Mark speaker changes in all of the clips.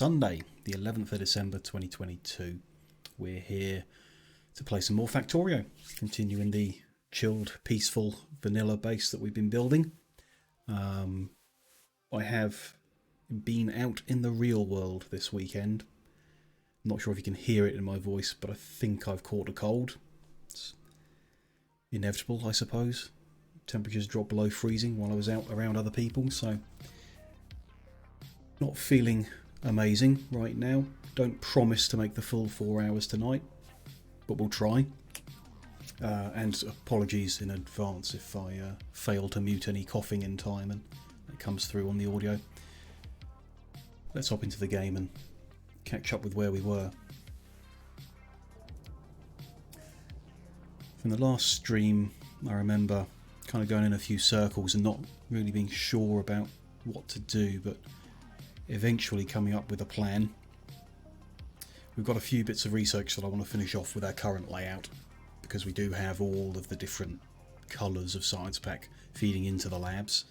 Speaker 1: Sunday, the 11th of December 2022. We're here to play some more Factorio, continuing the chilled, peaceful vanilla base that we've been building. I have been out in the real world this weekend. I'm not sure if you can hear it in my voice, but I think I've caught a cold. It's inevitable, I suppose. Temperatures dropped below freezing while I was out around other people, so not feeling amazing right now. Don't promise to make the full 4 hours tonight, but we'll try. And apologies in advance if I fail to mute any coughing in time and it comes through on the audio. Let's hop into the game and catch up with where we were. From the last stream, I remember kind of going in a few circles and not really being sure about what to do, but eventually coming up with a plan. We've got a few bits of research that I want to finish off with our current layout, because we do have all of the different colours of Science Pack feeding into the labs.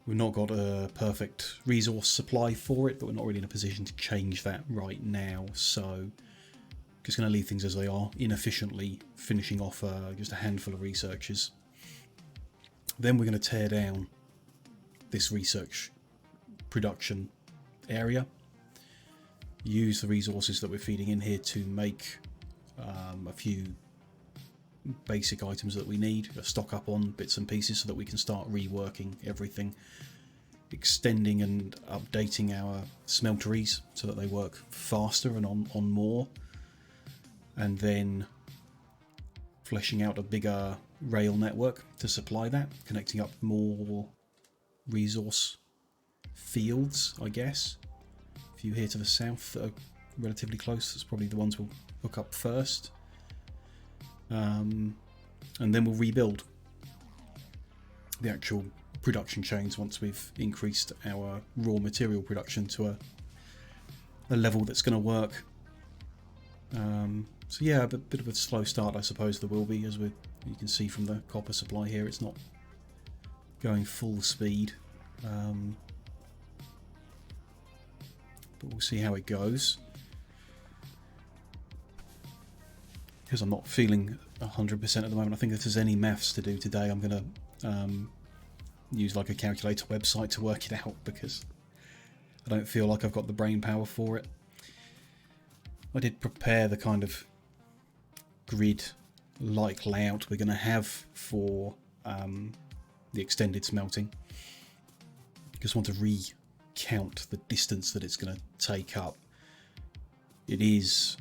Speaker 1: We've not got a perfect resource supply for it, but we're not really in a position to change that right now, so just going to leave things as they are, inefficiently finishing off just a handful of researchers. Then we're going to tear down this research production area, use the resources that we're feeding in here to make a few basic items that we need, stock up on bits and pieces so that we can start reworking everything, extending and updating our smelteries so that they work faster and on more, and then fleshing out a bigger rail network to supply that, connecting up more resource fields, I guess. A few here to the south that are relatively close, that's probably the ones we'll hook up first. And then we'll rebuild the actual production chains once we've increased our raw material production to a level that's going to work. So yeah, a bit of a slow start, I suppose there will be, as you can see from the copper supply here, it's not going full speed. But we'll see how it goes. Because I'm not feeling 100% at the moment. I think if there's any maths to do today, I'm going to use like a calculator website to work it out, because I don't feel like I've got the brain power for it. I did prepare the kind of grid-like layout we're going to have for the extended smelting. Just want to recount the distance that it's going to take up. It is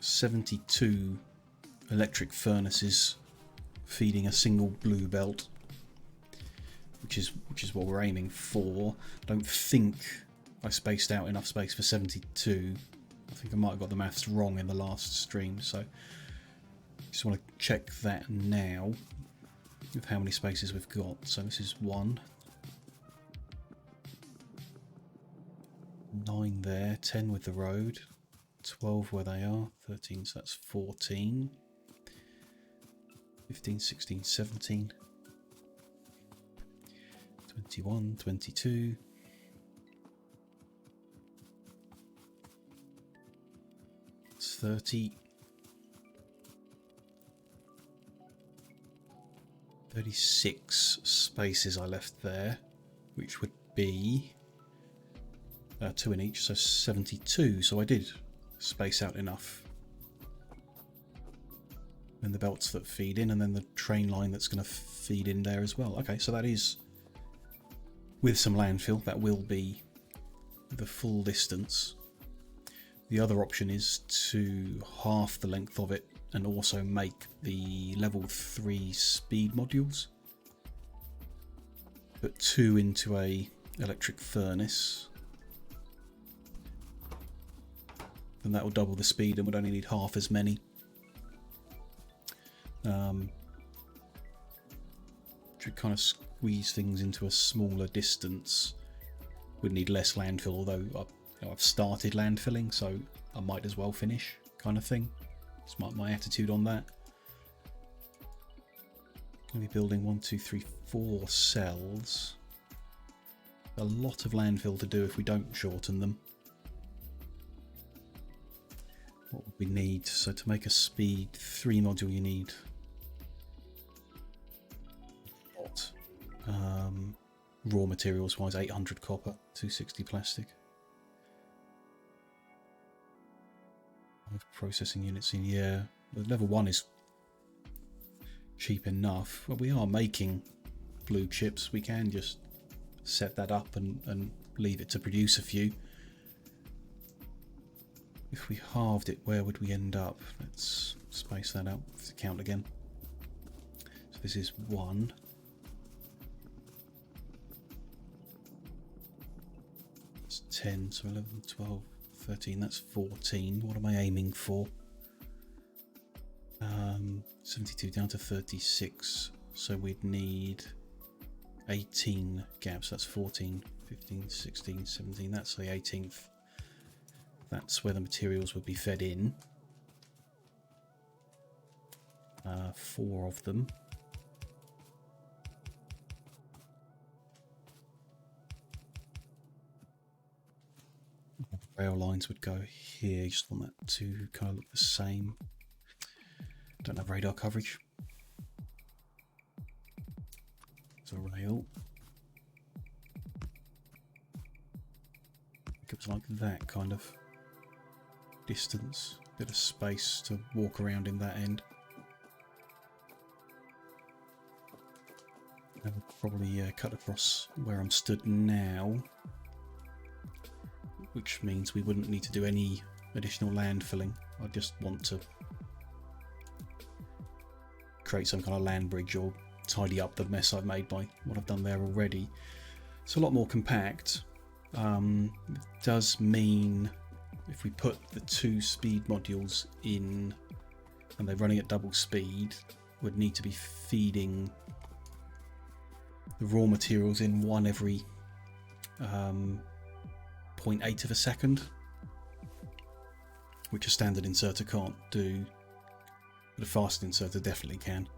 Speaker 1: 72 electric furnaces feeding a single blue belt, which is what we're aiming for. I don't think I spaced out enough space for 72. I think I might have got the maths wrong in the last stream, so just want to check that now with how many spaces we've got. So this is 1, 9 there, 10 with the road, 12 where they are, 13, so that's 14, 15, 16, 17, 21, 22, 30, 36 spaces I left there, which would be 2 in each, so 72. So I did space out enough. And the belts that feed in, and then the train line that's going to feed in there as well. Okay, so that is, with some landfill, that will be the full distance. The other option is to half the length of it and also make the level 3 speed modules. Put 2 into a electric furnace. Then that will double the speed and would only need half as many. To kind of squeeze things into a smaller distance would need less landfill, although I've started landfilling, so I might as well finish, kind of thing. It's my attitude on that. Going to be building 1, 2, 3, 4 cells. A lot of landfill to do if we don't shorten them. what would we need? So to make a speed 3 module you need what? Raw materials wise 800 copper, 260 plastic. Processing units in, yeah. Level 1 is cheap enough. Well, we are making blue chips. We can just set that up and leave it to produce a few. If we halved it, where would we end up? Let's space that out to count again. So this is 1. That's 10, so 11, 12, 13, that's 14. What am I aiming for? 72 down to 36. So we'd need 18 gaps. That's 14, 15, 16, 17. That's the 18th. That's where the materials would be fed in. 4 of them. Rail lines would go here. Just want that to kind of look the same. Don't have radar coverage. It's a rail. It was like that kind of distance, bit of space to walk around in that end. I would probably cut across where I'm stood now, which means we wouldn't need to do any additional land filling. I just want to create some kind of land bridge or tidy up the mess I've made by what I've done there already. It's a lot more compact. It does mean if we put the 2 speed modules in and they're running at double speed, would need to be feeding the raw materials in one every 0.8 of a second, which a standard inserter can't do, but a fast inserter definitely can.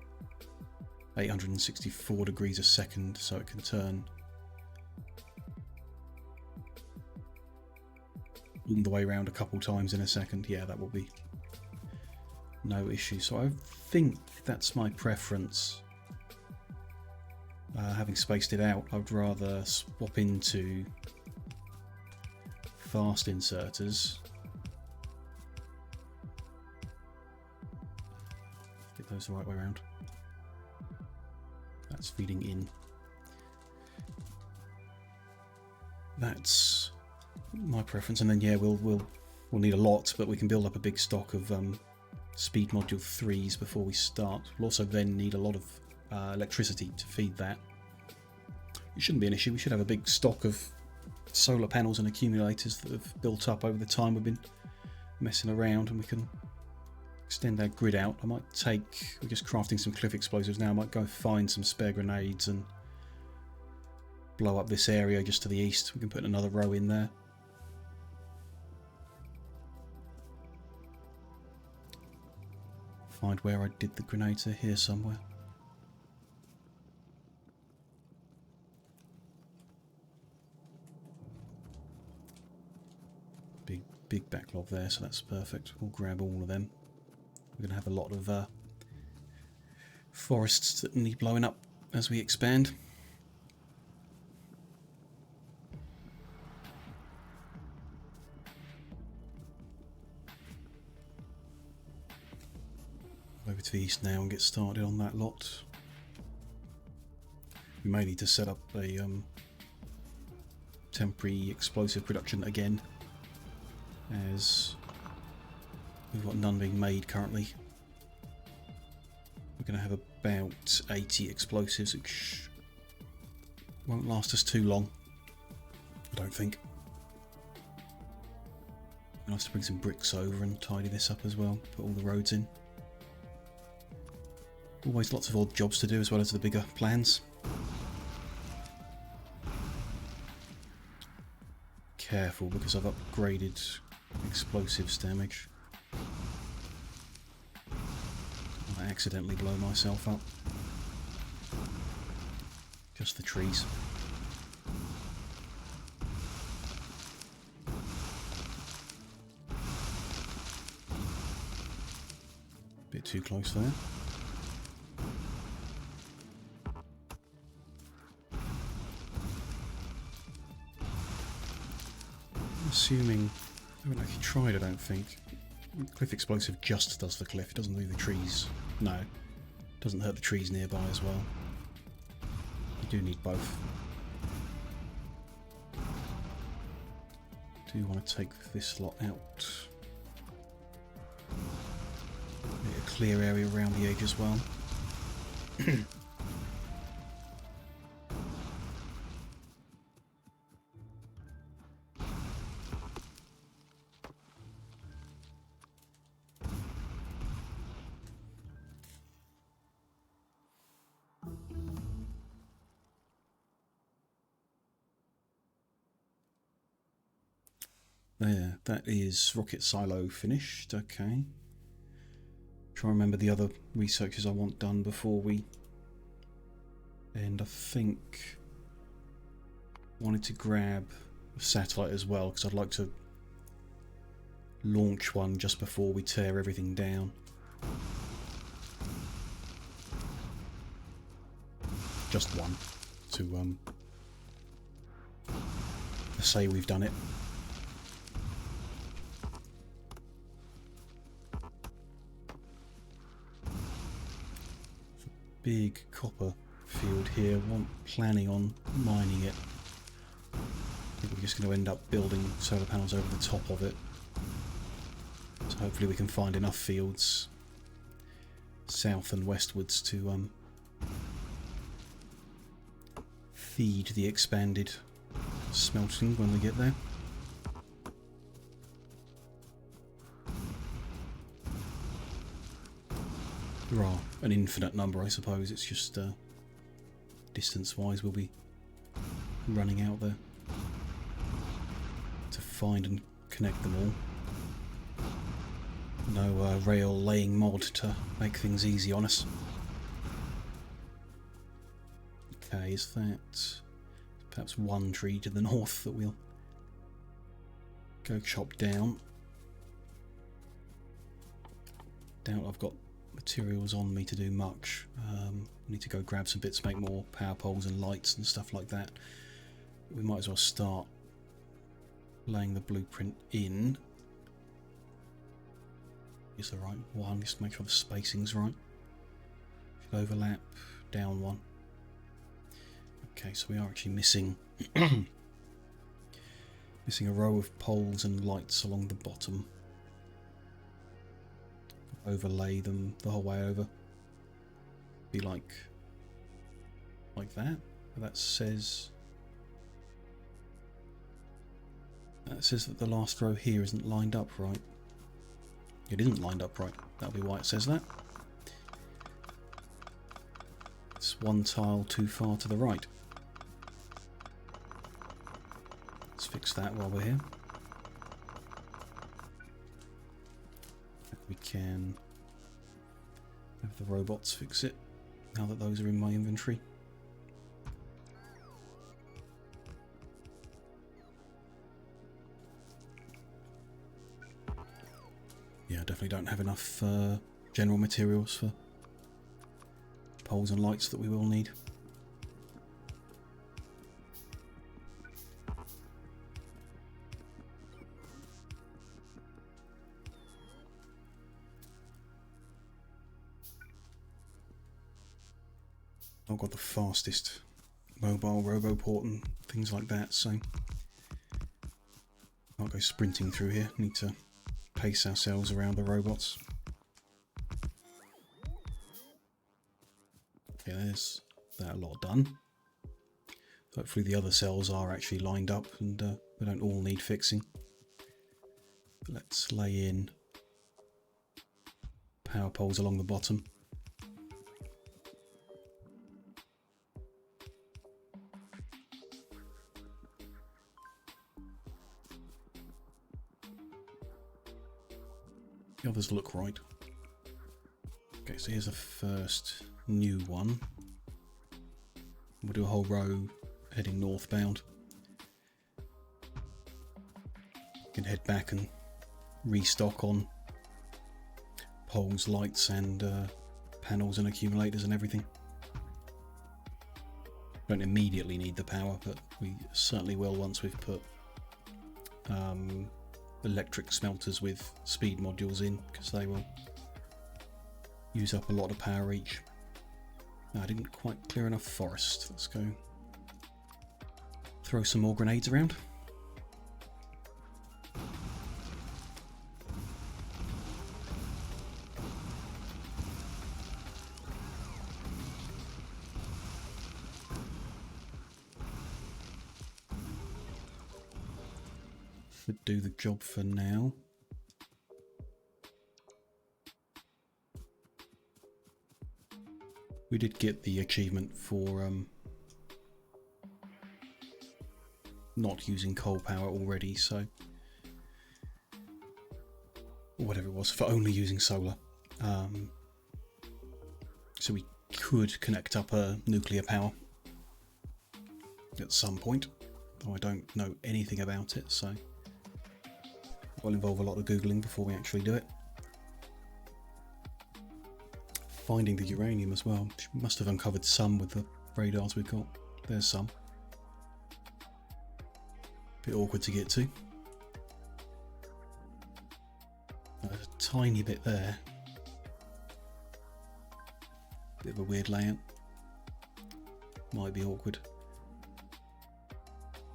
Speaker 1: 864 degrees a second, so it can turn all the way around a couple times in a second. Yeah, that will be no issue. So I think that's my preference. Having spaced it out, I'd rather swap into fast inserters. Get those the right way around. That's feeding in. That's my preference, and then yeah, we'll need a lot, but we can build up a big stock of speed module 3s before we start. We'll also then need a lot of electricity to feed that. It shouldn't be an issue. We should have a big stock of solar panels and accumulators that have built up over the time we've been messing around, and we can extend our grid out. I might take, we're just crafting some cliff explosives now, I might go find some spare grenades and blow up this area just to the east. We can put another row in there. Find where I did the grenades. They're here somewhere. Big backlog there, so that's perfect. We'll grab all of them. We're going to have a lot of forests that need blowing up as we expand. Over to the east now and get started on that lot. We may need to set up a temporary explosive production again, as we've got none being made currently. We're going to have about 80 explosives, which won't last us too long, I don't think. I'll have to bring some bricks over and tidy this up as well, put all the roads in. Always lots of odd jobs to do as well as the bigger plans. Careful, because I've upgraded explosives damage. I accidentally blow myself up. Just the trees. Bit too close there. Assuming I haven't actually tried, I don't think. Cliff explosive just does the cliff, it doesn't do the trees. No, it doesn't hurt the trees nearby as well. You do need both. Do want to take this lot out. Make a clear area around the edge as well. There, that is rocket silo finished. Okay. Try and remember the other researches I want done before we end. I think I wanted to grab a satellite as well because I'd like to launch one just before we tear everything down. Just one to say we've done it. Big copper field here. Planning on mining it. I think we're just going to end up building solar panels over the top of it. So hopefully we can find enough fields south and westwards to feed the expanded smelting when we get there. There are an infinite number, I suppose. It's just distance-wise we'll be running out there to find and connect them all. No rail laying mod to make things easy on us. Okay, is that perhaps one tree to the north that we'll go chop down? Doubt I've got materials on me to do much. Need to go grab some bits, make more power poles and lights and stuff like that. We might as well start laying the blueprint in. Is the right one? Just make sure the spacing's right. Should overlap, down one. Okay, so we are actually missing missing a row of poles and lights along the bottom. Overlay them the whole way over. Be like that. That says that the last row here isn't lined up right. It isn't lined up right. That'll be why it says that. It's one tile too far to the right. Let's fix that while we're here. We can have the robots fix it now that those are in my inventory. Yeah, I definitely don't have enough general materials for poles and lights that we will need. I've got the fastest mobile roboport and things like that, so I'll go sprinting through here. Need to pace ourselves around the robots. Okay, there's that lot done. Hopefully the other cells are actually lined up and they don't all need fixing. But let's lay in power poles along the bottom. The others look right. Okay, so here's the first new one. We'll do a whole row heading northbound. We can head back and restock on poles, lights and panels and accumulators and everything. Don't immediately need the power, but we certainly will once we've put electric smelters with speed modules in, because they will use up a lot of power each. No, I didn't quite clear enough forest. Let's go throw some more grenades around. Should do the job for now. We did get the achievement for not using coal power already, so or whatever it was, for only using solar. So we could connect up a nuclear power at some point, though I don't know anything about it, so it will involve a lot of Googling before we actually do it. Finding the uranium as well. We must have uncovered some with the radars we've got. There's some. Bit awkward to get to. There's a tiny bit there. Bit of a weird layout. Might be awkward.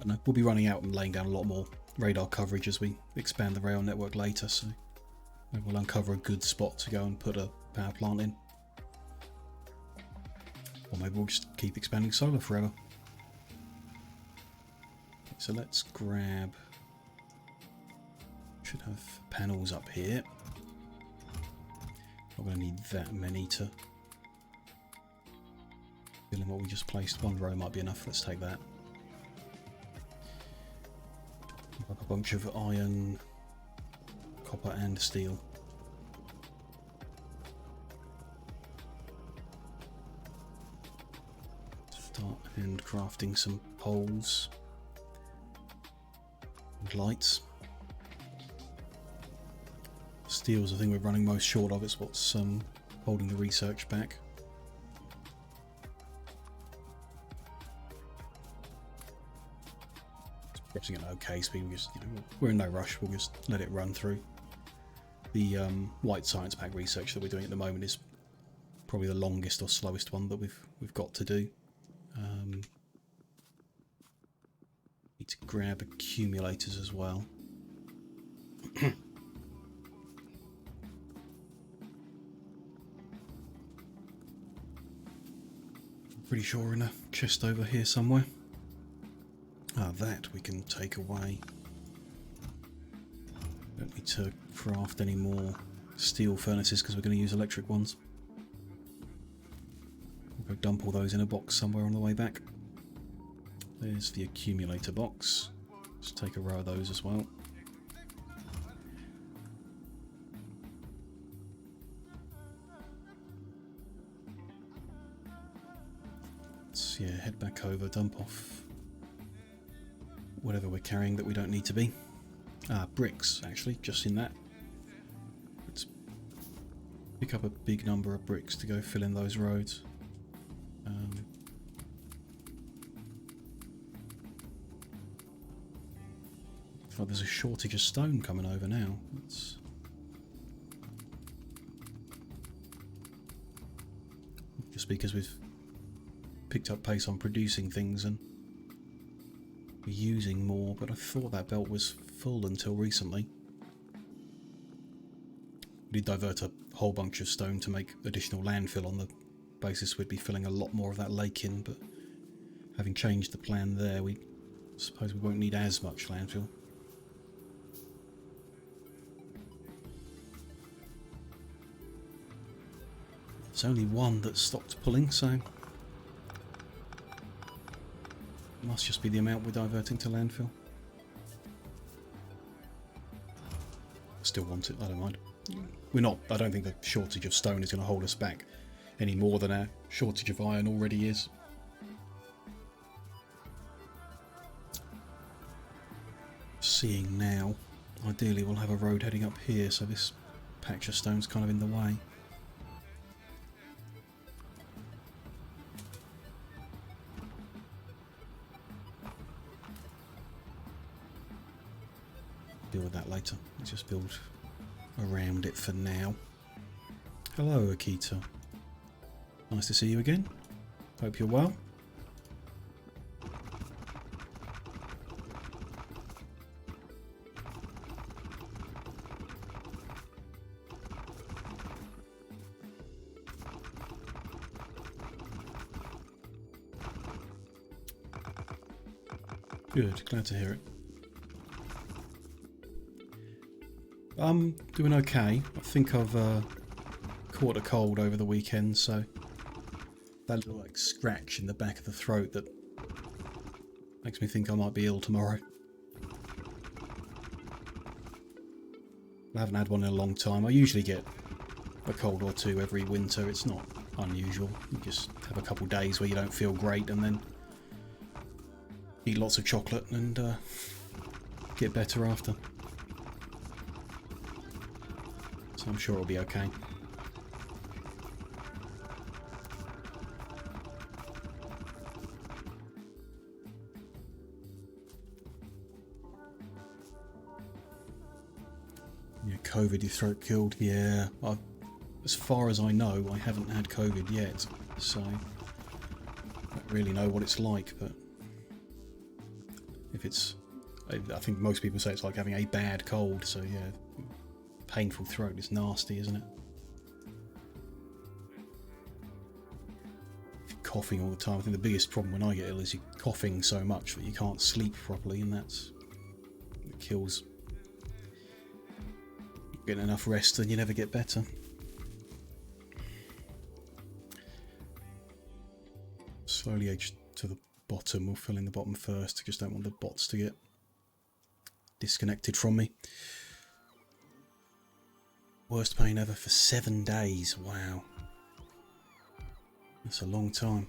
Speaker 1: I don't know. We'll be running out and laying down a lot more radar coverage as we expand the rail network later, so maybe we'll uncover a good spot to go and put a power plant in. Or maybe we'll just keep expanding solar forever. So let's grab... should have panels up here. Not going to need that many to fill in what we just placed. One row might be enough. Let's take that. A bunch of iron, copper and steel. Start handcrafting some poles and lights. Steel's the thing we're running most short of. It's what's holding the research back. Pressing at an okay speed. We just, we're in no rush. We'll just let it run through. The white science pack research that we're doing at the moment is probably the longest or slowest one that we've got to do. Need to grab accumulators as well. Pretty sure we're in a chest over here somewhere. That we can take away. Don't need to craft any more steel furnaces because we're going to use electric ones. We'll go dump all those in a box somewhere on the way back. There's the accumulator box. Let's take a row of those as well. Let's head back over, dump off whatever we're carrying that we don't need to be. Bricks, actually, just in that. Let's pick up a big number of bricks to go fill in those roads. Looks like there's a shortage of stone coming over now. Just because we've picked up pace on producing things and we're using more, but I thought that belt was full until recently. We did divert a whole bunch of stone to make additional landfill on the basis we'd be filling a lot more of that lake in, but having changed the plan there, we suppose we won't need as much landfill. There's only one that stopped pulling, so must just be the amount we're diverting to landfill. Still want it, I don't mind. I don't think the shortage of stone is going to hold us back any more than our shortage of iron already is. Seeing now, ideally we'll have a road heading up here, so this patch of stone's kind of in the way. Deal with that later. Let's just build around it for now. Hello, Akita. Nice to see you again. Hope you're well. Good, glad to hear it. I'm doing okay. I think I've caught a cold over the weekend, so that little like scratch in the back of the throat that makes me think I might be ill tomorrow. I haven't had one in a long time. I usually get a cold or two every winter. It's not unusual. You just have a couple days where you don't feel great and then eat lots of chocolate and get better after. So I'm sure it'll be okay. Yeah, COVID, your throat killed. Yeah, as far as I know, I haven't had COVID yet, so I don't really know what it's like, but if it's, I think most people say it's like having a bad cold, so yeah, painful throat is nasty, isn't it? If you're coughing all the time, I think the biggest problem when I get ill is you're coughing so much that you can't sleep properly, and it kills. Getting enough rest and you never get better. Slowly edge to the bottom. We'll fill in the bottom first. I just don't want the bots to get disconnected from me. Worst pain ever for 7 days. Wow. That's a long time.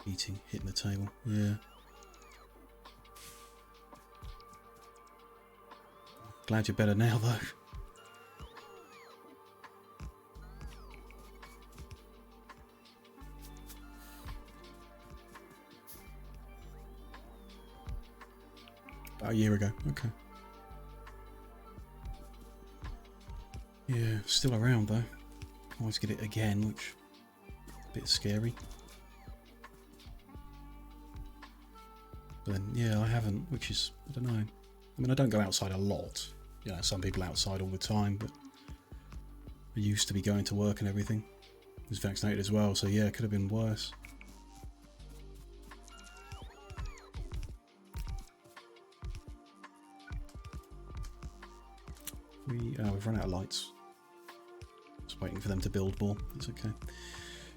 Speaker 1: Eating, hitting the table. Yeah. Glad you're better now, though. About a year ago, okay. Yeah, still around though. Always get it again, which is a bit scary. But then, yeah, I haven't, which is, I don't know. I mean, I don't go outside a lot. You know, some people outside all the time, but I used to be going to work and everything. I was vaccinated as well, so yeah, it could have been worse. We've run out of lights. Just waiting for them to build more. It's okay.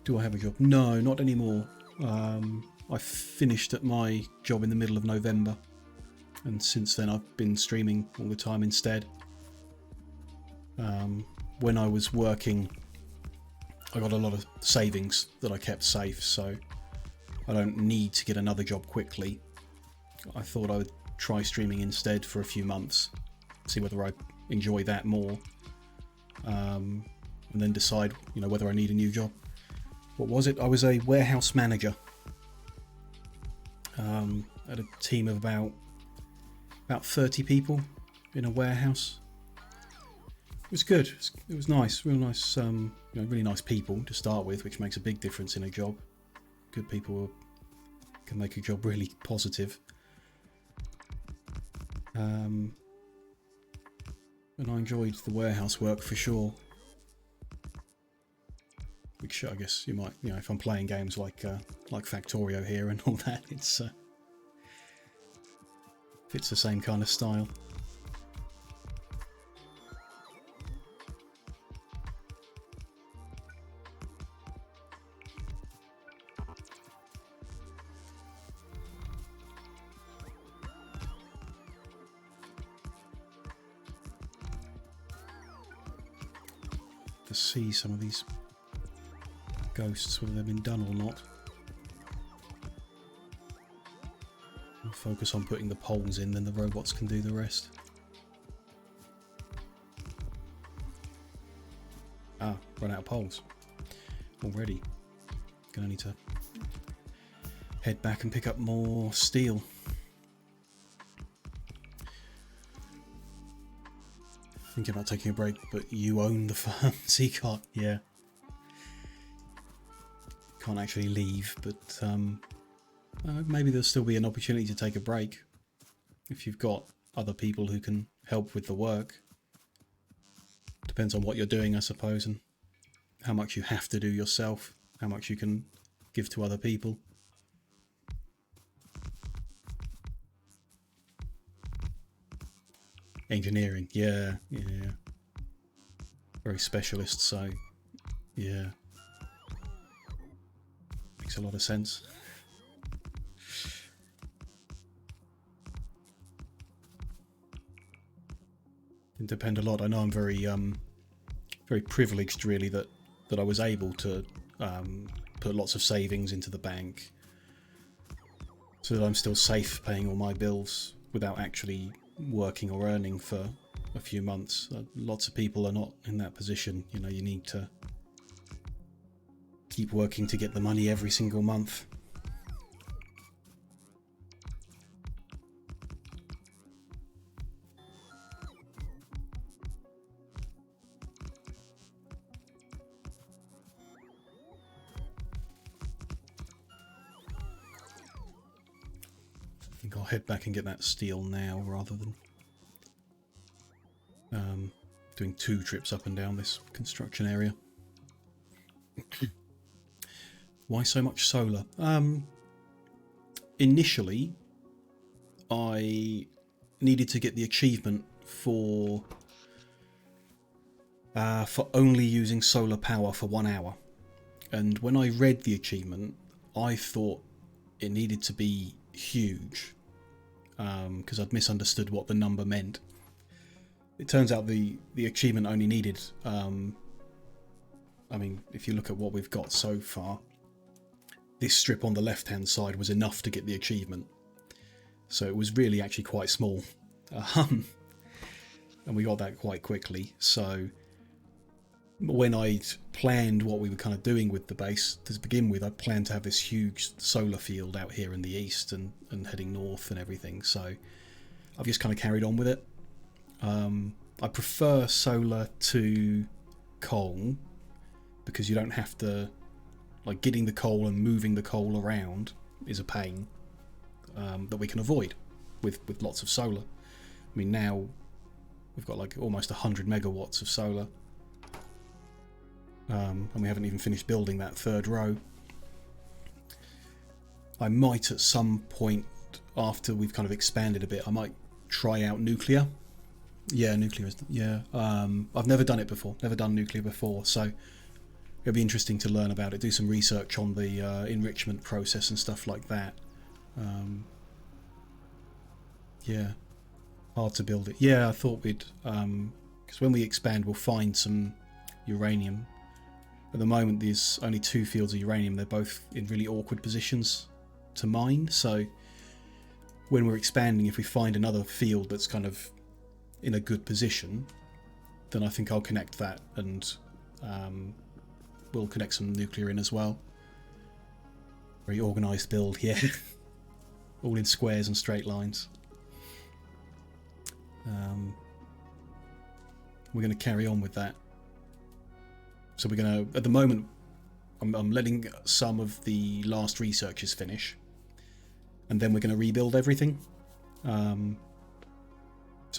Speaker 1: Do I have a job? No, not anymore. I finished at my job in the middle of November. And since then I've been streaming all the time instead. When I was working, I got a lot of savings that I kept safe, so I don't need to get another job quickly. I thought I would try streaming instead for a few months, see whether I enjoy that more, and then decide, you know, whether I need a new job. What was it? I was a warehouse manager at a team of about 30 people in a warehouse. It was good. It was nice, real nice, you know, really nice people to start with, which makes a big difference in a job. Good people can make a job really positive. And I enjoyed the warehouse work for sure. Which I guess you might, you know, if I'm playing games like Factorio here and all that, it's fits the same kind of style. To see some of these ghosts, whether they've been done or not. We'll focus on putting the poles in, then the robots can do the rest. Ah, run out of poles already. Gonna need to head back and pick up more steel. Thinking about taking a break, but you own the farm, so you can't. Yeah, can't actually leave, but maybe there'll still be an opportunity to take a break if you've got other people who can help with the work. Depends on what you're doing, I suppose, and how much you have to do yourself, how much you can give to other people. Engineering, yeah. Very specialist, so yeah. Makes a lot of sense. Can depend a lot. I know I'm very privileged, really, that I was able to put lots of savings into the bank, so that I'm still safe paying all my bills without actually working or earning for a few months. Lots of people are not in that position. You know, you need to keep working to get the money every single month. I think I'll head back and get that steel now rather than doing 2 trips up and down this construction area. Why so much solar? Initially, I needed to get the achievement for only using solar power for 1 hour. And when I read the achievement, I thought it needed to be huge, because I'd misunderstood what the number meant. It turns out the achievement only needed, I mean, if you look at what we've got so far, this strip on the left hand side was enough to get the achievement. So it was really actually quite small. And we got that quite quickly. So when I'd planned what we were kind of doing with the base, to begin with, I planned to have this huge solar field out here in the east and heading north and everything. So I've just kind of carried on with it. I prefer solar to coal because you don't have to, like, getting the coal and moving the coal around is a pain that we can avoid with lots of solar. I mean, now we've got like almost 100 megawatts of solar, and we haven't even finished building that 3rd row. I might at some point, after we've kind of expanded a bit, I might try out nuclear. Yeah, nuclear is, yeah. I've never done it before, never done nuclear before, so it'll be interesting to learn about it, do some research on the enrichment process and stuff like that. Yeah, hard to build it. Yeah, I thought we'd, because when we expand we'll find some uranium. At the moment there's only 2 fields of uranium, they're both in really awkward positions to mine, so when we're expanding, if we find another field that's kind of in a good position, then I think I'll connect that, and we'll connect some nuclear in as well. Very organised build, yeah. All in squares and straight lines. We're going to carry on with that. So we're going to, at the moment, I'm letting some of the last researches finish, and then we're going to rebuild everything. So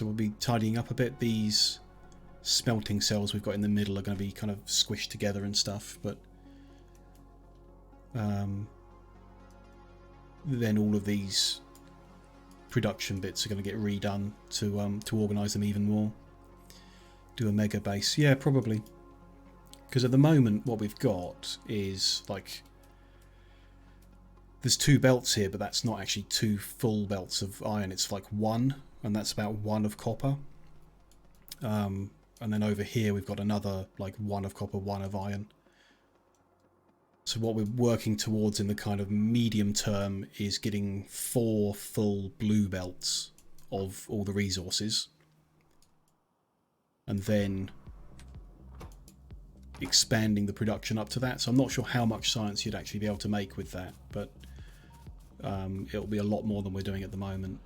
Speaker 1: we'll be tidying up a bit. These smelting cells we've got in the middle are going to be kind of squished together and stuff, but then all of these production bits are going to get redone to organise them even more. Do a mega base, yeah, probably. Because at the moment what we've got is like, there's 2 belts here, but that's not actually 2 full belts of iron, it's like 1, and that's about 1 of copper. And then over here we've got another like 1 of copper, 1 of iron. So what we're working towards in the kind of medium term is getting 4 full blue belts of all the resources, and then expanding the production up to that. So I'm not sure how much science you'd actually be able to make with that, but it'll be a lot more than we're doing at the moment.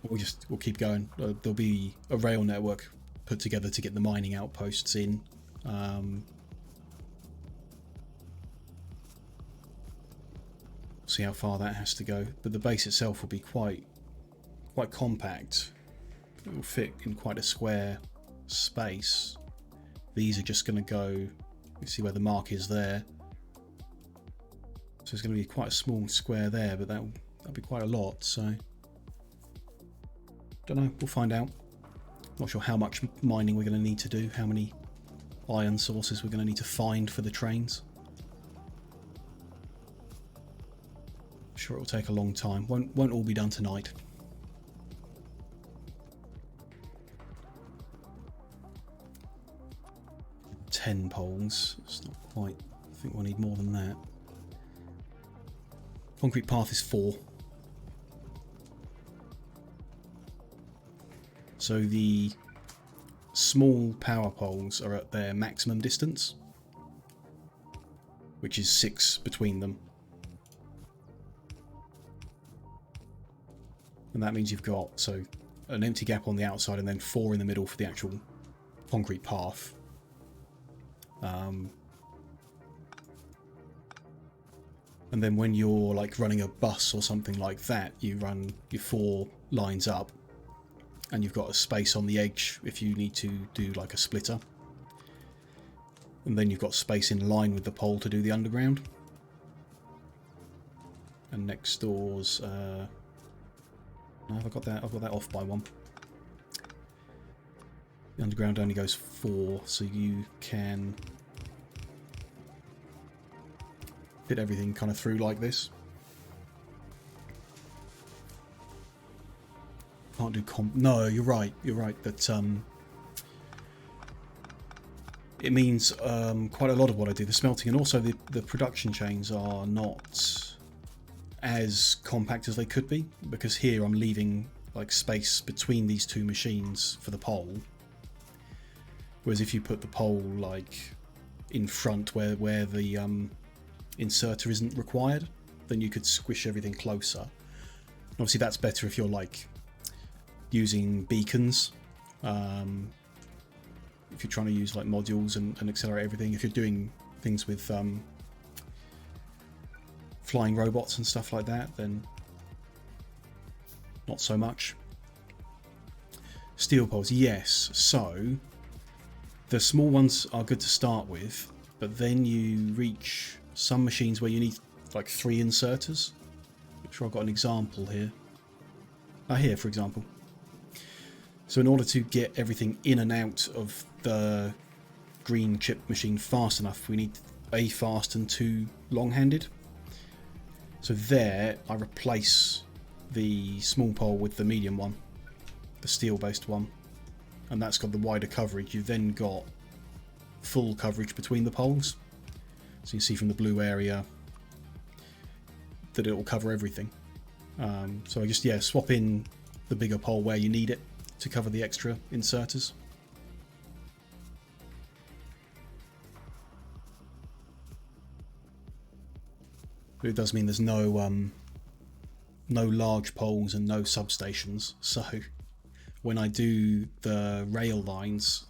Speaker 1: We'll keep going. There'll be a rail network put together to get the mining outposts in. See how far that has to go, but the base itself will be quite compact. It will fit in quite a square space. These are just going to go, you see where the mark is there, so it's going to be quite a small square there, but that'll be quite a lot. So don't know, we'll find out. Not sure how much mining we're going to need to do, how many iron sources we're going to need to find for the trains. I'm sure it will take a long time. Won't all be done tonight. Ten poles. It's not quite. I think we'll need more than that. Concrete path is 4. So the small power poles are at their maximum distance, which is 6 between them. And that means you've got an empty gap on the outside and then 4 in the middle for the actual concrete path. And then when you're like running a bus or something like that, you run your 4 lines up, and you've got a space on the edge if you need to do like a splitter. And then you've got space in line with the pole to do the underground. And next door's no, I've got that off by 1. The underground only goes 4, so you can fit everything kind of through like this. Can't do no, you're right that it means quite a lot of what I do, the smelting, and also the production chains are not as compact as they could be, because here I'm leaving like space between these 2 machines for the pole, whereas if you put the pole like in front where the inserter isn't required, then you could squish everything closer. And obviously that's better if you're like using beacons, if you're trying to use like modules and accelerate everything. If you're doing things with flying robots and stuff like that, then not so much. Steel poles, yes. So the small ones are good to start with, but then you reach some machines where you need like 3 inserters. I'm sure I've got an example here. Here, for example. So in order to get everything in and out of the green chip machine fast enough, we need A fast and 2 long-handed. So there, I replace the small pole with the medium one, the steel-based one, and that's got the wider coverage. You've then got full coverage between the poles. So you see from the blue area that it will cover everything. So I just swap in the bigger pole where you need it to cover the extra inserters. But it does mean there's no large poles and no substations. So when I do the rail lines,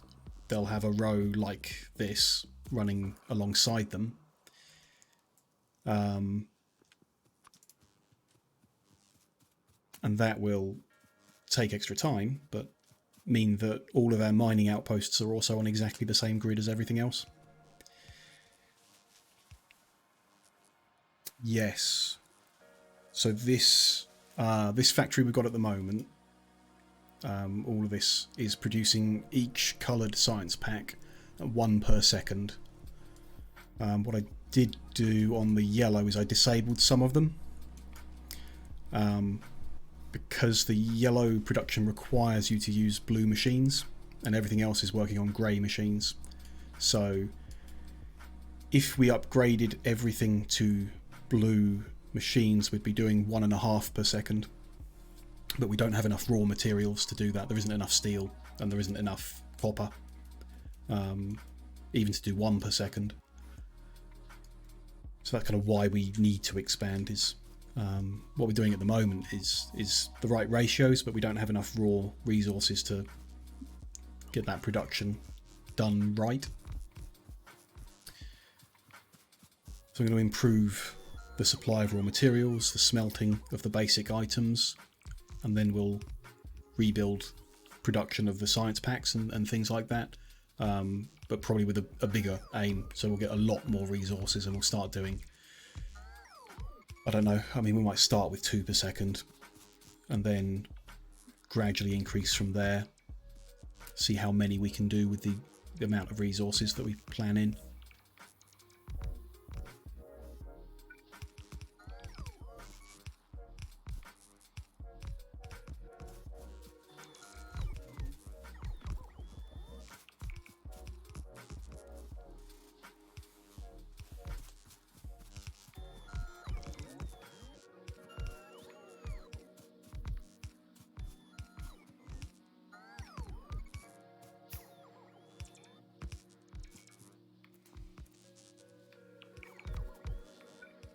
Speaker 1: they'll have a row like this running alongside them. And that will take extra time, but mean that all of our mining outposts are also on exactly the same grid as everything else. Yes. So this factory we've got at the moment, all of this is producing each coloured science pack at 1 per second. What I did do on the yellow is I disabled some of them. Because the yellow production requires you to use blue machines and everything else is working on grey machines. So if we upgraded everything to blue machines, we'd be doing 1.5 per second. But we don't have enough raw materials to do that. There isn't enough steel and there isn't enough copper, even to do 1 per second. So that's kind of why we need to expand. Is what we're doing at the moment is the right ratios, but we don't have enough raw resources to get that production done right. So I'm going to improve the supply of raw materials, the smelting of the basic items, and then we'll rebuild production of the science packs and things like that, but probably with a bigger aim. So we'll get a lot more resources and we'll start doing, I don't know, I mean, we might start with 2 per second and then gradually increase from there, see how many we can do with the amount of resources that we plan in.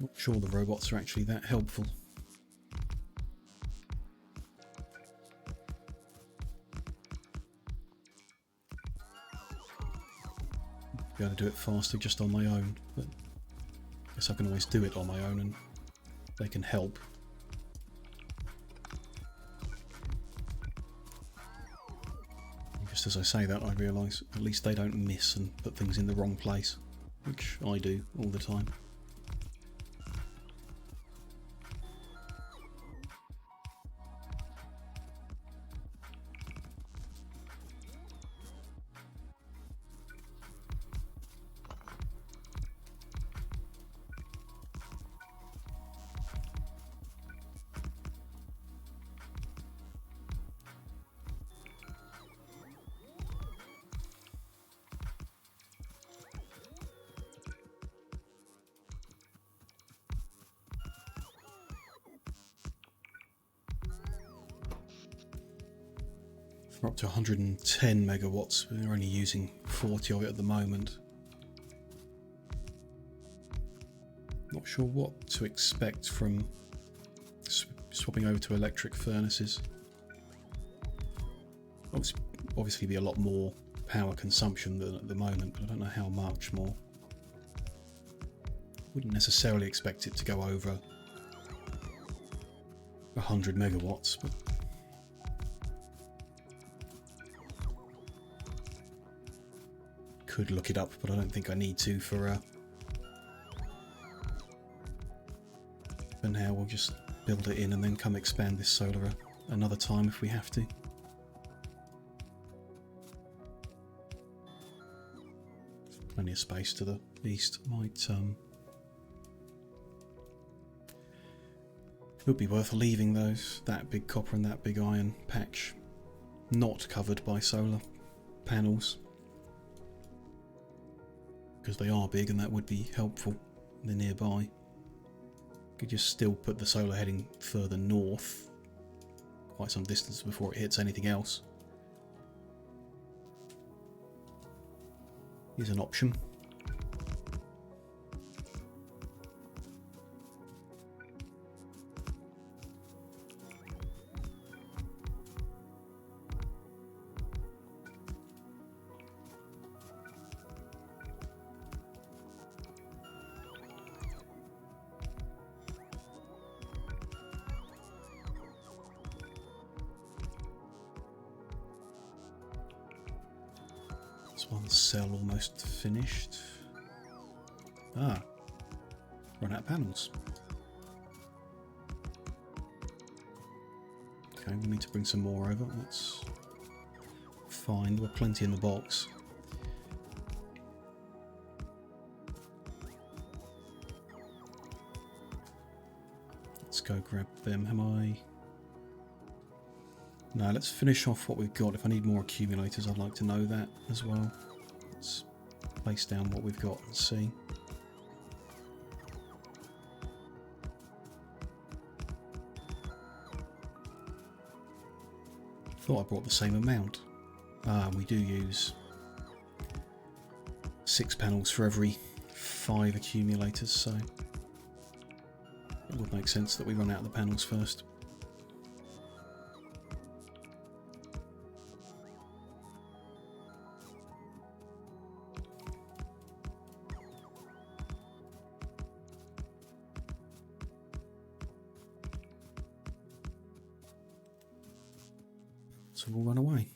Speaker 1: Not sure the robots are actually that helpful. Be able to do it faster just on my own, but I guess I can always do it on my own and they can help. And just as I say that, I realise at least they don't miss and put things in the wrong place, which I do all the time. We're up to 110 megawatts. We're only using 40 of it at the moment. Not sure what to expect from swapping over to electric furnaces. Obviously be a lot more power consumption than at the moment, but I don't know how much more. Wouldn't necessarily expect it to go over 100 megawatts, but could look it up, but I don't think I need to for now. We'll just build it in and then come expand this solar another time if we have to. Plenty of space to the east. Might it would be worth leaving that big copper and that big iron patch not covered by solar panels, because they are big and that would be helpful. They're nearby. Could just still put the solar heading further north, quite some distance before it hits anything else. Is an option. One cell almost finished. Run out of panels. Okay, we need to bring some more over. That's fine. There were plenty in the box. Let's go grab them. Am I? No, let's finish off what we've got. If I need more accumulators, I'd like to know that as well. Let's place down what we've got and see. Thought I brought the same amount. We do use 6 panels for every 5 accumulators, so it would make sense that we run out of the panels first. So we'll run away.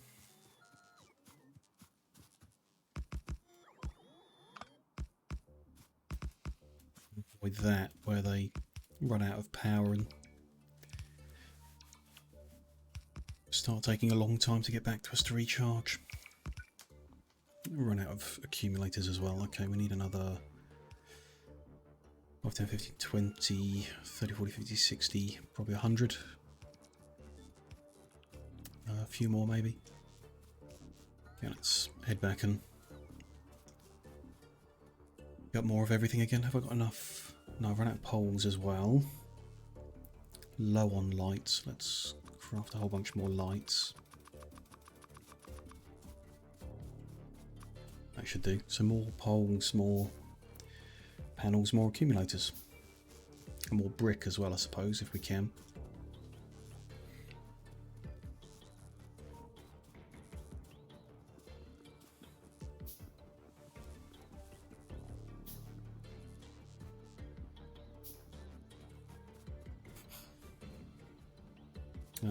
Speaker 1: With that, where they run out of power and start taking a long time to get back to us to recharge. Run out of accumulators as well. Okay, we need another 5, 10, 15, 20, 30, 40, 50, 60, probably 100. A few more maybe. Yeah, let's head back and get more of everything again. Have I got enough? No, I've run out of poles as well. Low on lights. Let's craft a whole bunch more lights. That should do. So more poles, more panels, more accumulators. And more brick as well, I suppose, if we can.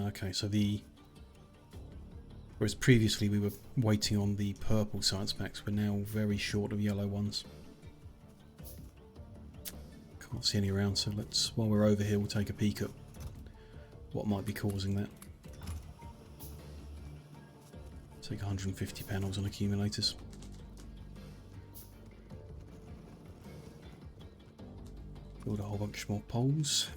Speaker 1: Okay, so whereas previously we were waiting on the purple science packs, we're now very short of yellow ones. Can't see any around, so while we're over here, we'll take a peek at what might be causing that. Take 150 panels on accumulators. Build a whole bunch more poles.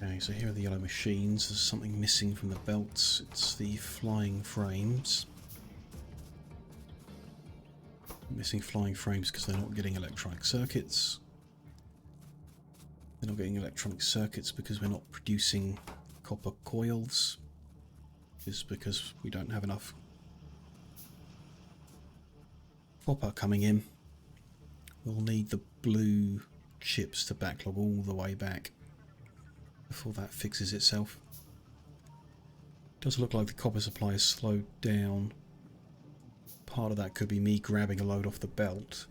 Speaker 1: Okay, so here are the yellow machines. There's something missing from the belts. It's the flying frames. Missing flying frames because they're not getting electronic circuits. They're not getting electronic circuits because we're not producing copper coils. Just because we don't have enough copper coming in. We'll need the blue chips to backlog all the way back before that fixes itself. Does look like the copper supply has slowed down. Part of that could be me grabbing a load off the belt.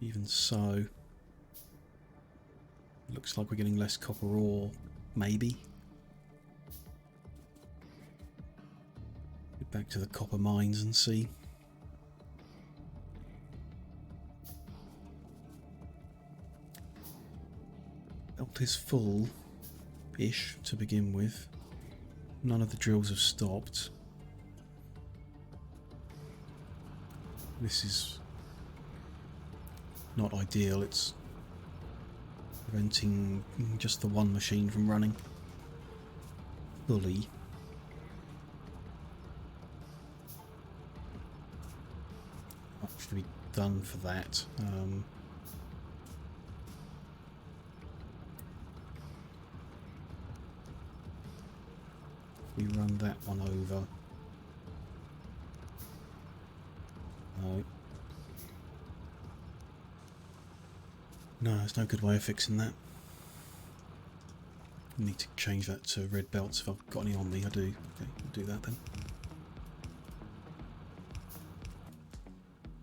Speaker 1: Even so, looks like we're getting less copper ore, maybe. Get back to the copper mines and see. Belt is full-ish to begin with. None of the drills have stopped. This is not ideal. It's preventing just the one machine from running fully. Much to be done for that. We run that one over. No. No, there's no good way of fixing that. I need to change that to red belts if I've got any on me. I do. Okay, we'll do that then.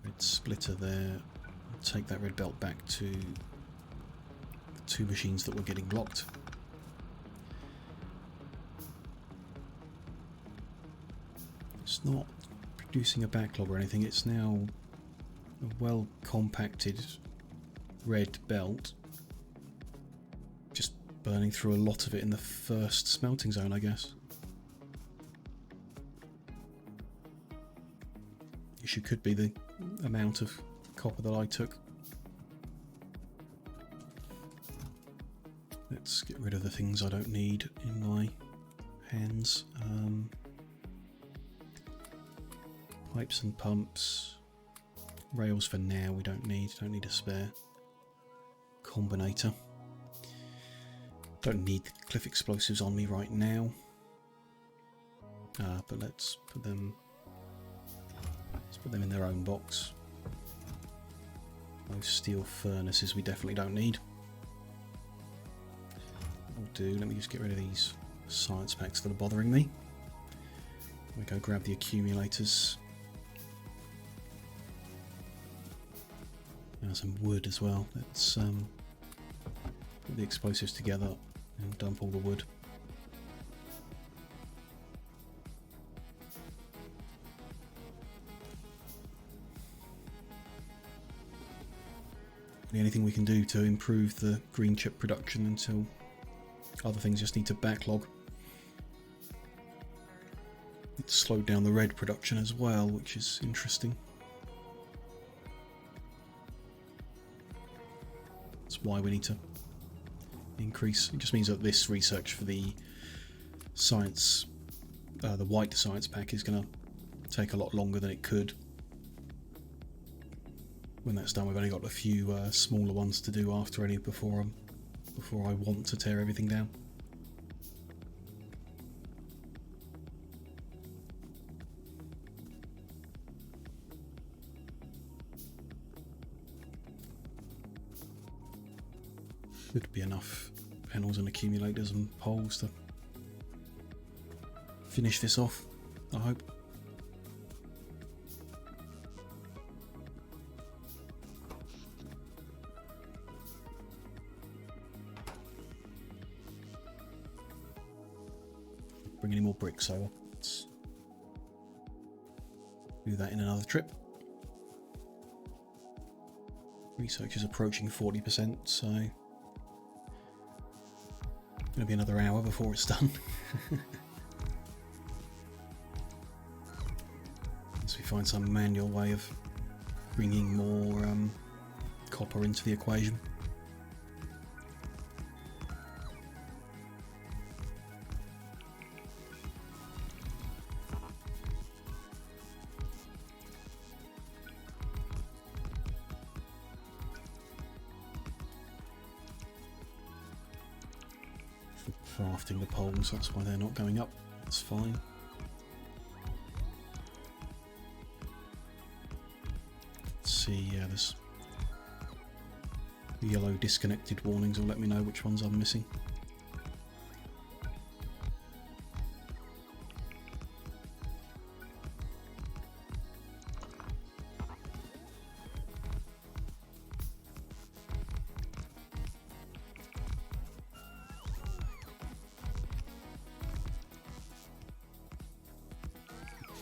Speaker 1: Red splitter there. I'll take that red belt back to the 2 machines that were getting blocked. It's not producing a backlog or anything, it's now a well compacted red belt, just burning through a lot of it in the first smelting zone, I guess. Issue could be the amount of copper that I took. Let's get rid of the things I don't need in my hands. Pipes and pumps. Rails for now we don't need a spare. Combinator. Don't need the cliff explosives on me right now. But let's put them in their own box. Those steel furnaces we definitely don't need. I'll do, let me just get rid of these science packs that are bothering me. We go grab the accumulators. Now some wood as well. Let's put the explosives together and dump all the wood. Anything we can do to improve the green chip production until other things just need to backlog. It's slowed down the red production as well, which is interesting. That's why we need to increase. It just means that this research for the science, the white science pack, is going to take a lot longer than it could. When that's done, we've only got a few smaller ones to do after any before I want to tear everything down. Should be enough panels and accumulators and poles to finish this off, I hope. Bring any more bricks over. Let's do that in another trip. Research is approaching 40%, so going to be another hour before it's done. Unless we find some manual way of bringing more copper into the equation. Crafting the poles, that's why they're not going up. That's fine. Let's see, yeah, there's the yellow disconnected warnings will let me know which ones I'm missing.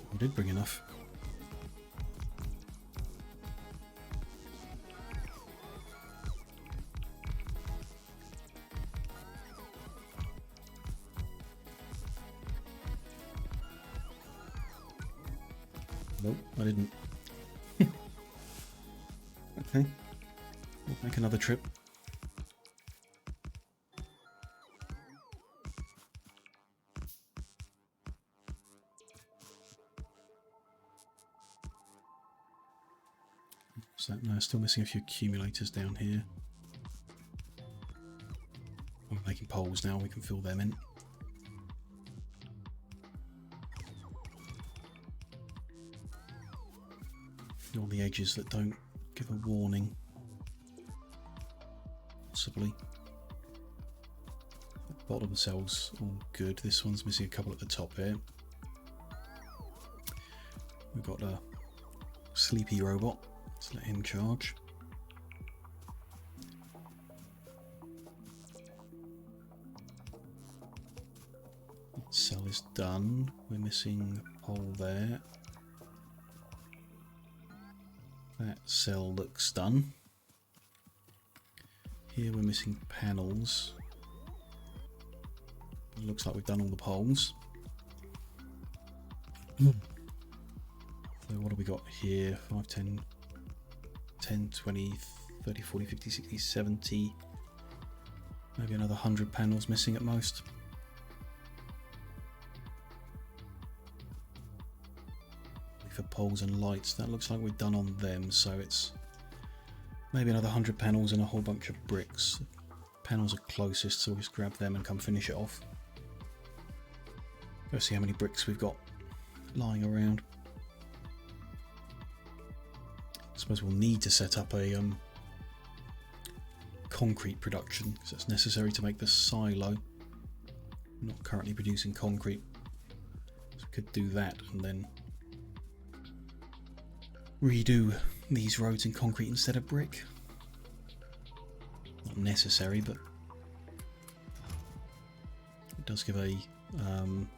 Speaker 1: I did bring enough. Nope, I didn't. Okay, we'll make another trip. So no, still missing a few accumulators down here. We're making poles now, we can fill them in. All the edges that don't give a warning. Possibly. The bottom cell's all good. This one's missing a couple at the top here. We've got a sleepy robot. Let's let him charge. That cell is done. We're missing a pole there. That cell looks done. Here we're missing panels. It looks like we've done all the poles. So what have we got here? 5, 10, 10, 20, 30, 40, 50, 60, 70. Maybe another 100 panels missing at most. For poles and lights, that looks like we're done on them, so it's maybe another 100 panels and a whole bunch of bricks. Panels are closest, so we'll just grab them and come finish it off. Go see how many bricks we've got lying around. I suppose we'll need to set up a concrete production, because that's necessary to make the silo. I'm not currently producing concrete, so we could do that and then redo these roads in concrete instead of brick. Not necessary, but it does give a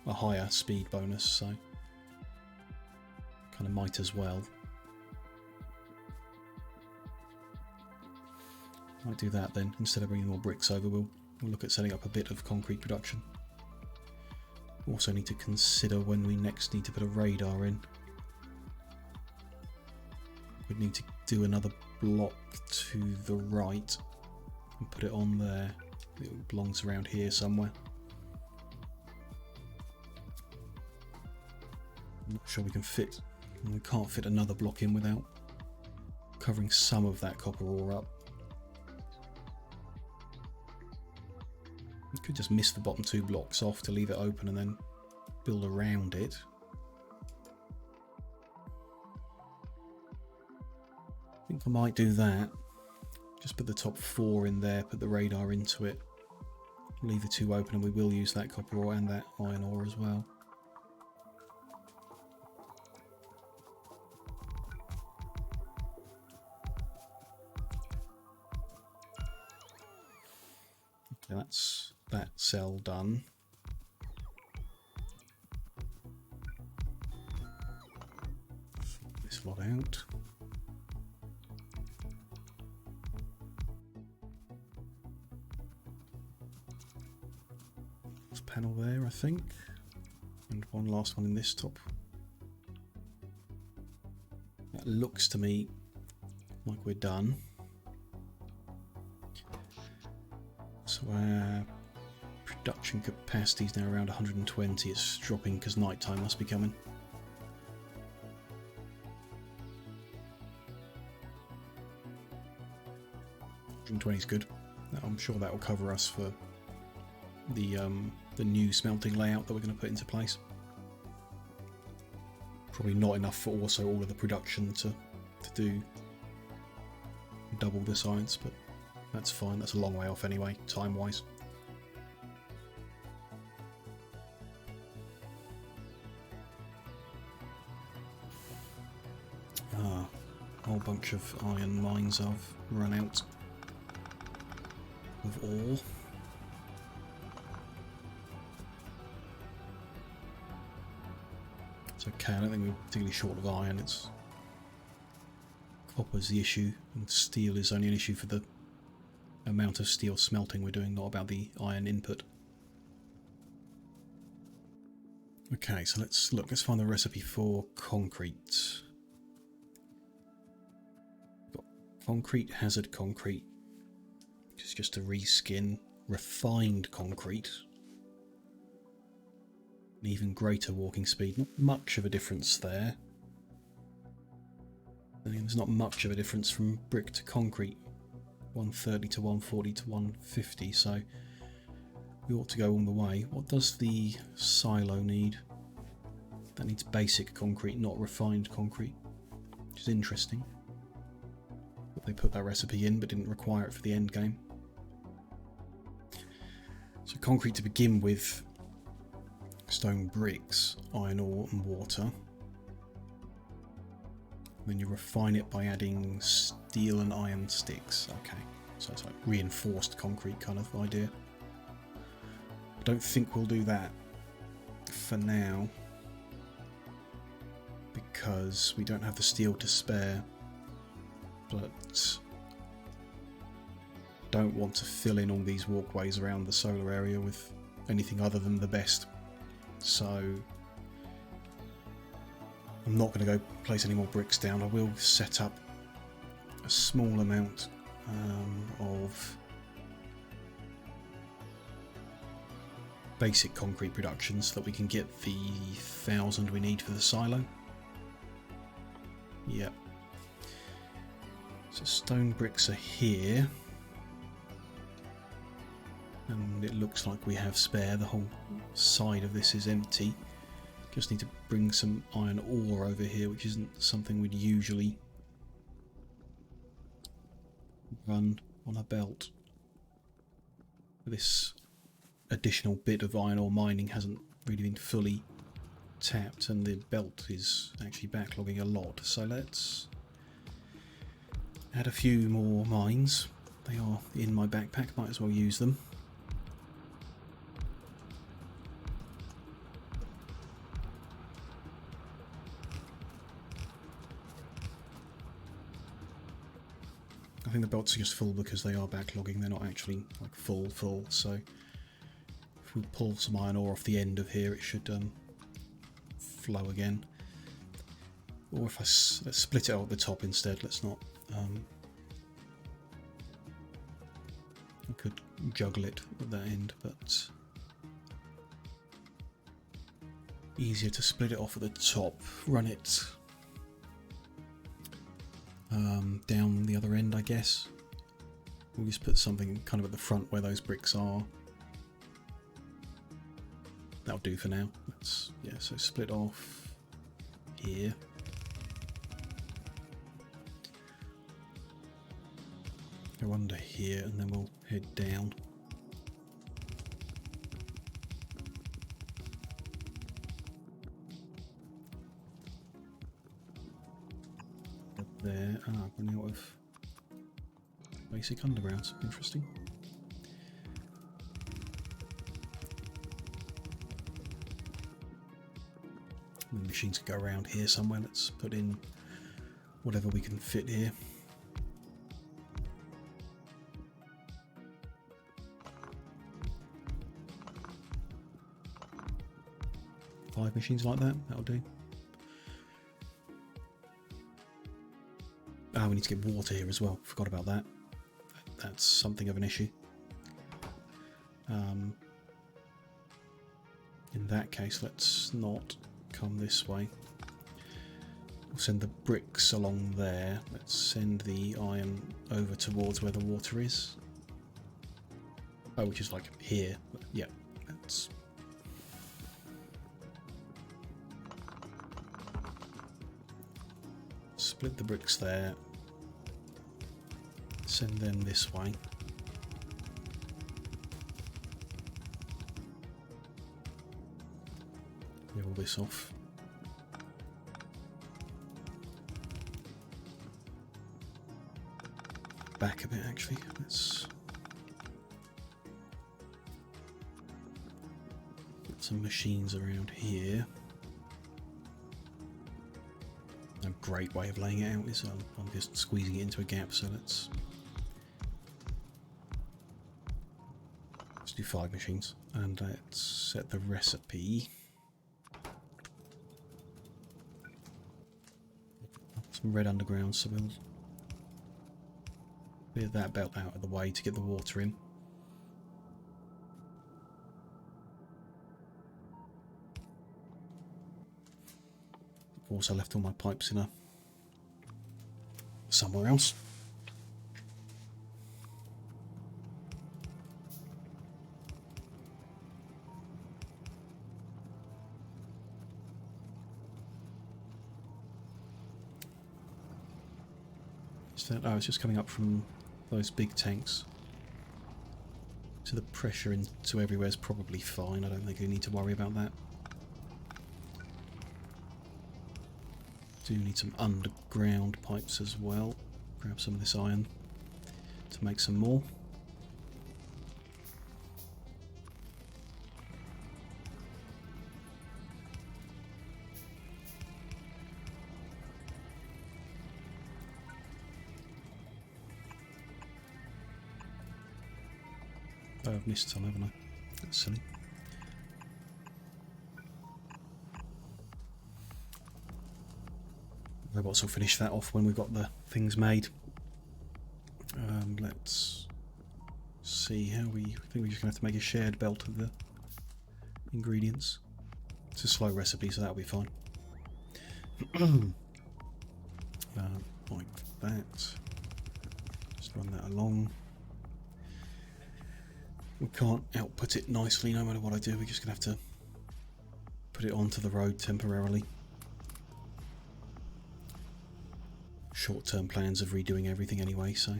Speaker 1: higher speed bonus, so kind of might as well. Might do that then. Instead of bringing more bricks over, we'll look at setting up a bit of concrete production. Also need to consider when we next need to put a radar in. We'd need to do another block to the right and put it on there. It belongs around here somewhere. I'm not sure we can fit. We can't fit another block in without covering some of that copper ore up. We could just miss the bottom 2 blocks off to leave it open and then build around it. I think I might do that. Just put the top 4 in there, put the radar into it, leave the 2 open, and we will use that copper ore and that iron ore as well. Okay, that's that cell done. Sort this lot out. Panel there, I think, and one last one in this top. That looks to me like we're done. So our production capacity is now around 120. It's dropping because night time must be coming. 120 is good. I'm sure that will cover us for the new smelting layout that we're going to put into place. Probably not enough for also all of the production to do double the science, but that's fine. That's a long way off anyway, time-wise. A whole bunch of iron mines I've run out of ore. It's okay, I don't think we're particularly short of iron. It's copper's the issue, and steel is only an issue for the amount of steel smelting we're doing, not about the iron input. Okay, so let's find the recipe for concrete. Got concrete, hazard concrete, which is just a reskin, refined concrete. An even greater walking speed. Not much of a difference there. I mean, there's not much of a difference from brick to concrete. 130 to 140 to 150, so we ought to go all the way. What does the silo need? That needs basic concrete, not refined concrete, which is interesting. But they put that recipe in but didn't require it for the end game. So concrete to begin with, stone bricks, iron ore and water. Then you refine it by adding steel and iron sticks. Okay, so it's like reinforced concrete kind of idea. I don't think we'll do that for now because we don't have the steel to spare, but don't want to fill in all these walkways around the solar area with anything other than the best. So I'm not going to go place any more bricks down. I will set up a small amount of basic concrete production so that we can get the 1,000 we need for the silo. Yep. So stone bricks are here. And it looks like we have spare. The whole side of this is empty. Just need to bring some iron ore over here, which isn't something we'd usually run on a belt. This additional bit of iron ore mining hasn't really been fully tapped, and the belt is actually backlogging a lot. So let's add a few more mines. They are in my backpack, might as well use them. I think the belts are just full because they are backlogging, they're not actually like full, so if we pull some iron ore off the end of here it should flow again. Or if let's split it out at the top instead, let's not, I could juggle it at that end, but easier to split it off at the top, run it down the other end, I guess. We'll just put something kind of at the front where those bricks are. That'll do for now. Let's, yeah, so split off here. Go under here and then we'll head down. There. Running out of basic undergrounds. Interesting. The machines can go around here somewhere. Let's put in whatever we can fit here. Five machines like that. That'll do. We need to get water here as well. Forgot about that. That's something of an issue. In that case, let's not come this way. We'll send the bricks along there. Let's send the iron over towards where the water is. Oh, which is like here. But yeah, let's... split the bricks there. Send them this way. Get all this off. Back a bit actually. Let's put some machines around here. A great way of laying it out is I'm just squeezing it into a gap, so let's do 5 machines and let's set the recipe. Some red underground, so we'll clear that belt out of the way to get the water in. I've also left all my pipes in somewhere else. Oh, it's just coming up from those big tanks. So the pressure into everywhere is probably fine. I don't think you need to worry about that. Do need some underground pipes as well. Grab some of this iron to make some more. Oh, I've missed some, haven't I? That's silly. Robots will finish that off when we've got the things made. Let's see how I think we're just going to have to make a shared belt of the ingredients. It's a slow recipe, so that'll be fine. Like that. Just run that along. We can't output it nicely no matter what I do. We're just going to have to put it onto the road temporarily. Short-term plans of redoing everything anyway, so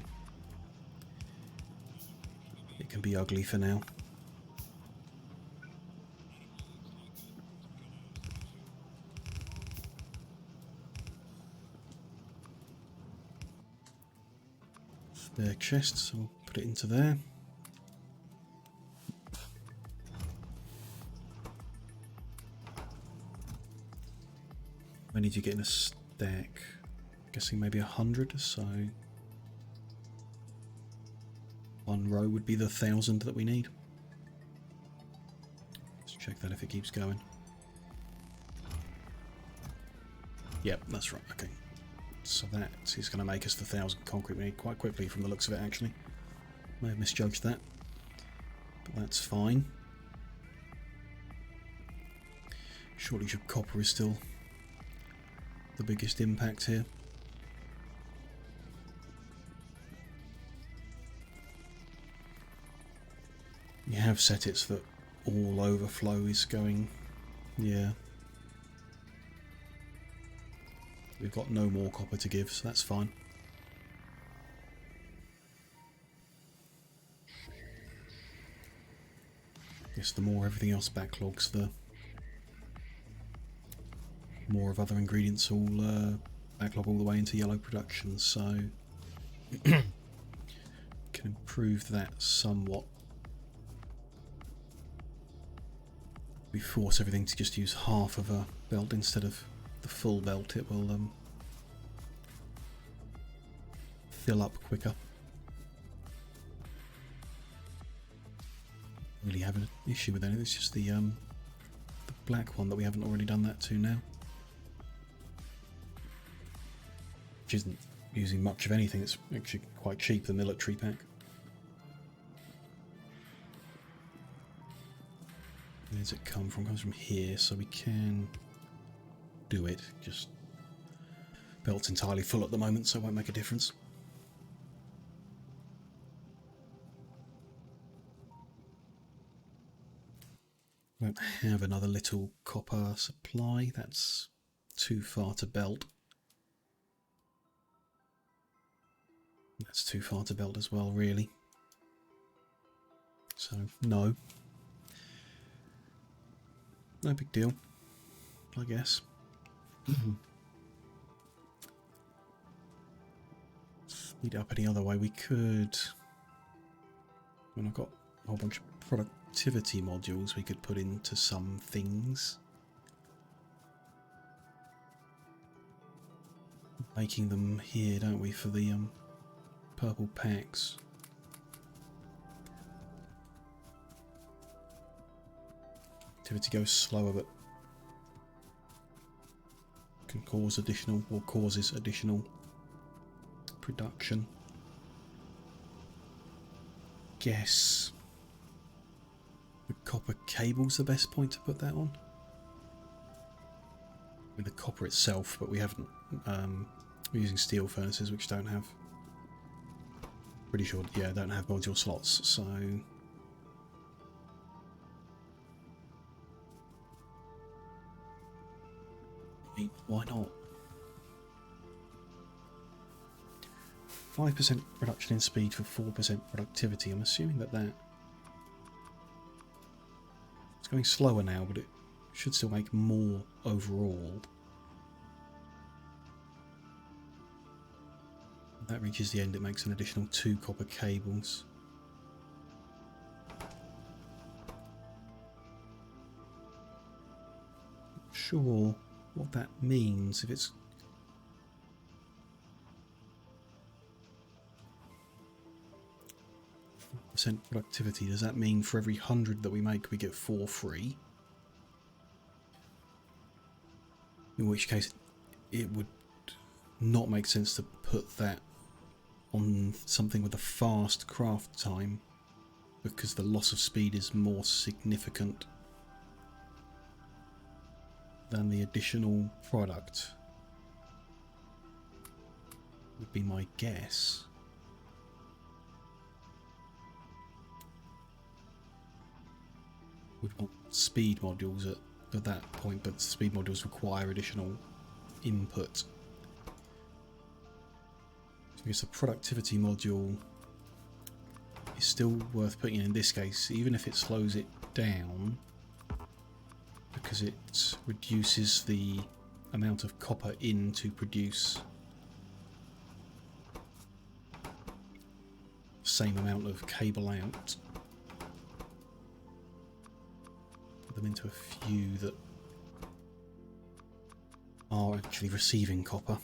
Speaker 1: it can be ugly for now. Spare chest, so we'll put it into there. I need to get in a stack. Guessing maybe 100, so one row would be the 1,000 that we need. Let's check that if it keeps going. Yep, that's right, okay. So that is going to make us the 1,000 concrete we need quite quickly from the looks of it, actually. May have misjudged that, but that's fine. Shortage of copper is still the biggest impact here. You have set it so that all overflow is going, yeah. We've got no more copper to give, so that's fine. Guess the more everything else backlogs, the more of other ingredients will backlog all the way into yellow production, so can improve that somewhat. We force everything to just use half of a belt instead of the full belt, it will fill up quicker. Really have an issue with that. It's just the black one that we haven't already done that to now, which isn't using much of anything. It's actually quite cheap, the military pack. Where does it come from? It comes from here, so we can do it. Just belt's entirely full at the moment, so it won't make a difference. Won't have another little copper supply. That's too far to belt. That's too far to belt as well, really. So, no. No big deal, I guess. Speed up any other way we could. When I've got a whole bunch of productivity modules we could put into some things. Making them here, don't we, for the purple packs. Activity goes slower, but can cause additional, or causes additional production. Guess the copper cable's the best point to put that on. With the copper itself, but we haven't. We're using steel furnaces, which don't have. Pretty sure, yeah, don't have module slots, so. Why not? 5% reduction in speed for 4% productivity. I'm assuming that it's going slower now, but it should still make more overall. When that reaches the end, it makes an additional 2 copper cables. Not sure what that means. If it's percent productivity, does that mean for every 100 that we make we get 4 free? In which case it would not make sense to put that on something with a fast craft time, because the loss of speed is more significant than the additional product, would be my guess. Would want speed modules at that point, but speed modules require additional input. So I guess a productivity module is still worth putting in this case, even if it slows it down, because it reduces the amount of copper in to produce the same amount of cable out. Put them into a few that are actually receiving copper.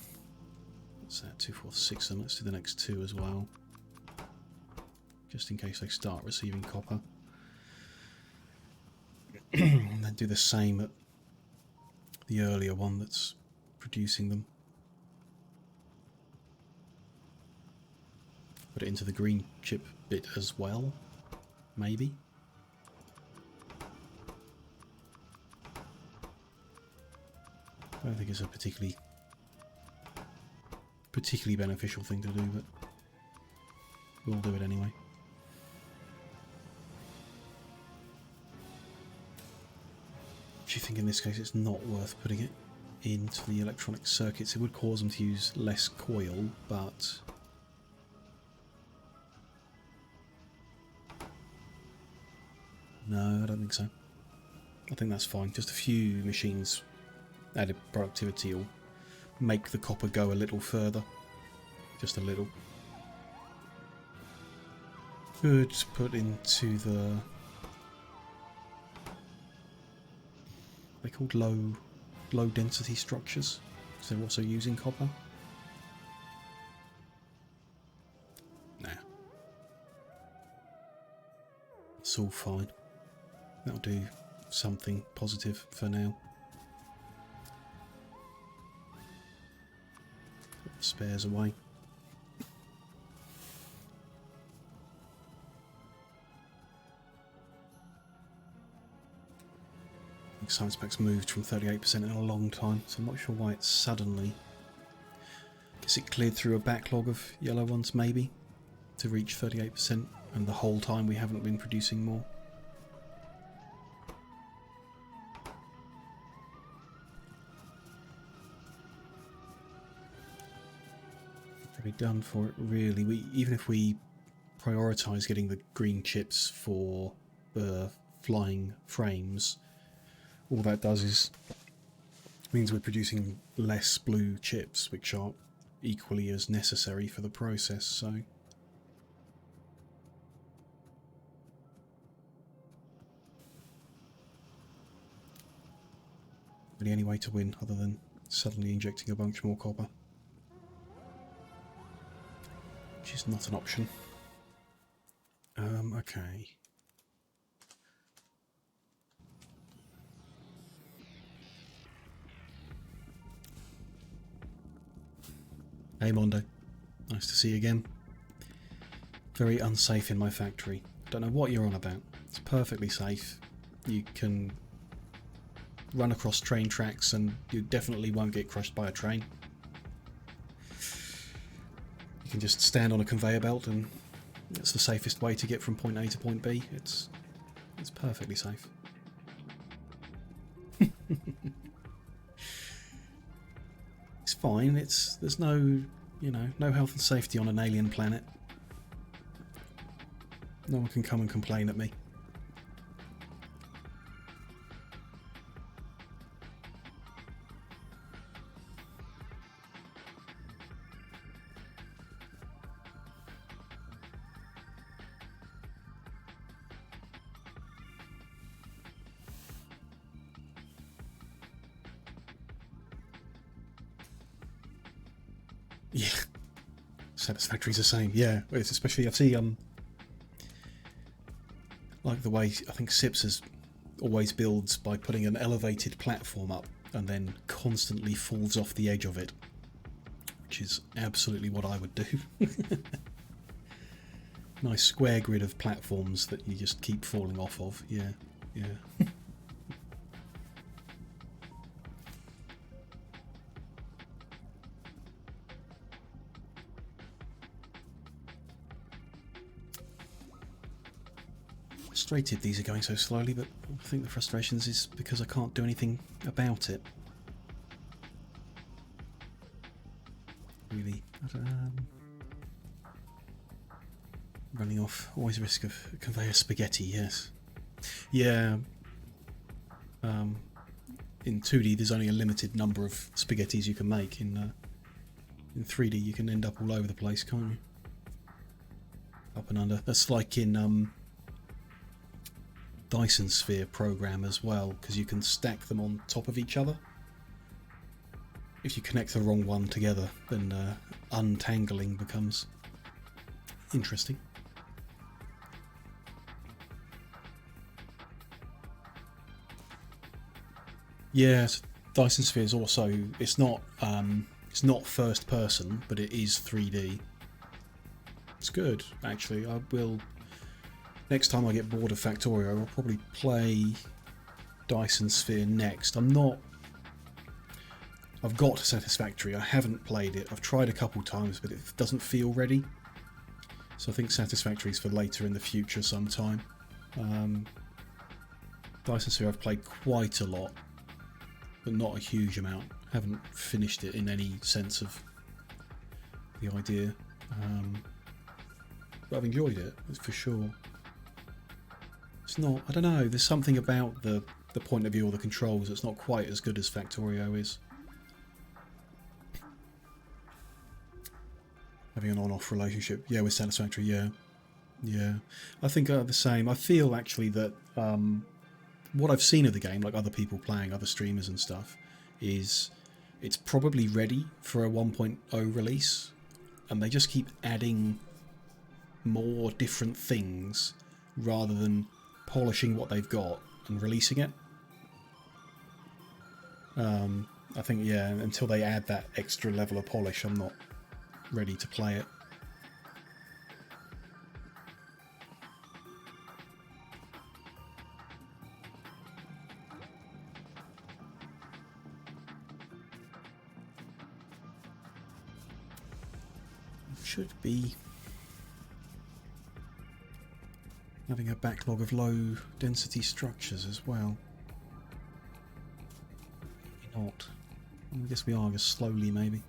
Speaker 1: What's that? 2, 4, 6 of them. Let's do the next 2 as well, just in case they start receiving copper. And then do the same at the earlier one that's producing them. Put it into the green chip bit as well, maybe. I don't think it's a particularly beneficial thing to do, but we'll do it anyway. Do you think in this case it's not worth putting it into the electronic circuits? It would cause them to use less coil, but no, I don't think so. I think that's fine. Just a few machines added productivity will make the copper go a little further. Just a little. Could put into the... they're called low density structures, because they're also using copper. Nah. It's all fine. That'll do something positive for now. Put the spares away. Science pack's moved from 38% in a long time, so I'm not sure why it's suddenly... guess it cleared through a backlog of yellow ones, maybe, to reach 38%, and the whole time we haven't been producing more. Pretty done for it, really. Even if we prioritise getting the green chips for the flying frames, all that does is means we're producing less blue chips, which are equally as necessary for the process, so really any way to win other than suddenly injecting a bunch more copper, which is not an option. Okay. Hey Mondo, nice to see you again. Very unsafe in my factory. Don't know what you're on about. It's perfectly safe. You can run across train tracks and you definitely won't get crushed by a train. You can just stand on a conveyor belt and it's the safest way to get from point A to point B. It's perfectly safe. It's fine. There's no, no health and safety on an alien planet. No one can come and complain at me. Yeah, Satisfactory's the same. Yeah, it's especially I see like the way I think SIPS always builds by putting an elevated platform up and then constantly falls off the edge of it, which is absolutely what I would do. Nice square grid of platforms that you just keep falling off of. Yeah, yeah. Frustrated these are going so slowly, but I think the frustrations is because I can't do anything about it. Really, running off, always risk of conveyor spaghetti, yes. Yeah, in 2D there's only a limited number of spaghettis you can make. In 3D you can end up all over the place, can't you? Up and under. That's like in Dyson Sphere program as well, because you can stack them on top of each other. If you connect the wrong one together, then untangling becomes interesting. Yeah, Dyson Sphere is also, it's not first person, but it is 3D. It's good, actually. I will, next time I get bored of Factorio, I'll probably play Dyson Sphere next. I've got Satisfactory. I haven't played it. I've tried a couple times, but it doesn't feel ready. So I think Satisfactory is for later in the future sometime. Dyson Sphere I've played quite a lot, but not a huge amount. Haven't finished it in any sense of the idea. But I've enjoyed it, for sure. It's not, I don't know, there's something about the point of view or the controls that's not quite as good as Factorio is. Having an on-off relationship, yeah, with Satisfactory, yeah. Yeah, I think the same. I feel actually that what I've seen of the game, like other people playing, other streamers and stuff, is it's probably ready for a 1.0 release, and they just keep adding more different things rather than polishing what they've got and releasing it. I think, yeah, until they add that extra level of polish, I'm not ready to play it. Should be having a backlog of low density structures as well. Maybe not. I guess we are, just slowly maybe.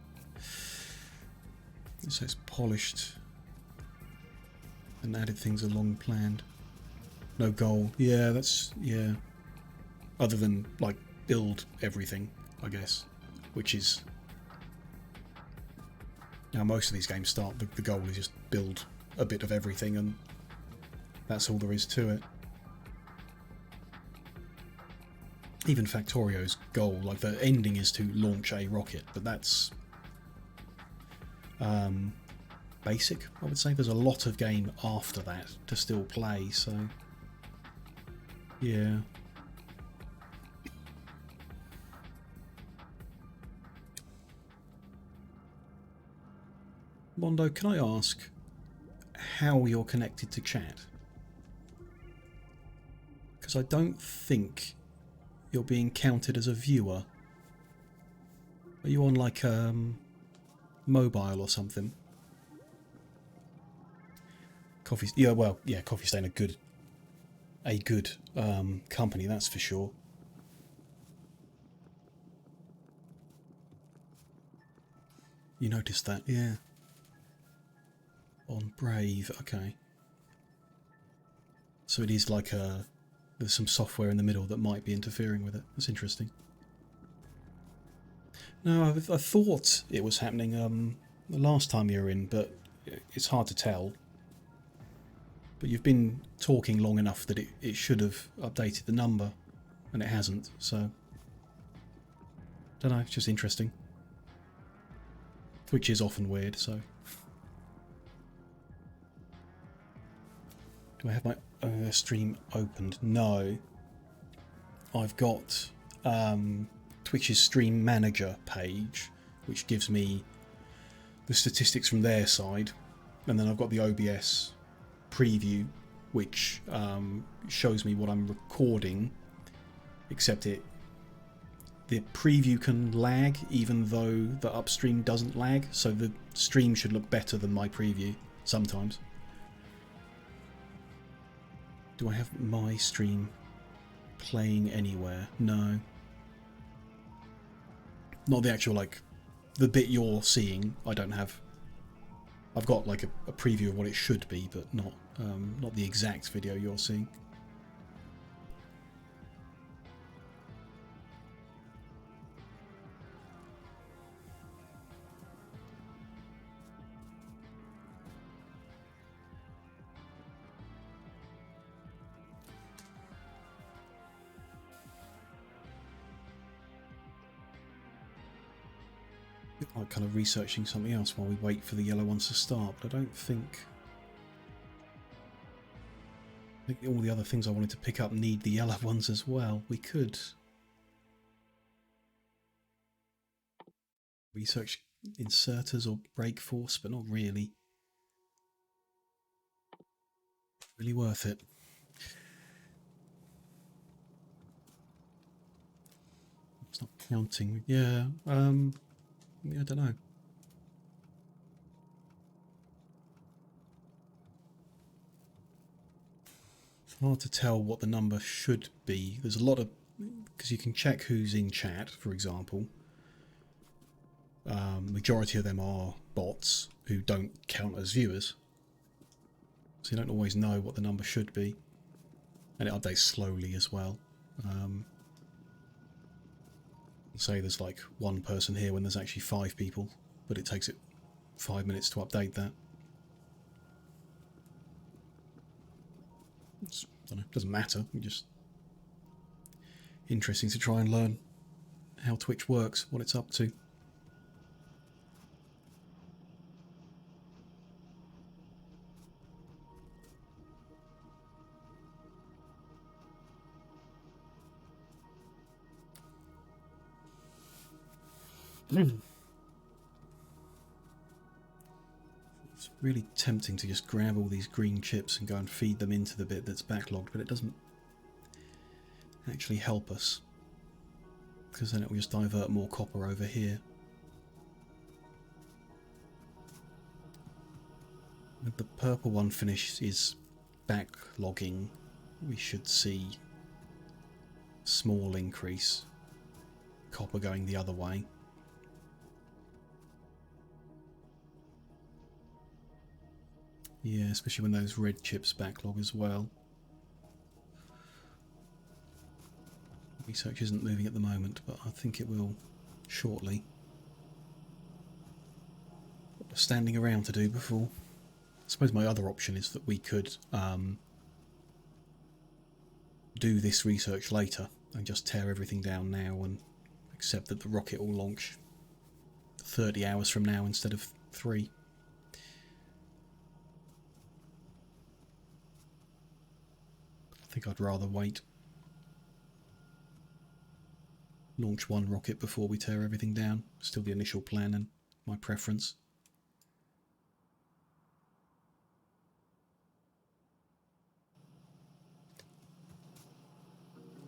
Speaker 1: It says polished and added things along planned. No goal. Yeah, that's, yeah. Other than like build everything, I guess, which is, now most of these games start, the goal is just build a bit of everything, and that's all there is to it. Even Factorio's goal, like the ending is to launch a rocket, but that's basic, I would say. There's a lot of game after that to still play, so yeah. Mondo, can I ask how you're connected to chat? Because I don't think you're being counted as a viewer. Are you on like mobile or something? Coffee, yeah, well, yeah, Coffee Stain a good company, that's for sure. You noticed that, yeah. On Brave, okay. So it is like there's some software in the middle that might be interfering with it. That's interesting. No, I thought it was happening the last time you were in, but it's hard to tell. But you've been talking long enough that it should have updated the number, and it hasn't, so don't know, it's just interesting. Twitch is often weird, so. Do I have my stream opened? No. I've got Twitch's stream manager page, which gives me the statistics from their side, and then I've got the OBS preview, which shows me what I'm recording, except the preview can lag even though the upstream doesn't lag, so the stream should look better than my preview sometimes. Do I have my stream playing anywhere? No. Not the actual, like, the bit you're seeing, I don't have. I've got like a preview of what it should be, but not the exact video you're seeing. Like kind of researching something else while we wait for the yellow ones to start, but I think all the other things I wanted to pick up need the yellow ones as well. We could research inserters or brake force, but not really. Really worth it. It's not counting. Yeah, I don't know. It's hard to tell what the number should be. There's a lot of... because you can check who's in chat, for example. Majority of them are bots who don't count as viewers. So you don't always know what the number should be. And it updates slowly as well. Say there's like one person here when there's actually 5 people, but it takes it 5 minutes to update that. I don't know, it doesn't matter, just interesting to try and learn how Twitch works, what it's up to. It's really tempting to just grab all these green chips and go and feed them into the bit that's backlogged, but it doesn't actually help us, because then it will just divert more copper over here. When the purple one finish is backlogging, we should see a small increase, copper going the other way. Yeah, especially when those red chips backlog as well. Research isn't moving at the moment, but I think it will shortly. What we're standing around to do before. I suppose my other option is that we could do this research later and just tear everything down now and accept that the rocket will launch 30 hours from now instead of 3. I think I'd rather wait. Launch one rocket before we tear everything down. Still the initial plan and my preference.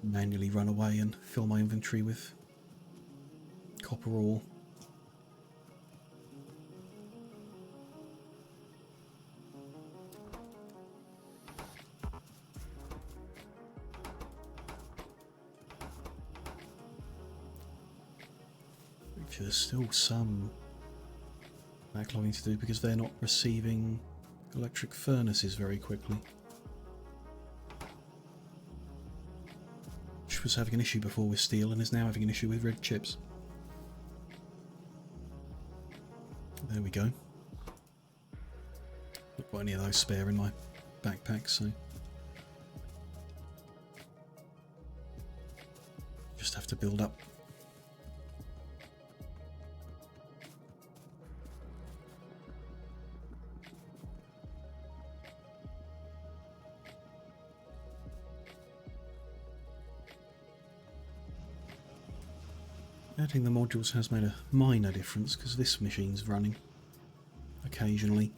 Speaker 1: Manually run away and fill my inventory with copper ore. Which there's still some backlogging to do because they're not receiving electric furnaces very quickly. Which was having an issue before with steel and is now having an issue with red chips. There we go. Not got any of those spare in my backpack, so just have to build up. Adding the modules has made a minor difference because this machine's running occasionally.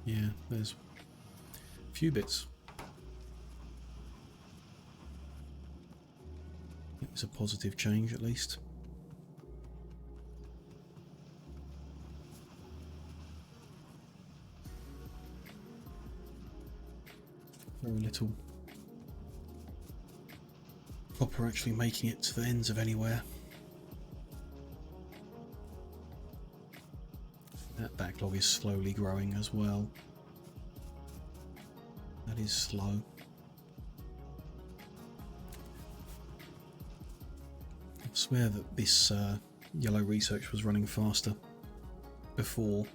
Speaker 1: Yeah, there's a few bits. It's a positive change at least. Very little copper actually making it to the ends of anywhere. That backlog is slowly growing as well. That is slow. I swear that this yellow research was running faster before.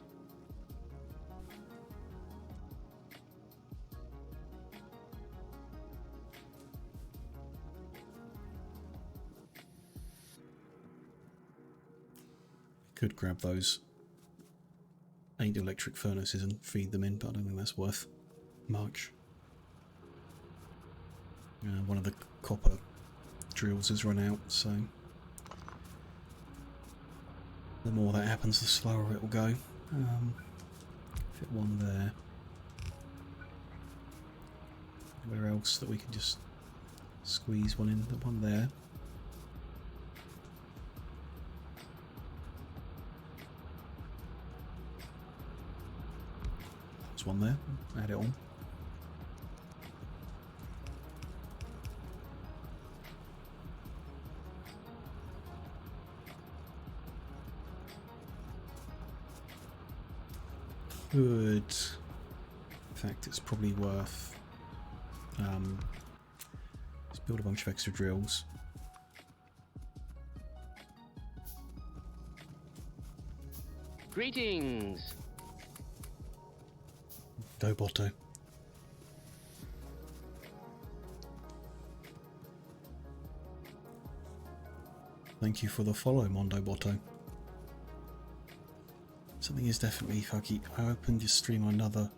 Speaker 1: Could grab those 8 electric furnaces and feed them in, but I don't think that's worth much. One of the copper drills has run out, so the more that happens, the slower it will go. Fit one there. Anywhere else that we can just squeeze one in? The one there. There's one there. Add it on. Good. In fact, it's probably worth. Let's build a bunch of extra drills.
Speaker 2: Greetings.
Speaker 1: Go Botto. Thank you for the follow, Mondo Botto. Something is definitely fucky. I opened your stream on another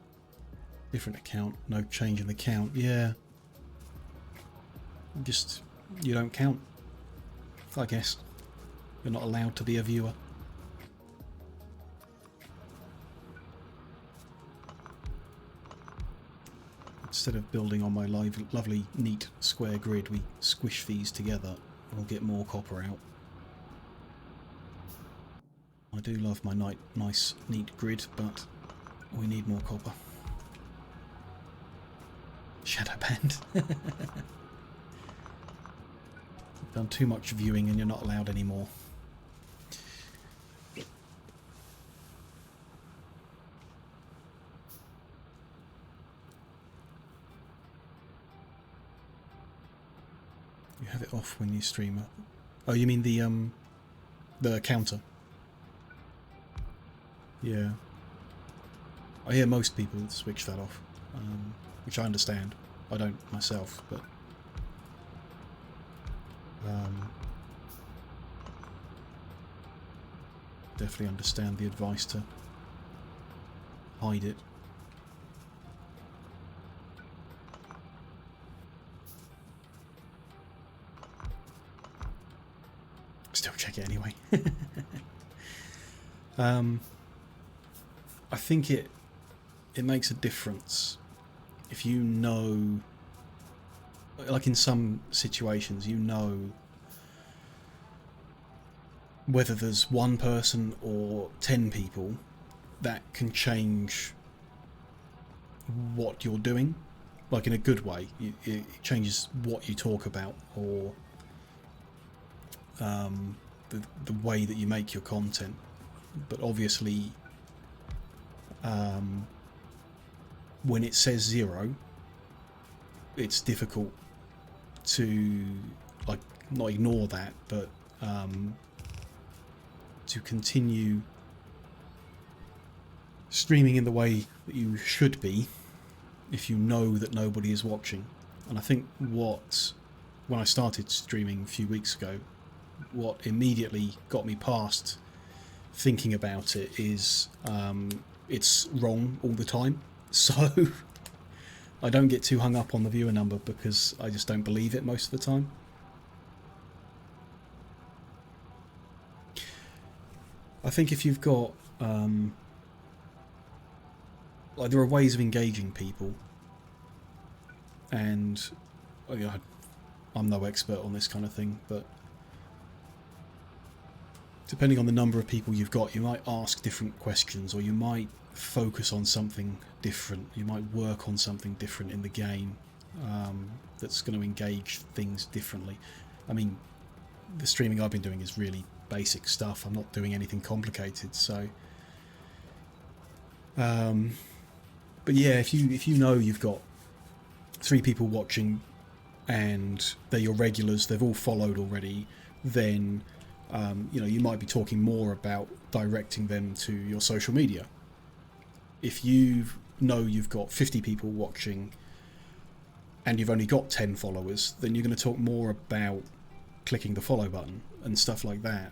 Speaker 1: different account. No change in the count. Yeah. Just, you don't count. I guess. You're not allowed to be a viewer. Instead of building on my lovely, neat square grid, we squish these together and we'll get more copper out. I do love my nice, neat grid, but we need more copper. Shadow band. You've done too much viewing and you're not allowed anymore. You have it off when you stream up. Oh, you mean the counter? Yeah. I hear most people switch that off, which I understand. I don't myself, but definitely understand the advice to hide it. Still check it anyway. I think it makes a difference if you know, like in some situations, you know whether there's one person or 10 people that can change what you're doing, like in a good way. It changes what you talk about, or the way that you make your content. But obviously, when it says 0, it's difficult to, like, not ignore that, but to continue streaming in the way that you should be if you know that nobody is watching. And I think when I started streaming a few weeks ago, what immediately got me past thinking about it is it's wrong all the time. So I don't get too hung up on the viewer number because I just don't believe it most of the time. I think if you've got like, there are ways of engaging people, and I'm no expert on this kind of thing, but depending on the number of people you've got, you might ask different questions, or you might focus on something different. You might work on something different in the game that's going to engage things differently. I mean, the streaming I've been doing is really basic stuff. I'm not doing anything complicated, so but yeah, if you know you've got 3 people watching and they're your regulars, they've all followed already, then you might be talking more about directing them to your social media. If you know you've got 50 people watching and you've only got 10 followers, then you're going to talk more about clicking the follow button and stuff like that.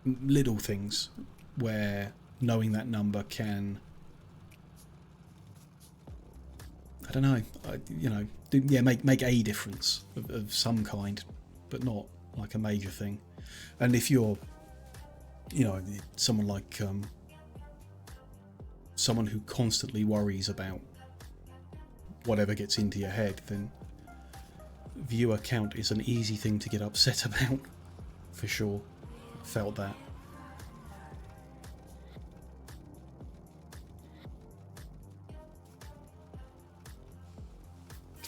Speaker 1: Little things where knowing that number can, I don't know, make a difference of some kind, but not like a major thing. And if you're, someone like someone who constantly worries about whatever gets into your head, then viewer count is an easy thing to get upset about, for sure. Felt that.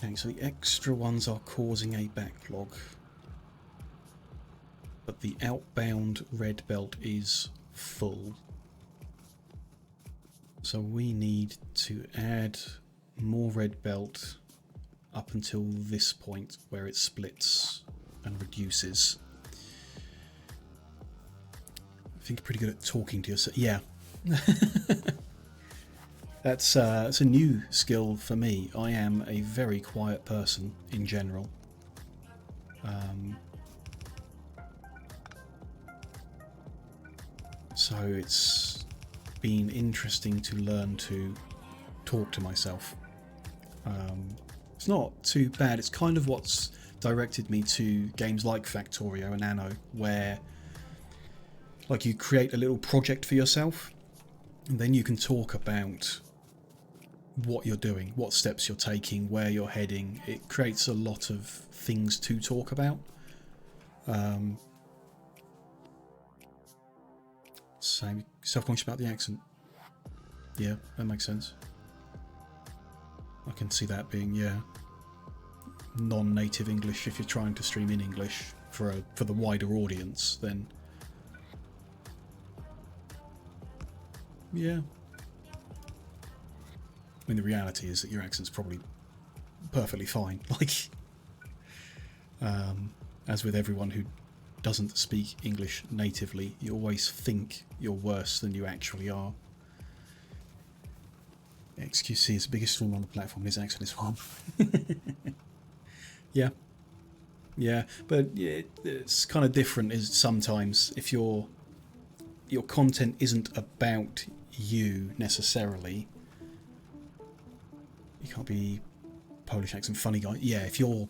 Speaker 1: Okay, so the extra ones are causing a backlog, but the outbound red belt is full. So we need to add more red belt up until this point where it splits and reduces. I think you're pretty good at talking to yourself. Yeah. That's a new skill for me. I am a very quiet person in general. So it's been interesting to learn to talk to myself. It's not too bad. It's kind of what's directed me to games like Factorio and Anno, where like you create a little project for yourself and then you can talk about what you're doing, what steps you're taking, where you're heading. It creates a lot of things to talk about. Same, self-conscious about the accent. Yeah, that makes sense. I can see that being, non-native English. If you're trying to stream in English for the wider audience, then yeah. I mean, the reality is that your accent's probably perfectly fine. Like, as with everyone who doesn't speak English natively, you always think you're worse than you actually are. XQC is the biggest streamer on the platform. His accent is horrible. Yeah, but it's kind of different. Is sometimes if your content isn't about you necessarily. You can't be Polish accent funny guy. Yeah, if you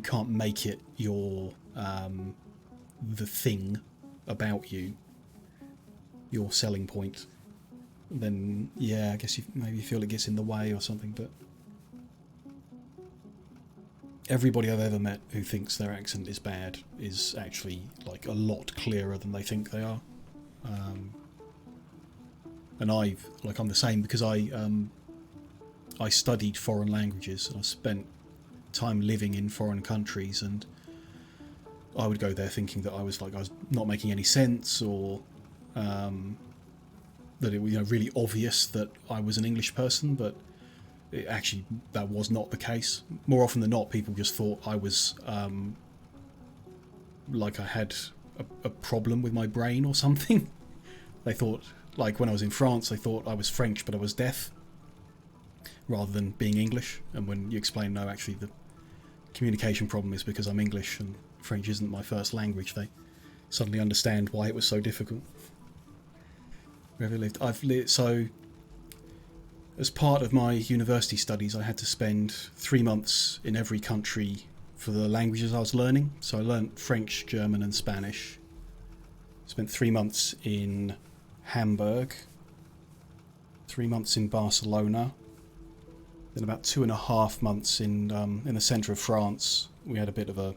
Speaker 1: can't make it your the thing about you, your selling point, then yeah, I guess you maybe feel it gets in the way or something. But everybody I've ever met who thinks their accent is bad is actually like a lot clearer than they think they are. And I'm the same because I studied foreign languages and I spent time living in foreign countries, and I would go there thinking that I was not making any sense, or that it was really obvious that I was an English person, but that was not the case. More often than not, people just thought I was like I had a problem with my brain or something. They thought, like when I was in France, they thought I was French but I was deaf, rather than being English. And when you explain, no, actually the communication problem is because I'm English and French isn't my first language, they suddenly understand why it was so difficult. So as part of my university studies, I had to spend 3 months in every country for the languages I was learning. So I learnt French, German and Spanish. Spent 3 months in Hamburg, 3 months in Barcelona, then about 2.5 months in the centre of France. We had a bit of a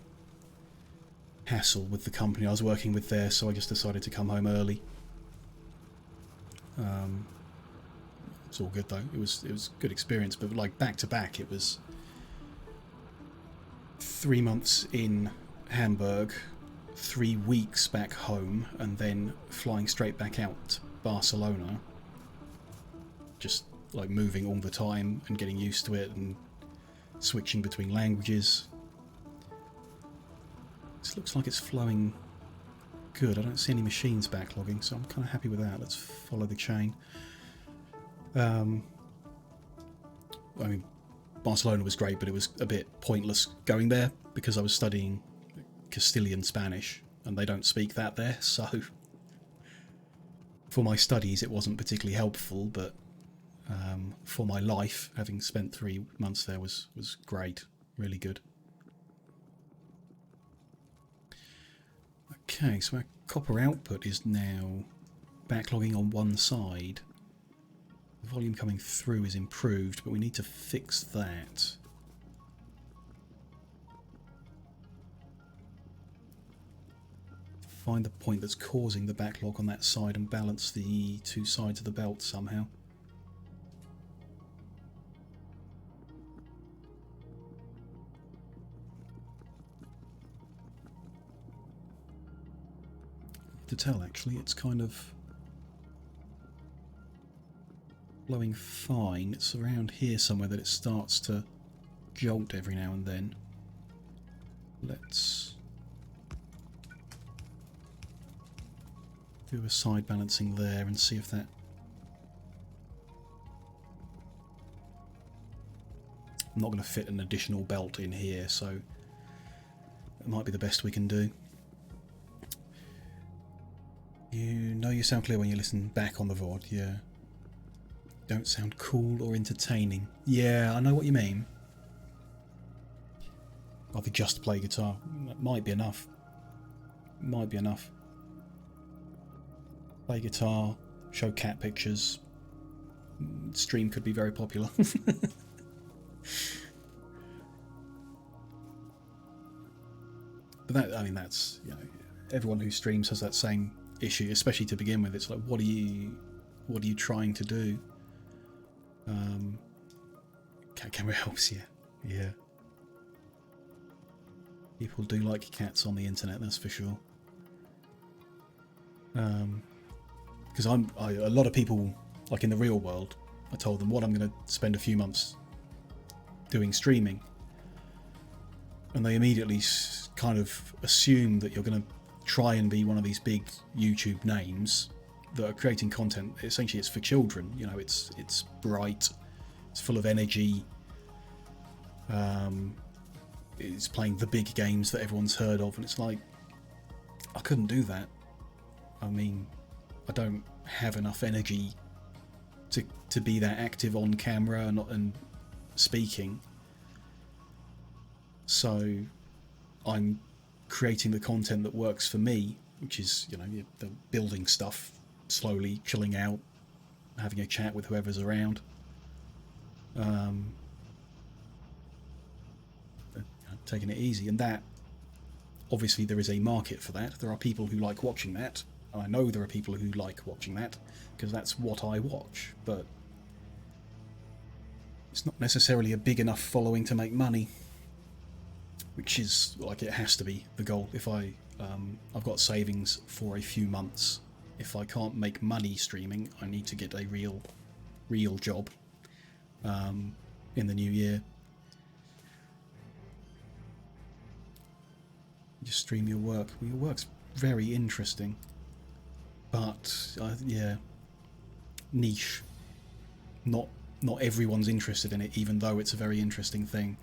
Speaker 1: hassle with the company I was working with there, so I just decided to come home early. It's all good though. It was a good experience, but like back to back, it was 3 months in Hamburg, 3 weeks back home, and then flying straight back out to Barcelona. Just like moving all the time and getting used to it and switching between languages. This looks like it's flowing good. I don't see any machines backlogging, so I'm kind of happy with that. Let's follow the chain. I mean, Barcelona was great, but it was a bit pointless going there because I was studying Castilian Spanish and they don't speak that there, so for my studies it wasn't particularly helpful, but for my life, having spent 3 months there was great, really good. Okay, so our copper output is now backlogging on one side. The volume coming through is improved, but we need to fix that. Find the point that's causing the backlog on that side and balance the two sides of the belt somehow. To tell, actually, it's kind of flowing fine. It's around here somewhere that it starts to jolt every now and then. Let's do a side balancing there and see if that... I'm not going to fit an additional belt in here, so it might be the best we can do. You know you sound clear when you listen back on the VOD, yeah. Don't sound cool or entertaining. Yeah, I know what you mean. Rather just play guitar. That might be enough. Might be enough. Play guitar, show cat pictures. Stream could be very popular. But that, I mean, that's, you know, everyone who streams has that same issue, especially to begin with. It's like, what are you trying to do? Camera helps you. Yeah. People do like cats on the internet, that's for sure. Because a lot of people, like in the real world, I told them what I'm going to spend a few months doing streaming, and they immediately kind of assume that you're going to try and be one of these big YouTube names that are creating content. Essentially, it's for children. You know, it's bright, it's full of energy. It's playing the big games that everyone's heard of, and it's like, I couldn't do that. I mean, I don't have enough energy to be that active on camera and speaking. So I'm creating the content that works for me, which is, you know, the building stuff, slowly chilling out, having a chat with whoever's around. Taking it easy, and that, obviously there is a market for that. There are people who like watching that. I know there are people who like watching that because that's what I watch, but it's not necessarily a big enough following to make money, which is like, it has to be the goal. If I've got savings for a few months. If I can't make money streaming, I need to get a real job in the new year. Just stream your work. Well, your work's very interesting, but yeah, niche. Not everyone's interested in it, even though it's a very interesting thing.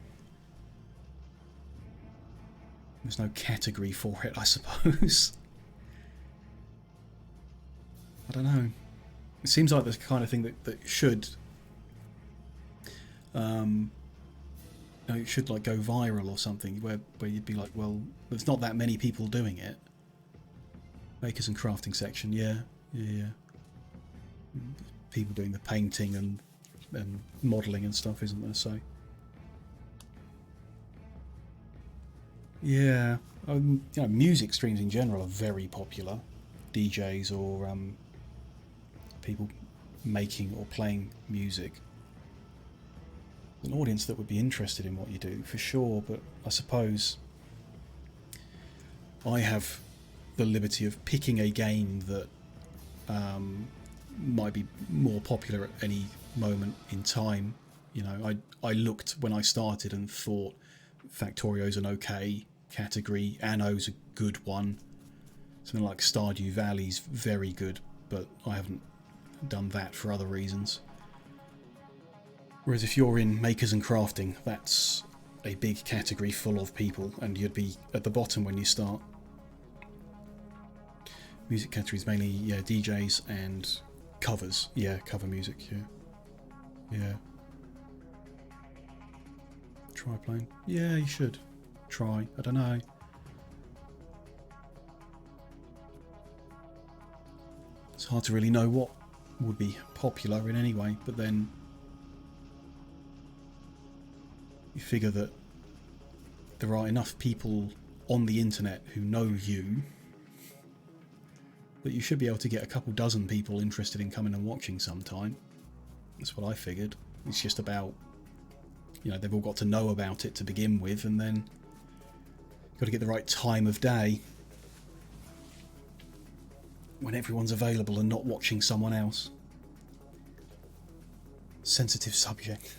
Speaker 1: There's no category for it, I suppose. I don't know. It seems like the kind of thing that should, it should like go viral or something, where you'd be like, well, there's not that many people doing it. Makers and crafting section, yeah. People doing the painting and modelling and stuff, isn't there? So yeah, You know, music streams in general are very popular. DJs or people making or playing music. An audience that would be interested in what you do, for sure, but I suppose I have the liberty of picking a game that might be more popular at any moment in time. You know, I looked when I started and thought Factorio's an okay category, Anno's a good one, something like Stardew Valley's very good, but I haven't done that for other reasons. Whereas if you're in makers and crafting, that's a big category full of people, and you'd be at the bottom when you start. Music categories mainly, yeah, DJs and covers. Yeah, cover music, yeah. Yeah. Try playing. Yeah, you should. Try. I don't know. It's hard to really know what would be popular in any way, but then you figure that there are enough people on the internet who know you that you should be able to get a couple dozen people interested in coming and watching sometime. That's what I figured. It's just about, you know, they've all got to know about it to begin with, and then you've got to get the right time of day when everyone's available and not watching someone else. Sensitive subject.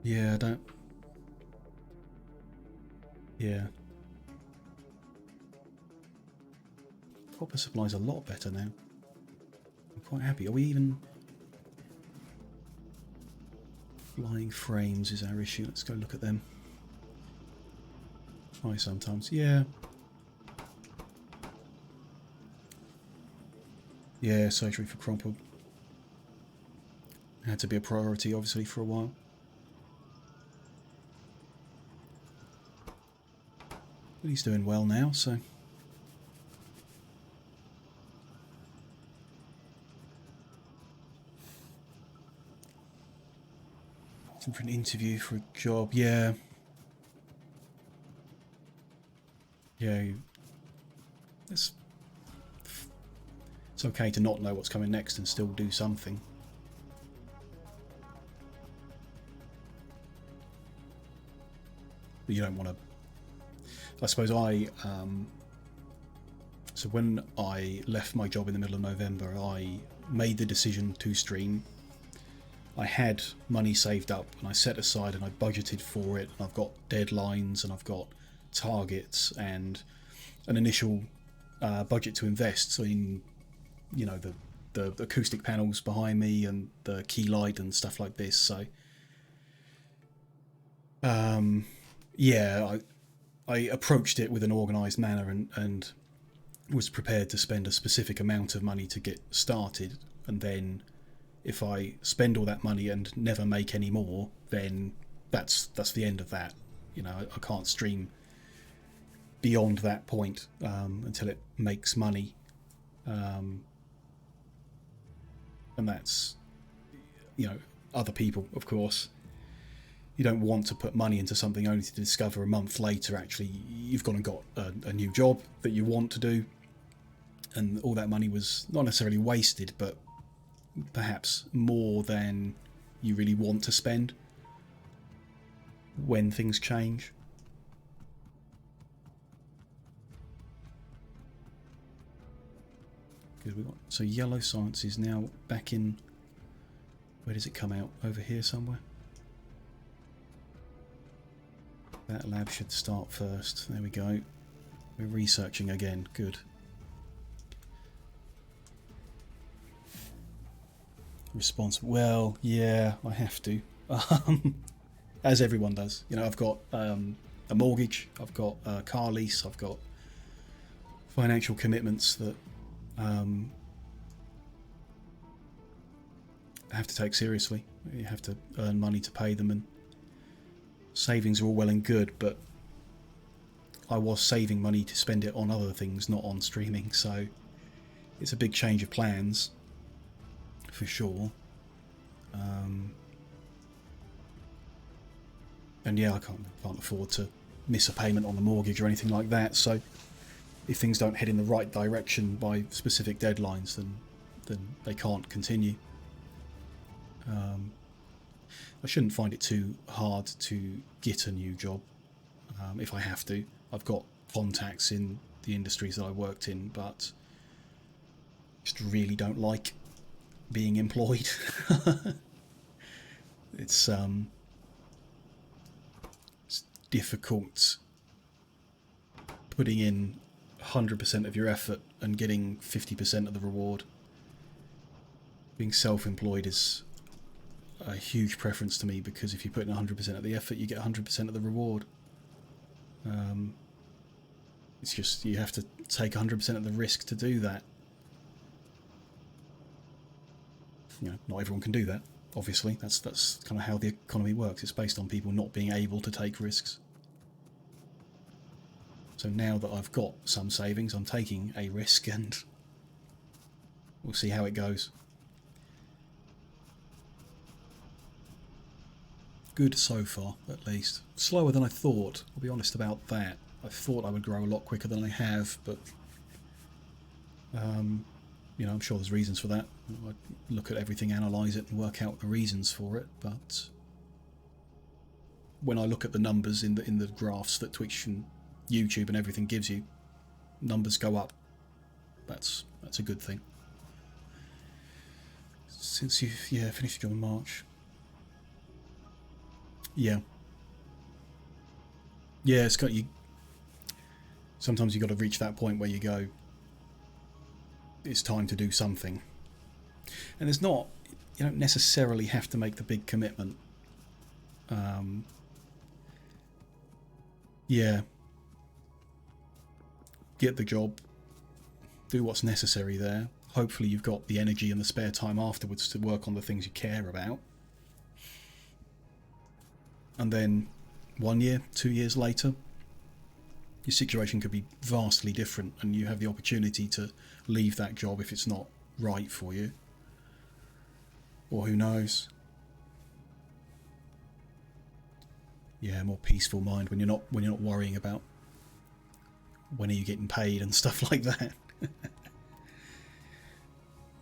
Speaker 1: Yeah, I don't... Yeah. Copper supply's a lot better now. I'm quite happy. Are we even... Flying frames is our issue. Let's go look at them. Try sometimes. Yeah. Yeah, surgery for Cromwell. Had to be a priority, obviously, for a while. But he's doing well now, so... For an interview for a job, yeah. Yeah. It's okay to not know what's coming next and still do something. But you don't want to... I suppose so when I left my job in the middle of November, I made the decision to stream. I had money saved up and I set aside and I budgeted for it, and I've got deadlines and I've got targets and an initial budget to invest. So in, you know, the acoustic panels behind me and the key light and stuff like this. So yeah, I approached it with an organised manner and was prepared to spend a specific amount of money to get started, and then if I spend all that money and never make any more, then that's the end of that. You know, I can't stream beyond that point until it makes money, and that's, you know, other people, of course. You don't want to put money into something only to discover a month later actually you've gone and got a new job that you want to do, and all that money was not necessarily wasted, but perhaps more than you really want to spend when things change. Good, we got so Yellow Science is now back in. Where does it come out? Over here somewhere. That lab should start first. There we go. We're researching again. Good. Response. Well, yeah, I have to. As everyone does. You know, I've got a mortgage, I've got a car lease, I've got financial commitments that I have to take seriously. You have to earn money to pay them, and savings are all well and good, but I was saving money to spend it on other things, not on streaming, so it's a big change of plans. For sure. And yeah, I can't afford to miss a payment on the mortgage or anything like that. So if things don't head in the right direction by specific deadlines, then they can't continue. I shouldn't find it too hard to get a new job if I have to. I've got contacts in the industries that I worked in, but just really don't like being employed. It's difficult putting in 100% of your effort and getting 50% of the reward. Being self-employed is a huge preference to me, because if you put in 100% of the effort, you get 100% of the reward. It's just, you have to take 100% of the risk to do that. You know, not everyone can do that, obviously. That's kind of how the economy works. It's based on people not being able to take risks. So now that I've got some savings, I'm taking a risk, and we'll see how it goes. Good so far, at least. Slower than I thought, I'll be honest about that. I thought I would grow a lot quicker than I have, but you know, I'm sure there's reasons for that. I look at everything, analyse it, and work out the reasons for it. But when I look at the numbers in the graphs that Twitch and YouTube and everything gives you, numbers go up. That's a good thing. Since you've finished your job in March. Yeah, it's got you. Sometimes you got to reach that point where you go, it's time to do something. And it's not, you don't necessarily have to make the big commitment. Yeah, get the job, do what's necessary there. Hopefully you've got the energy and the spare time afterwards to work on the things you care about. And then 1 year, 2 years later, your situation could be vastly different, and you have the opportunity to leave that job if it's not right for you. Or who knows? Yeah, more peaceful mind when you're not worrying about when are you getting paid and stuff like that.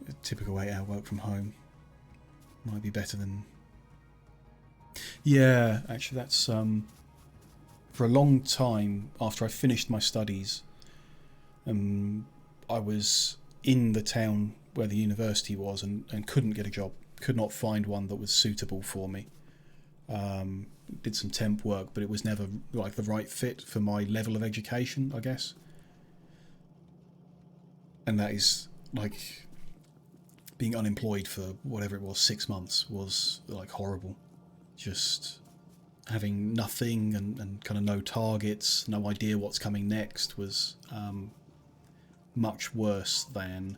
Speaker 1: A typical 8-hour work from home might be better than... Yeah, actually that's for a long time after I finished my studies, I was in the town where the university was and couldn't get a job, could not find one that was suitable for me. Did some temp work, but it was never like the right fit for my level of education, I guess. And that is like being unemployed for whatever it was, 6 months, was like horrible. Just having nothing and kind of no targets, no idea what's coming next was much worse than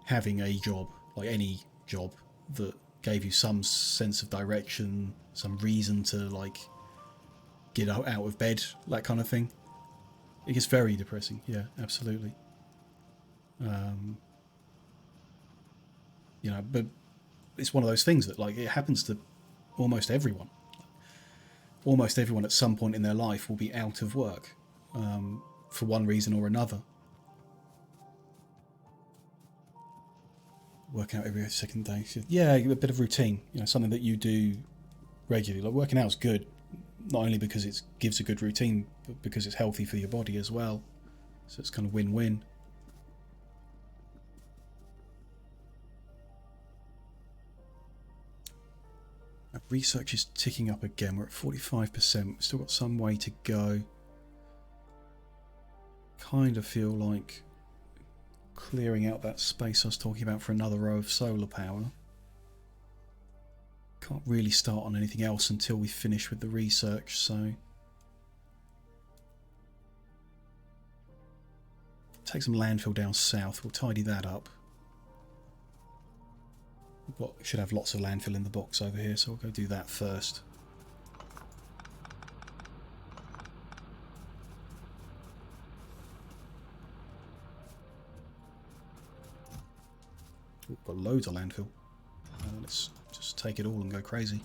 Speaker 1: having a job, like any job, that gave you some sense of direction, some reason to like get out of bed, that kind of thing. It gets very depressing. Yeah, absolutely. You know, but it's one of those things that like it happens to almost everyone. Almost everyone at some point in their life will be out of work for one reason or another. Work out every second day. Yeah, a bit of routine. You know, something that you do regularly. Like working out is good, not only because it gives a good routine, but because it's healthy for your body as well. So it's kind of win-win. Research is ticking up again. We're at 45%. We've still got some way to go. Kind of feel like clearing out that space I was talking about for another row of solar power. Can't really start on anything else until we finish with the research, so take some landfill down south. We'll tidy that up. We should have lots of landfill in the box over here, so we'll go do that first. We've got loads of landfill. Let's just take it all and go crazy.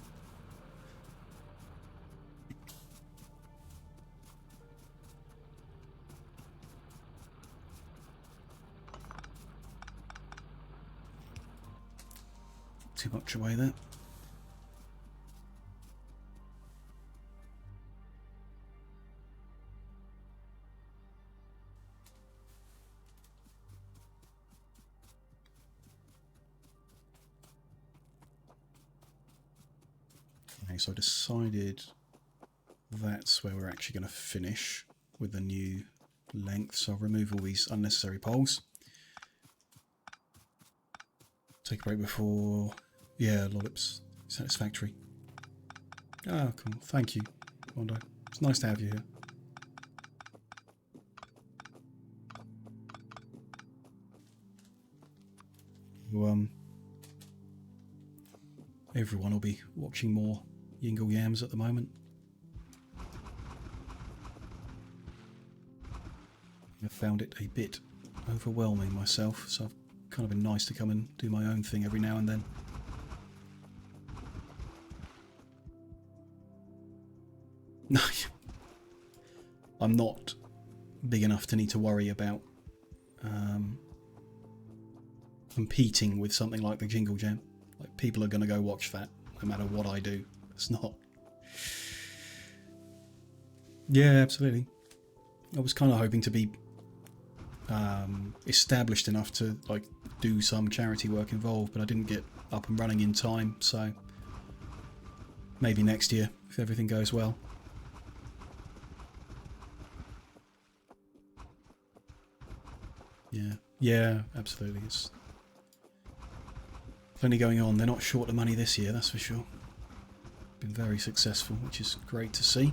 Speaker 1: too much away there. Okay, so I decided that's where we're actually going to finish with the new length. So I'll remove all these unnecessary poles. Take a break before... Yeah, lollips. Satisfactory. Ah, cool. Thank you, Mondo. It's nice to have you here. Well, everyone will be watching more Yingle Yams at the moment. I found it a bit overwhelming myself, so I've kind of been nice to come and do my own thing every now and then. No, I'm not big enough to need to worry about competing with something like the Jingle Jam. Like, people are going to go watch that no matter what I do. It's not. Yeah, absolutely. I was kind of hoping to be established enough to like do some charity work involved, but I didn't get up and running in time, so maybe next year if everything goes well. Yeah, absolutely. It's plenty going on. They're not short of money this year, that's for sure. Been very successful, which is great to see.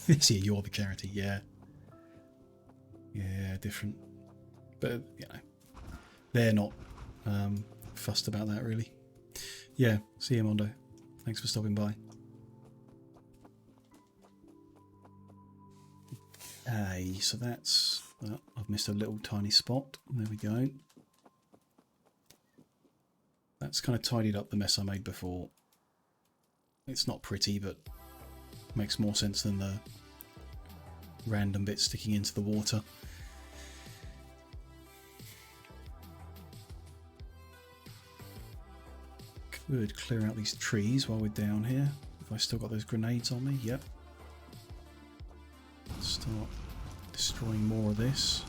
Speaker 1: This year you're the charity, yeah. Yeah, different. But, you know, they're not fussed about that, really. Yeah, see you, Mondo. Thanks for stopping by. Okay, so that's... Well, I've missed a little tiny spot. There we go. That's kind of tidied up the mess I made before. It's not pretty, but makes more sense than the random bits sticking into the water. Could clear out these trees while we're down here. If I still got those grenades on me, yep. Start destroying more of this.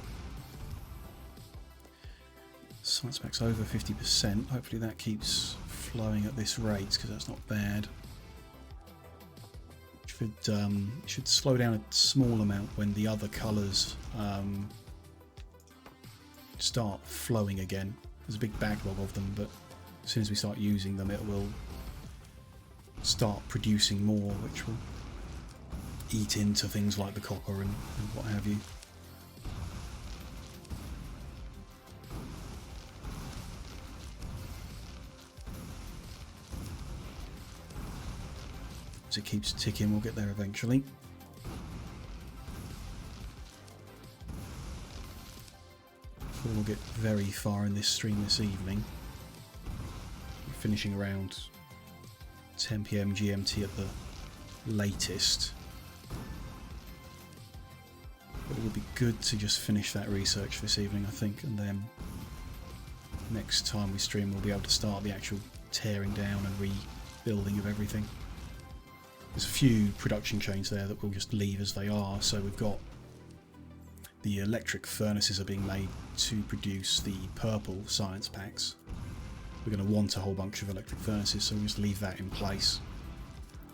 Speaker 1: Science pack's over 50%. Hopefully that keeps flowing at this rate, because that's not bad. Should slow down a small amount when the other colours start flowing again. There's a big backlog of them, but as soon as we start using them, it will start producing more, which will eat into things like the copper and what have you. As it keeps ticking, we'll get there eventually. We'll get very far in this stream this evening. We're finishing around 10 PM GMT at the latest. But it would be good to just finish that research this evening, I think, and then next time we stream we'll be able to start the actual tearing down and rebuilding of everything. There's a few production chains there that we'll just leave as they are, so we've got the electric furnaces are being made to produce the purple science packs. We're going to want a whole bunch of electric furnaces, so we'll just leave that in place.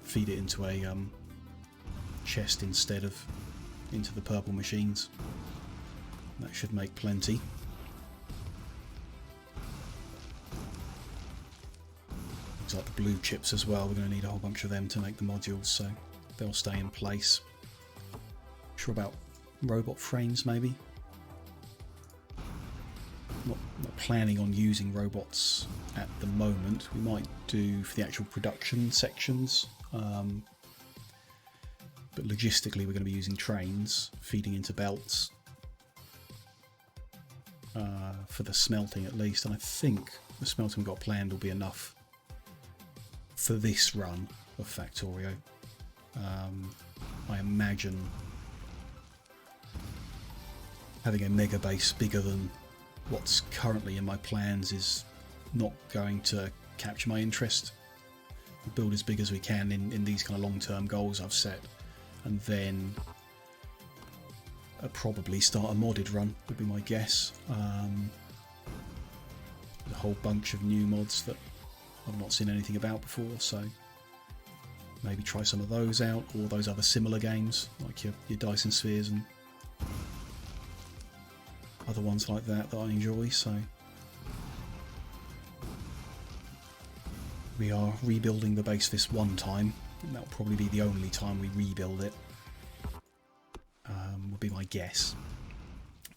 Speaker 1: Feed it into a chest instead of into the purple machines. That should make plenty. Things like the blue chips as well, we're going to need a whole bunch of them to make the modules, so they'll stay in place. Sure about robot frames, maybe? Not planning on using robots at the moment. We might do for the actual production sections, but logistically we're going to be using trains feeding into belts for the smelting at least, and I think the smelting we've got planned will be enough for this run of Factorio. I imagine having a mega base bigger than what's currently in my plans is not going to capture my interest. We'll build as big as we can in these kind of long-term goals I've set, and then I'll probably start a modded run, would be my guess. A whole bunch of new mods that I've not seen anything about before, so maybe try some of those out, or those other similar games like your Dyson Spheres and other ones like that I enjoy. So we are rebuilding the base this one time, and that'll probably be the only time we rebuild it, would be my guess.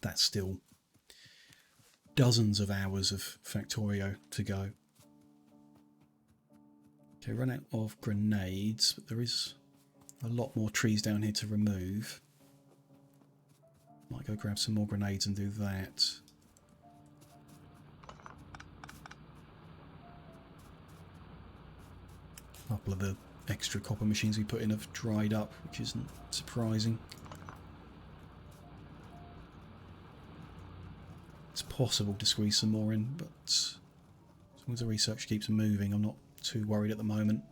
Speaker 1: That's still dozens of hours of Factorio to go. Okay, run out of grenades, but there is a lot more trees down here to remove. Might go grab some more grenades and do that. A couple of the extra copper machines we put in have dried up, which isn't surprising. It's possible to squeeze some more in, but as long as the research keeps moving, I'm not too worried at the moment.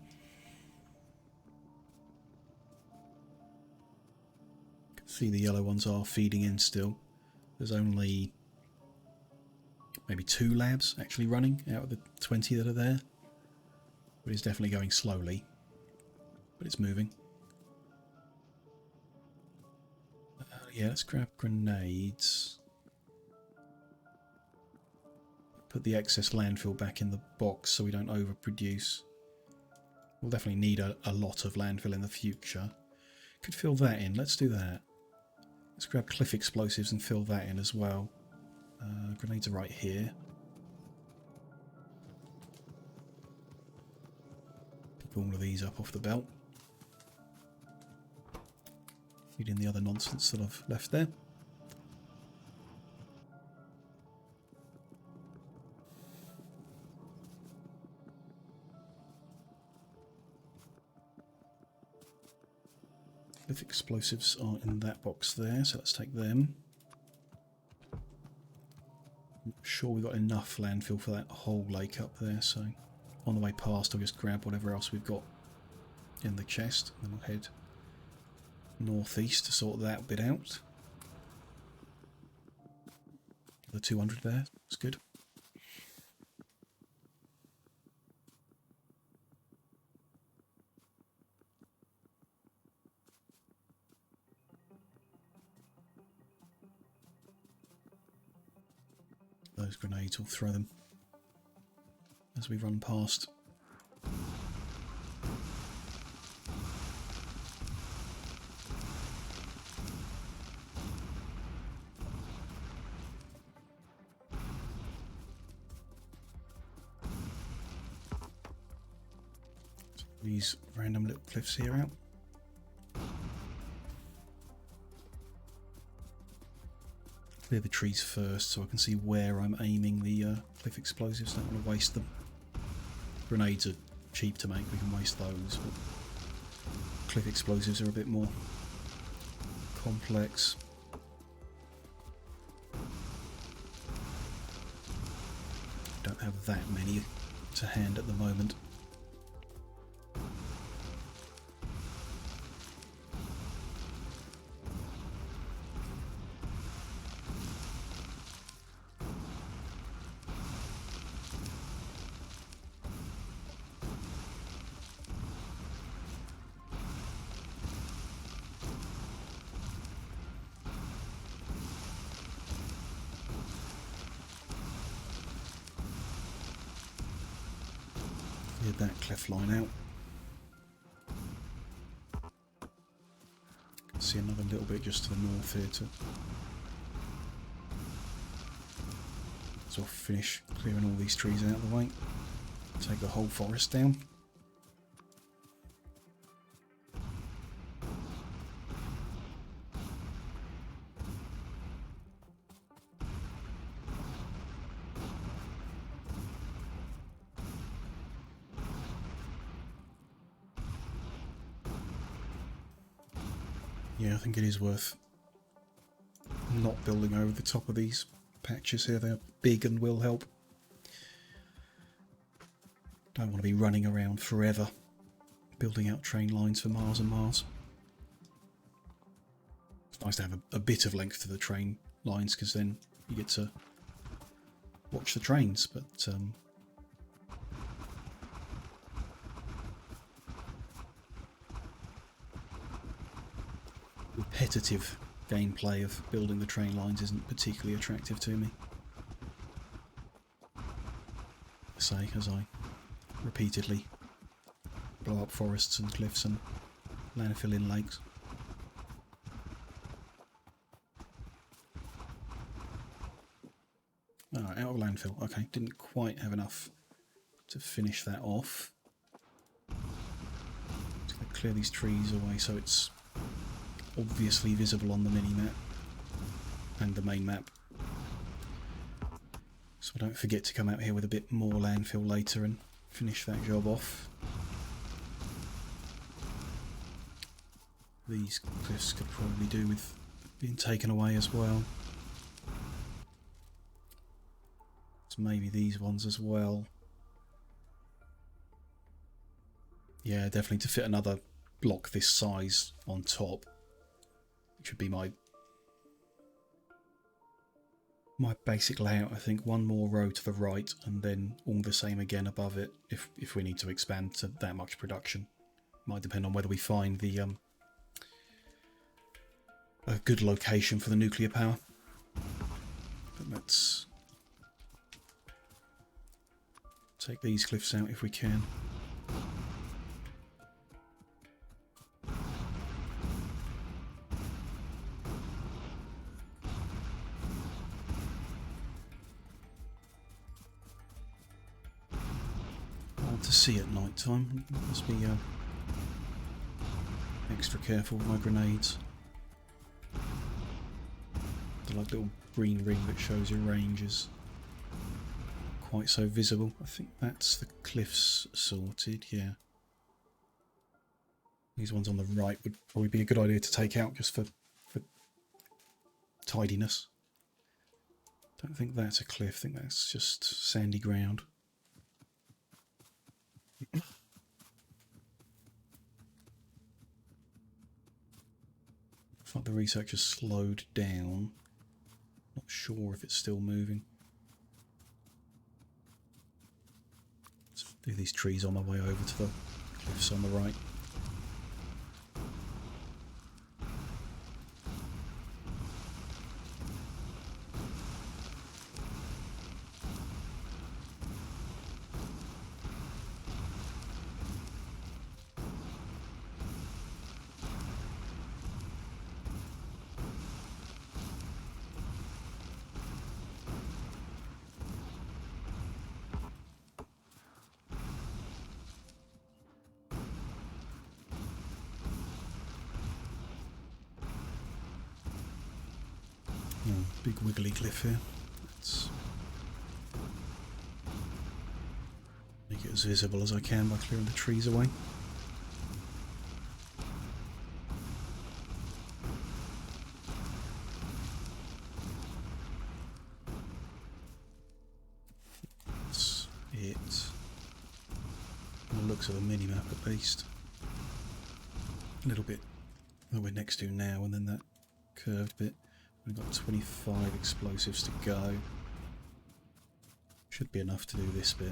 Speaker 1: You can see the yellow ones are feeding in still. There's only maybe 2 labs actually running out of the 20 that are there. But it's definitely going slowly, but it's moving. Yeah, let's grab grenades. Put the excess landfill back in the box so we don't overproduce. We'll definitely need a lot of landfill in the future. Could fill that in. Let's do that. Let's grab cliff explosives and fill that in as well. Grenades are right here. Pick all of these up off the belt. Feed in the other nonsense that I've left there. Cliff explosives are in that box there, so let's take them. I'm not sure we've got enough landfill for that whole lake up there, so on the way past I'll just grab whatever else we've got in the chest, and then I'll head northeast to sort that bit out. The 200 there, that's good. Those grenades, we'll throw them as we run past. These random little cliffs here out. Clear the trees first so I can see where I'm aiming the cliff explosives. Don't want to waste them. Grenades are cheap to make, we can waste those, but cliff explosives are a bit more complex. Don't have that many to hand at the moment. Cleared that cliff line out. Can see another little bit just to the north here too. So I'll finish clearing all these trees out of the way. Take the whole forest down. Yeah, I think it is worth not building over the top of these patches here. They're big and will help. Don't want to be running around forever building out train lines for miles and miles. It's nice to have a bit of length to the train lines because then you get to watch the trains, but repetitive gameplay of building the train lines isn't particularly attractive to me. Say, as I repeatedly blow up forests and cliffs and landfill in lakes. Alright, out of landfill. Okay, didn't quite have enough to finish that off. Just going to clear these trees away so it's obviously visible on the mini-map and the main map. So I don't forget to come out here with a bit more landfill later and finish that job off. These cliffs could probably do with being taken away as well. So maybe these ones as well. Yeah, definitely to fit another block this size on top. Which would be my basic layout. I think one more row to the right and then all the same again above it if we need to expand to that much production. Might depend on whether we find the a good location for the nuclear power. But let's take these cliffs out if we can. Hard to see at night time. Must be extra careful with my grenades. The like little green ring that shows your range is quite so visible. I think that's the cliffs sorted, yeah. These ones on the right would probably be a good idea to take out just for tidiness. Don't think that's a cliff, I think that's just sandy ground. Looks like the research has slowed down. Not sure if it's still moving. Let's do these trees on my way over to the cliffs on the right. Big wiggly cliff here. Let's make it as visible as I can by clearing the trees away. That's it. From the looks of the mini-map at least. A little bit that we're next to now and then that curved bit. We've got 25 explosives to go. Should be enough to do this bit.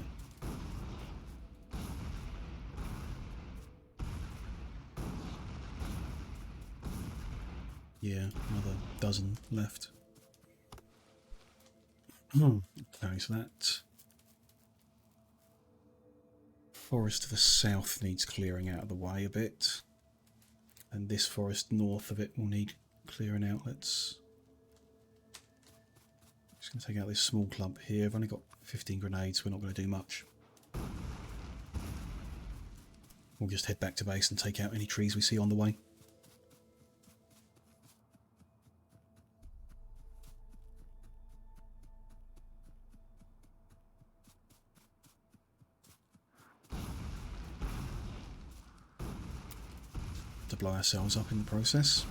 Speaker 1: Yeah, another dozen left. Okay, so that forest to the south needs clearing out of the way a bit. And this forest north of it will need clearing out. Let's just going to take out this small clump here. I've only got 15 grenades, we're not going to do much. We'll just head back to base and take out any trees we see on the way. To blow ourselves up in the process.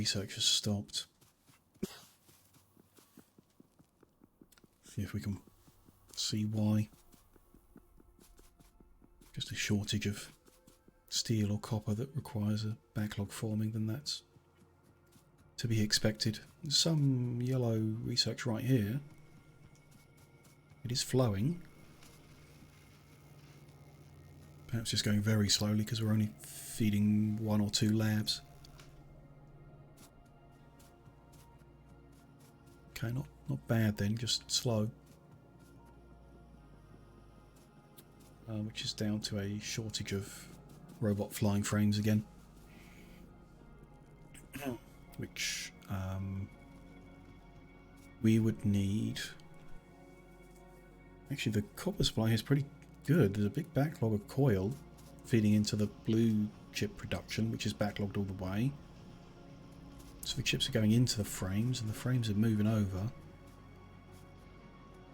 Speaker 1: research has stopped. See if we can see why. Just a shortage of steel or copper that requires a backlog forming, then that's to be expected. There's some yellow research right here. It is flowing. Perhaps just going very slowly because we're only feeding 1 or 2 labs. Okay, not bad then, just slow. Which is down to a shortage of robot flying frames again. Which we would need. Actually, the copper supply is pretty good. There's a big backlog of coil feeding into the blue chip production, which is backlogged all the way. So the chips are going into the frames, and the frames are moving over.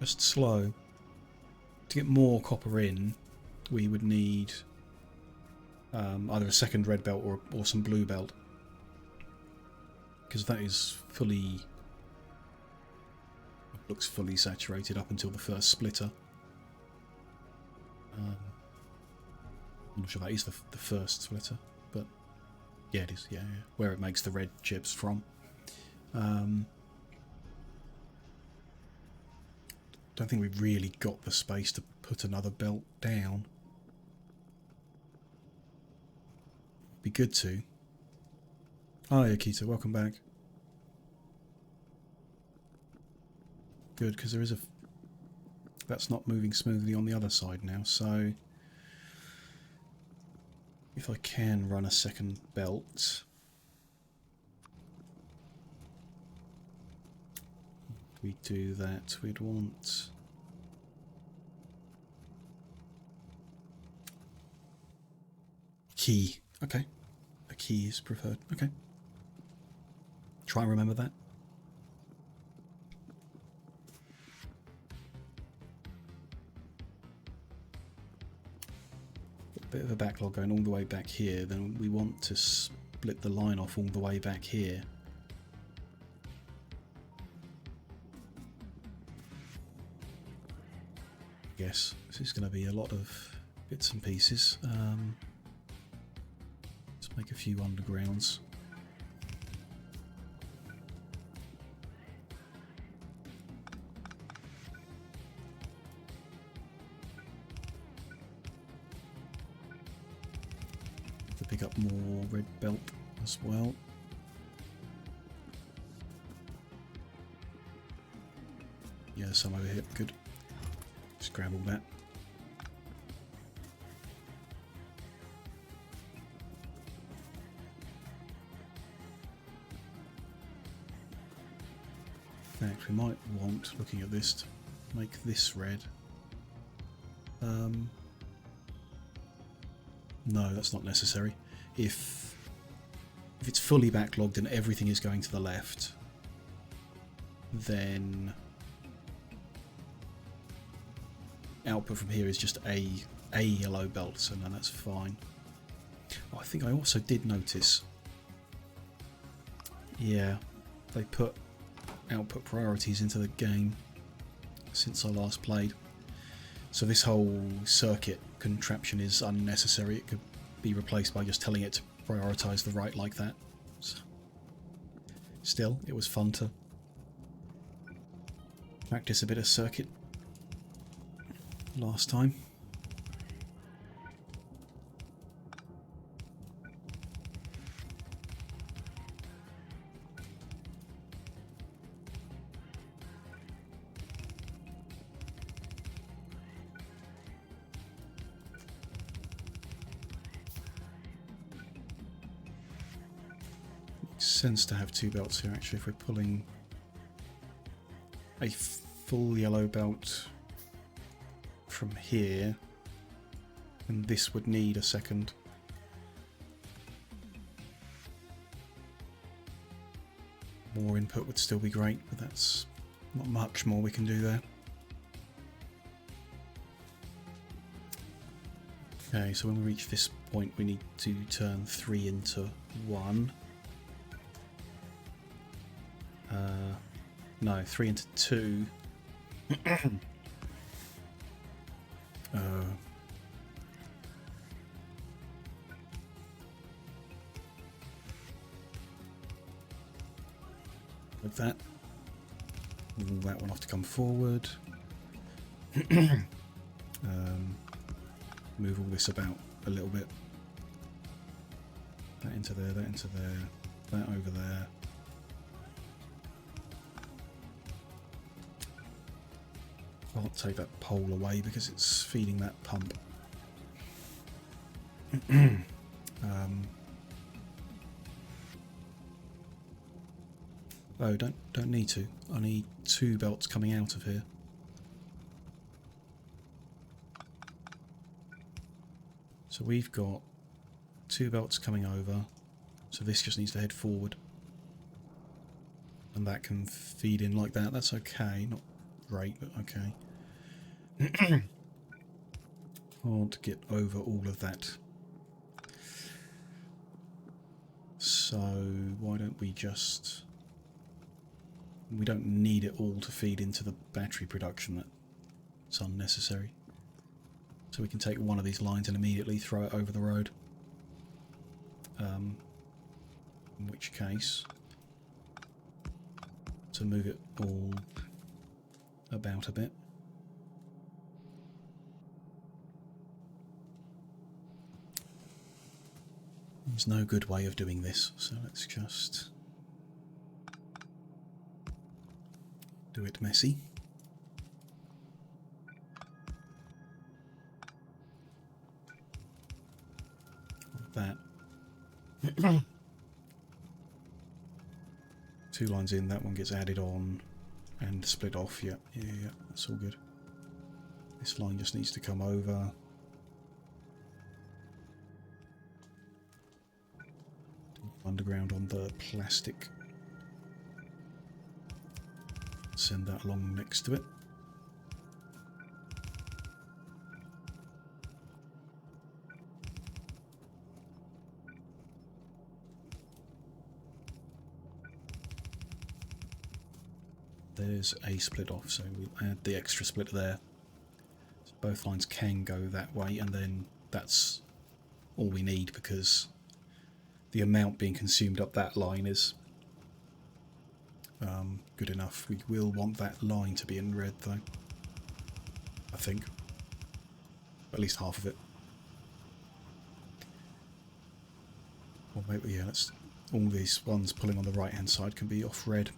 Speaker 1: Just slow. To get more copper in, we would need either a second red belt or some blue belt. Because that is fully... looks fully saturated up until the first splitter. I'm not sure that is the first splitter, but yeah, it is. Yeah, where it makes the red chips from. Don't think we've really got the space to put another belt down. Be good to. Hi, Akita, welcome back. Good, because there is a... that's not moving smoothly on the other side now, so... if I can run a second belt... we do that, we'd want... key. Okay. A key is preferred. Okay. Try and remember that. A bit of a backlog going all the way back here, then we want to split the line off all the way back here. I guess this is going to be a lot of bits and pieces. Let's make a few undergrounds. To pick up more red belt as well. Yeah, some over here. Good. Just grab all that. In fact, we might want, looking at this, to make this red. No, that's not necessary. If it's fully backlogged and everything is going to the left, then output from here is just a yellow belt, so no, that's fine. Oh, I think I also did notice, yeah, they put output priorities into the game since I last played. So this whole circuit contraption is unnecessary. It could be replaced by just telling it to prioritise the right like that. So, still, it was fun to practice a bit of circuit last time. Sense to have 2 belts here actually. If we're pulling a full yellow belt from here, and this would need a second. More input would still be great, but that's not much more we can do there. Okay, so when we reach this point we need to turn 3 into 1. No, 3 into 2. Like that. That one have to come forward. Move all this about a little bit. That into there, that into there, that over there. Can't take that pole away because it's feeding that pump. Oh, don't need to. I need 2 belts coming out of here. So we've got 2 belts coming over. So this just needs to head forward. And that can feed in like that. That's okay. Not great, but okay. Can't get over all of that. So why don't we just... We don't need it all to feed into the battery production. That's unnecessary. So we can take one of these lines and immediately throw it over the road. In which case, to move it all about a bit. There's no good way of doing this, so let's just do it messy. Like that. 2 lines in, that one gets added on and split off. Yeah, that's all good. This line just needs to come over. Underground on the plastic. Send that along next to it. There's a split off, so we'll add the extra split there. So both lines can go that way, and then that's all we need because the amount being consumed up that line is good enough. We will want that line to be in red though, I think. At least half of it. Or maybe, yeah, let's, all these ones pulling on the right hand side can be off red.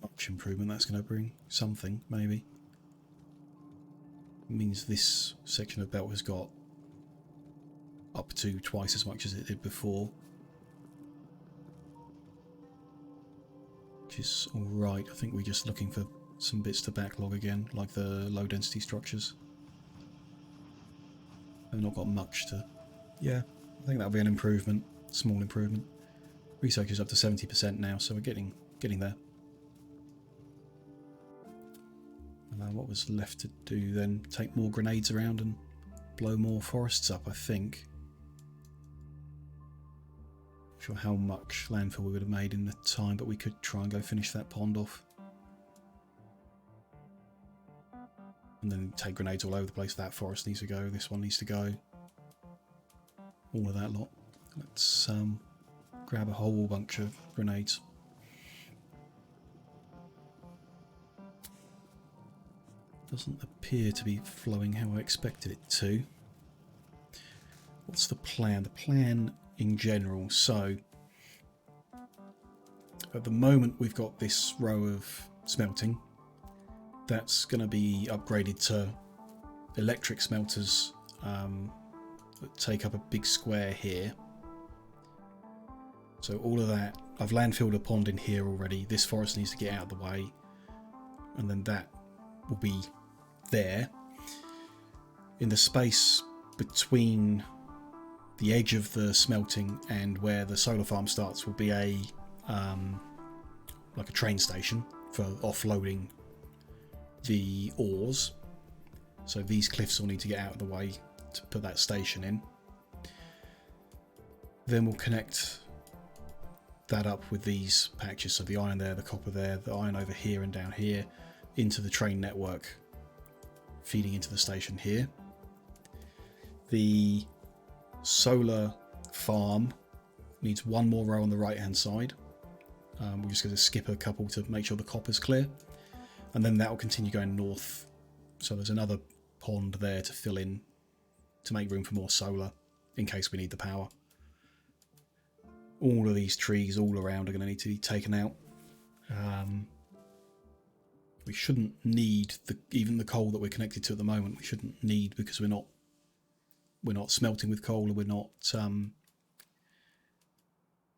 Speaker 1: Much improvement that's going to bring. Something, maybe. It means this section of belt has got up to twice as much as it did before. Which is alright. I think we're just looking for some bits to backlog again, like the low density structures. They've not got much to... Yeah, I think that'll be an improvement. Small improvement. Research is up to 70% now, so we're getting there. What was left to do then? Take more grenades around and blow more forests up, I think. Not sure how much landfill we would have made in the time, but we could try and go finish that pond off. And then take grenades all over the place. That forest needs to go, this one needs to go. All of that lot. Let's grab a whole bunch of grenades. Doesn't appear to be flowing how I expected it to. What's the plan? The plan in general. So, at the moment we've got this row of smelting. That's going to be upgraded to electric smelters that take up a big square here. So all of that, I've landfilled a pond in here already. This forest needs to get out of the way. And then that will be there. In the space between the edge of the smelting and where the solar farm starts will be a like a train station for offloading the ores. So these cliffs will need to get out of the way to put that station in. Then we'll connect that up with these patches, so the iron there, the copper there, the iron over here and down here, into the train network, feeding into the station here. The solar farm needs one more row on the right hand side. We're just going to skip a couple to make sure the copper's clear, and then that will continue going north. So there's another pond there to fill in to make room for more solar in case we need the power. All of these trees all around are going to need to be taken out. We shouldn't need even the coal that we're connected to at the moment. We shouldn't need, because we're not smelting with coal, or we're not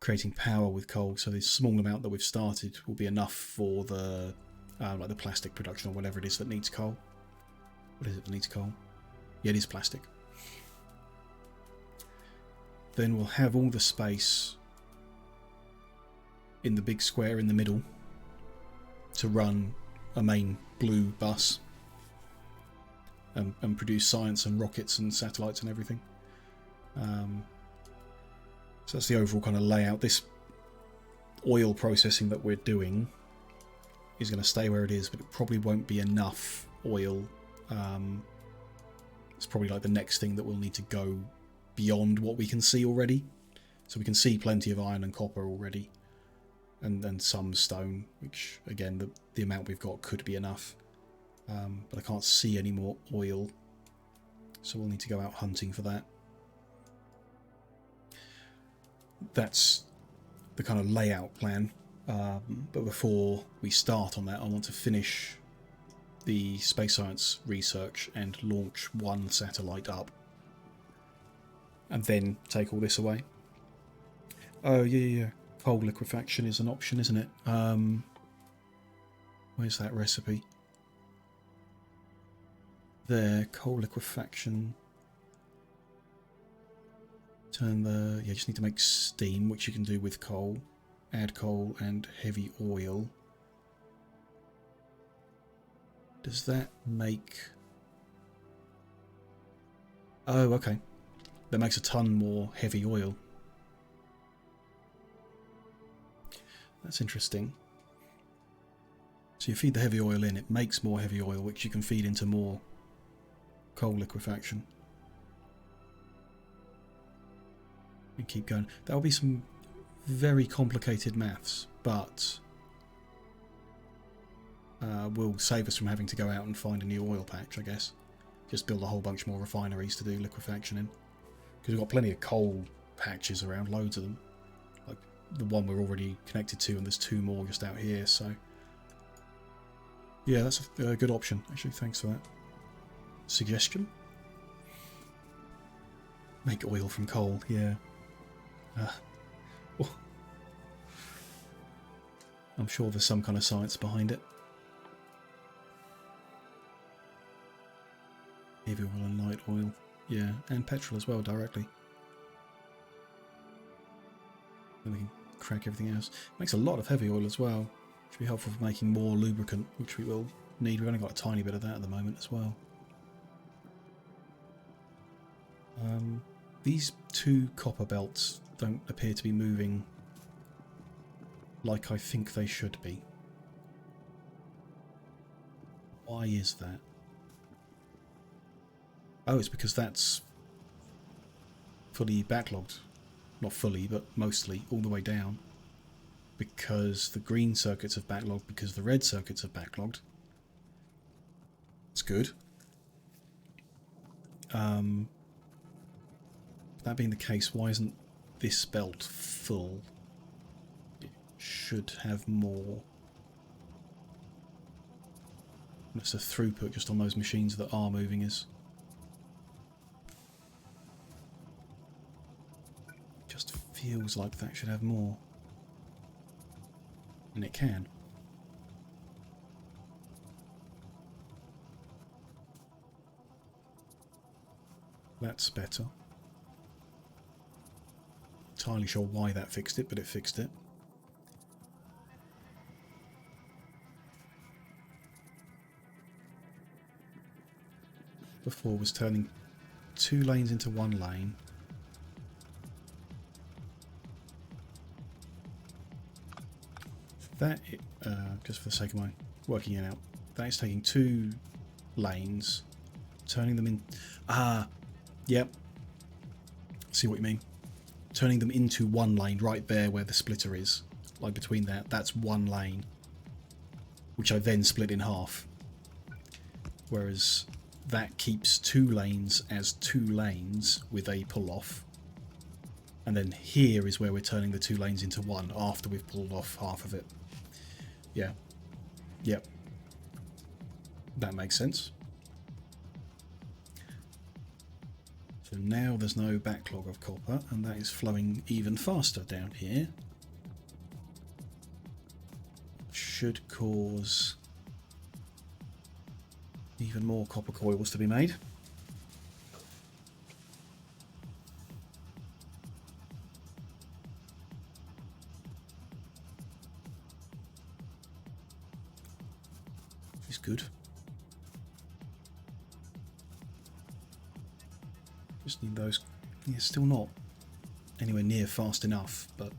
Speaker 1: creating power with coal. So the small amount that we've started will be enough for the like the plastic production or whatever it is that needs coal. What is it that needs coal? Yeah, it is plastic. Then we'll have all the space in the big square in the middle to run a main blue bus and produce science and rockets and satellites and everything. So that's the overall kind of layout. This oil processing that we're doing is going to stay where it is, but it probably won't be enough oil. It's probably like the next thing that we'll need to go beyond what we can see already. So we can see plenty of iron and copper already, and some stone, which again the amount we've got could be enough, but I can't see any more oil, so we'll need to go out hunting for that. That's the kind of layout plan, but before we start on that, I want to finish the space science research and launch one satellite up, and then take all this away. Oh yeah. Coal liquefaction is an option, isn't it? Where's that recipe? There, coal liquefaction. Turn the... Yeah, you just need to make steam, which you can do with coal. Add coal and heavy oil. Does that make... Oh, okay. That makes a ton more heavy oil. That's interesting. So you feed the heavy oil in, it makes more heavy oil, which you can feed into more coal liquefaction. And keep going. That will be some very complicated maths, but will save us from having to go out and find a new oil patch, I guess. Just build a whole bunch more refineries to do liquefaction in. Because we've got plenty of coal patches around, loads of them. Like the one we're already connected to, and there's two more just out here, so... Yeah, that's a good option, actually. Thanks for that suggestion. Make oil from coal, yeah. Oh. I'm sure there's some kind of science behind it. Heavy oil and light oil, yeah, and petrol as well directly. Then we can crack everything else. Makes a lot of heavy oil as well. Should be helpful for making more lubricant, which we will need. We've only got a tiny bit of that at the moment as well. These two copper belts don't appear to be moving like I think they should be. Why is that? Oh, it's because that's fully backlogged. Not fully, but mostly, all the way down. Because the green circuits have backlogged, because the red circuits have backlogged. It's good. That being the case, why isn't this belt full? It should have more. That's the throughput just on those machines that are moving is. Just feels like that should have more. And it can. That's better. Entirely sure why that fixed it, but it fixed it. before was turning 2 lanes into 1 lane. That, just for the sake of my working it out, that is taking 2 lanes, turning them in... Yep. See what you mean. Turning them into 1 lane right there where the splitter is. Like between that's 1 lane. Which I then split in half. Whereas that keeps 2 lanes as 2 lanes with a pull off. And then here is where we're turning the 2 lanes into 1 after we've pulled off half of it. Yeah. Yep. That makes sense. So now there's no backlog of copper, and that is flowing even faster down here. Should cause even more copper coils to be made. Which is good. Just need those. Yeah, still not anywhere near fast enough, but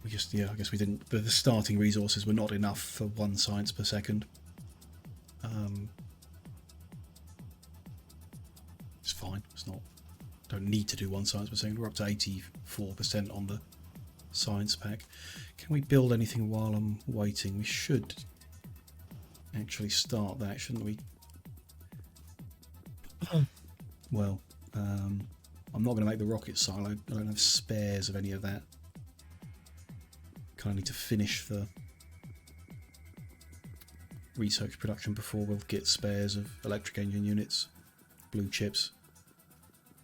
Speaker 1: we just, yeah, I guess we didn't. But the starting resources were not enough for 1 science per second. It's fine. It's not. Don't need to do 1 science per second. We're up to 84% on the science pack. Can we build anything while I'm waiting? We should actually start that, shouldn't we? Well, I'm not going to make the rocket silo. I don't have spares of any of that. Kind of need to finish the research production before we'll get spares of electric engine units, blue chips.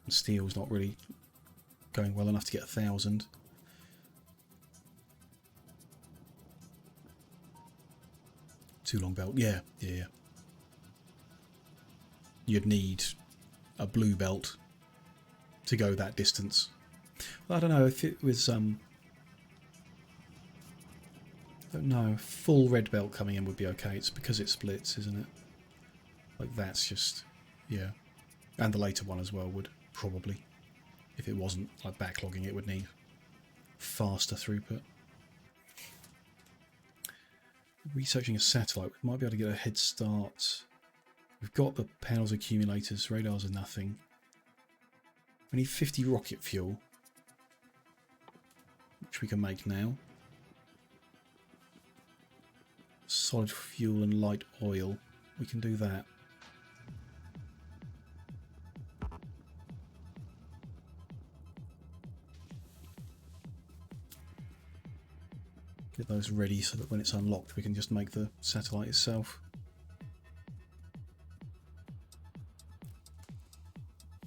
Speaker 1: And steel's not really going well enough to get 1,000. Too long belt, yeah. You'd need a blue belt to go that distance. Well, I don't know if it was I don't know, full red belt coming in would be okay. It's because it splits, isn't it? Like that's just, yeah. And the later one as well would probably, if it wasn't like backlogging, it would need faster throughput. Researching a satellite, we might be able to get a head start. We've got the panels accumulators, radars are nothing. We need 50 rocket fuel, which we can make now. Solid fuel and light oil, we can do that. Get those ready so that when it's unlocked we can just make the satellite itself.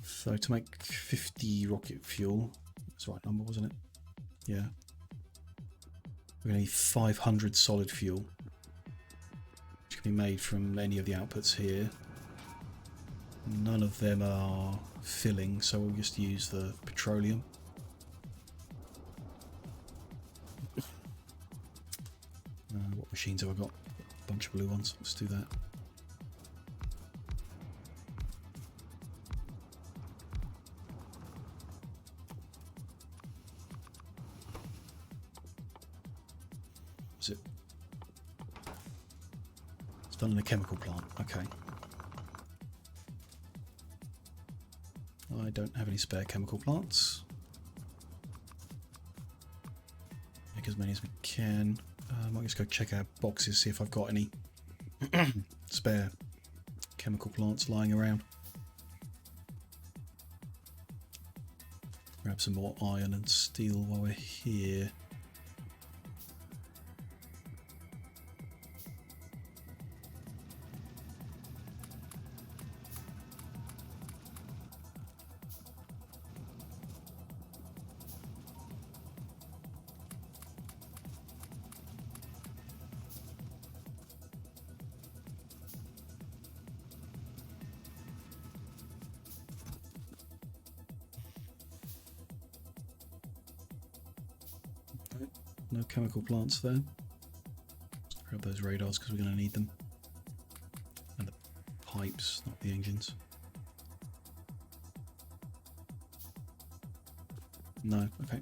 Speaker 1: So to make 50 rocket fuel, that's the right number, wasn't it? Yeah. We're going to need 500 solid fuel, which can be made from any of the outputs here. None of them are filling, so we'll just use the petroleum. What machines have I got? A bunch of blue ones. Let's do that. Is it? It's done in a chemical plant. Okay. I don't have any spare chemical plants. Make as many as we can. I might just go check our boxes, see if I've got any spare chemical plants lying around. Grab some more iron and steel while we're here. No chemical plants there. Let's grab those radars because we're going to need them. And the pipes, not the engines. No, okay.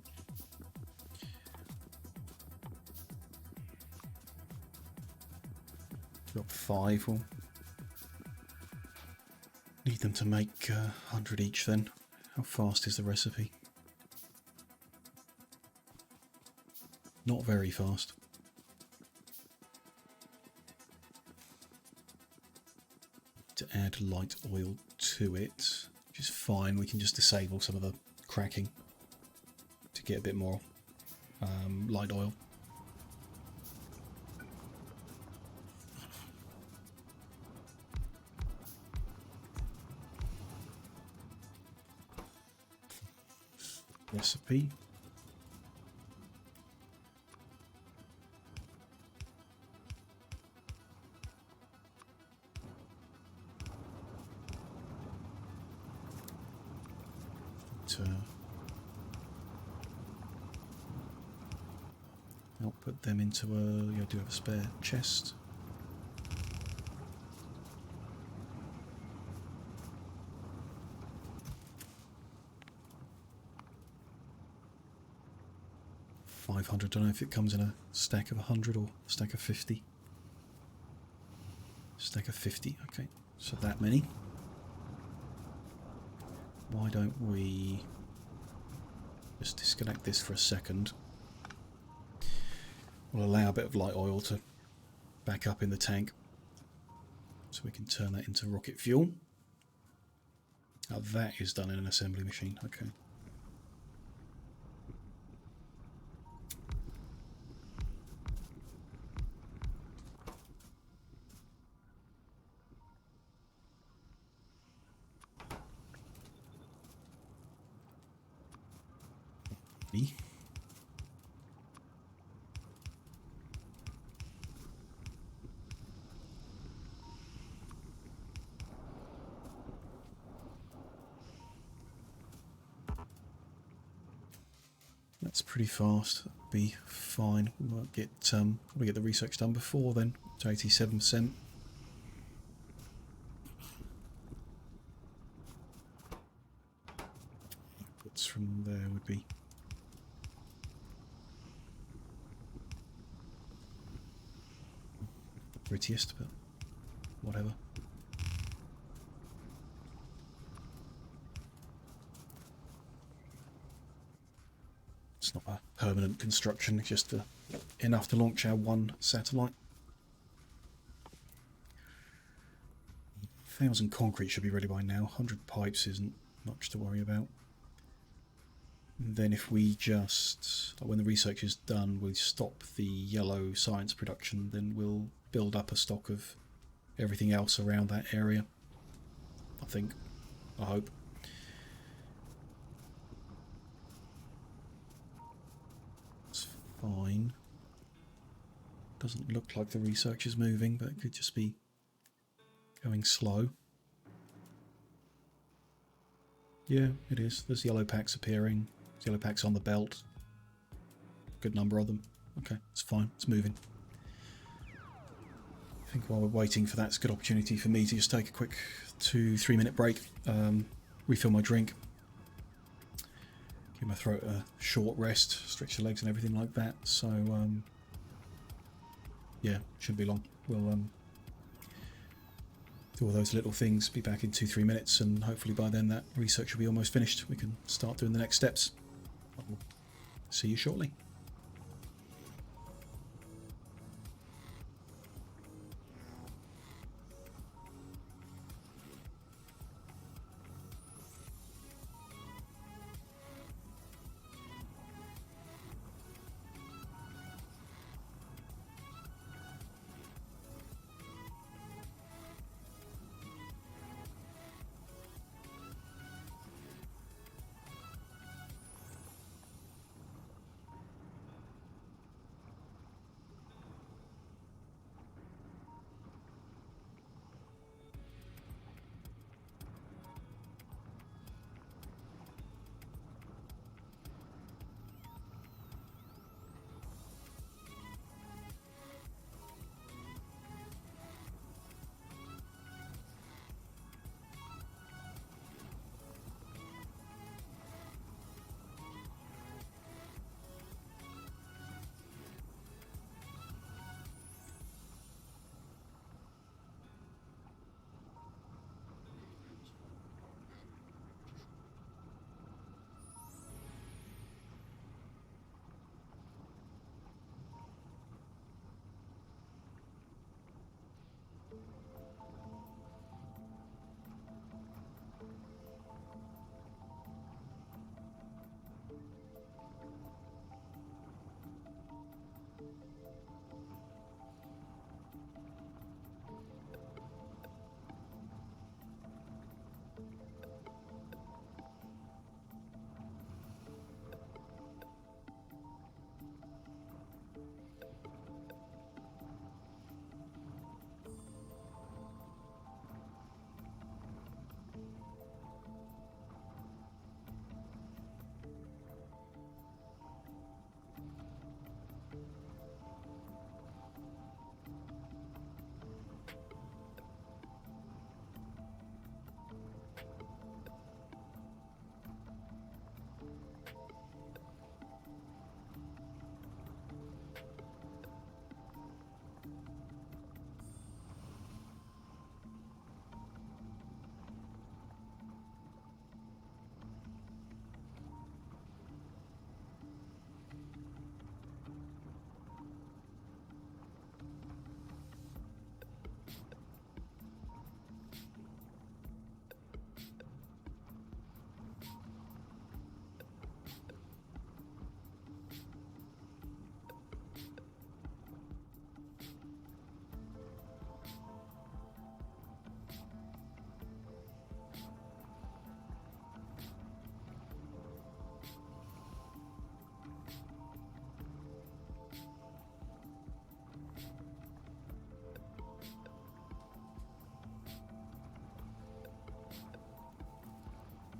Speaker 1: Got 5. We'll need them to make 100 each then. How fast is the recipe? Not very fast. To add light oil to it, which is fine. We can just disable some of the cracking to get a bit more light oil. Recipe. I'll put them into a. I do have a spare chest. $500. Don't know if it comes in a stack of 100 or a stack of 50. Stack of 50. Okay, so that many. Why don't we just disconnect this for a second? We'll allow a bit of light oil to back up in the tank so we can turn that into rocket fuel. Now that is done in an assembly machine. Okay. That's pretty fast. That'll be fine. We might get probably get the research done before then. To 87%. What's from there would be prettiest, but whatever. It's not a permanent construction, it's just enough to launch our one satellite. 1,000 concrete should be ready by now. 100 pipes isn't much to worry about. And then if we just, like when the research is done, we stop the yellow science production, then we'll build up a stock of everything else around that area. I think. I hope. It's fine. Doesn't look like the research is moving, but it could just be going slow. Yeah, it is. There's yellow packs appearing. There's yellow packs on the belt. Good number of them. Okay, it's fine. It's moving. I think while we're waiting for that, it's a good opportunity for me to just take a quick 2-3 minute break, refill my drink, give my throat a short rest, stretch the legs and everything like that. So yeah, shouldn't be long. We'll do all those little things, be back in 2-3 minutes, and hopefully by then that research will be almost finished. We can start doing the next steps. I'll see you shortly.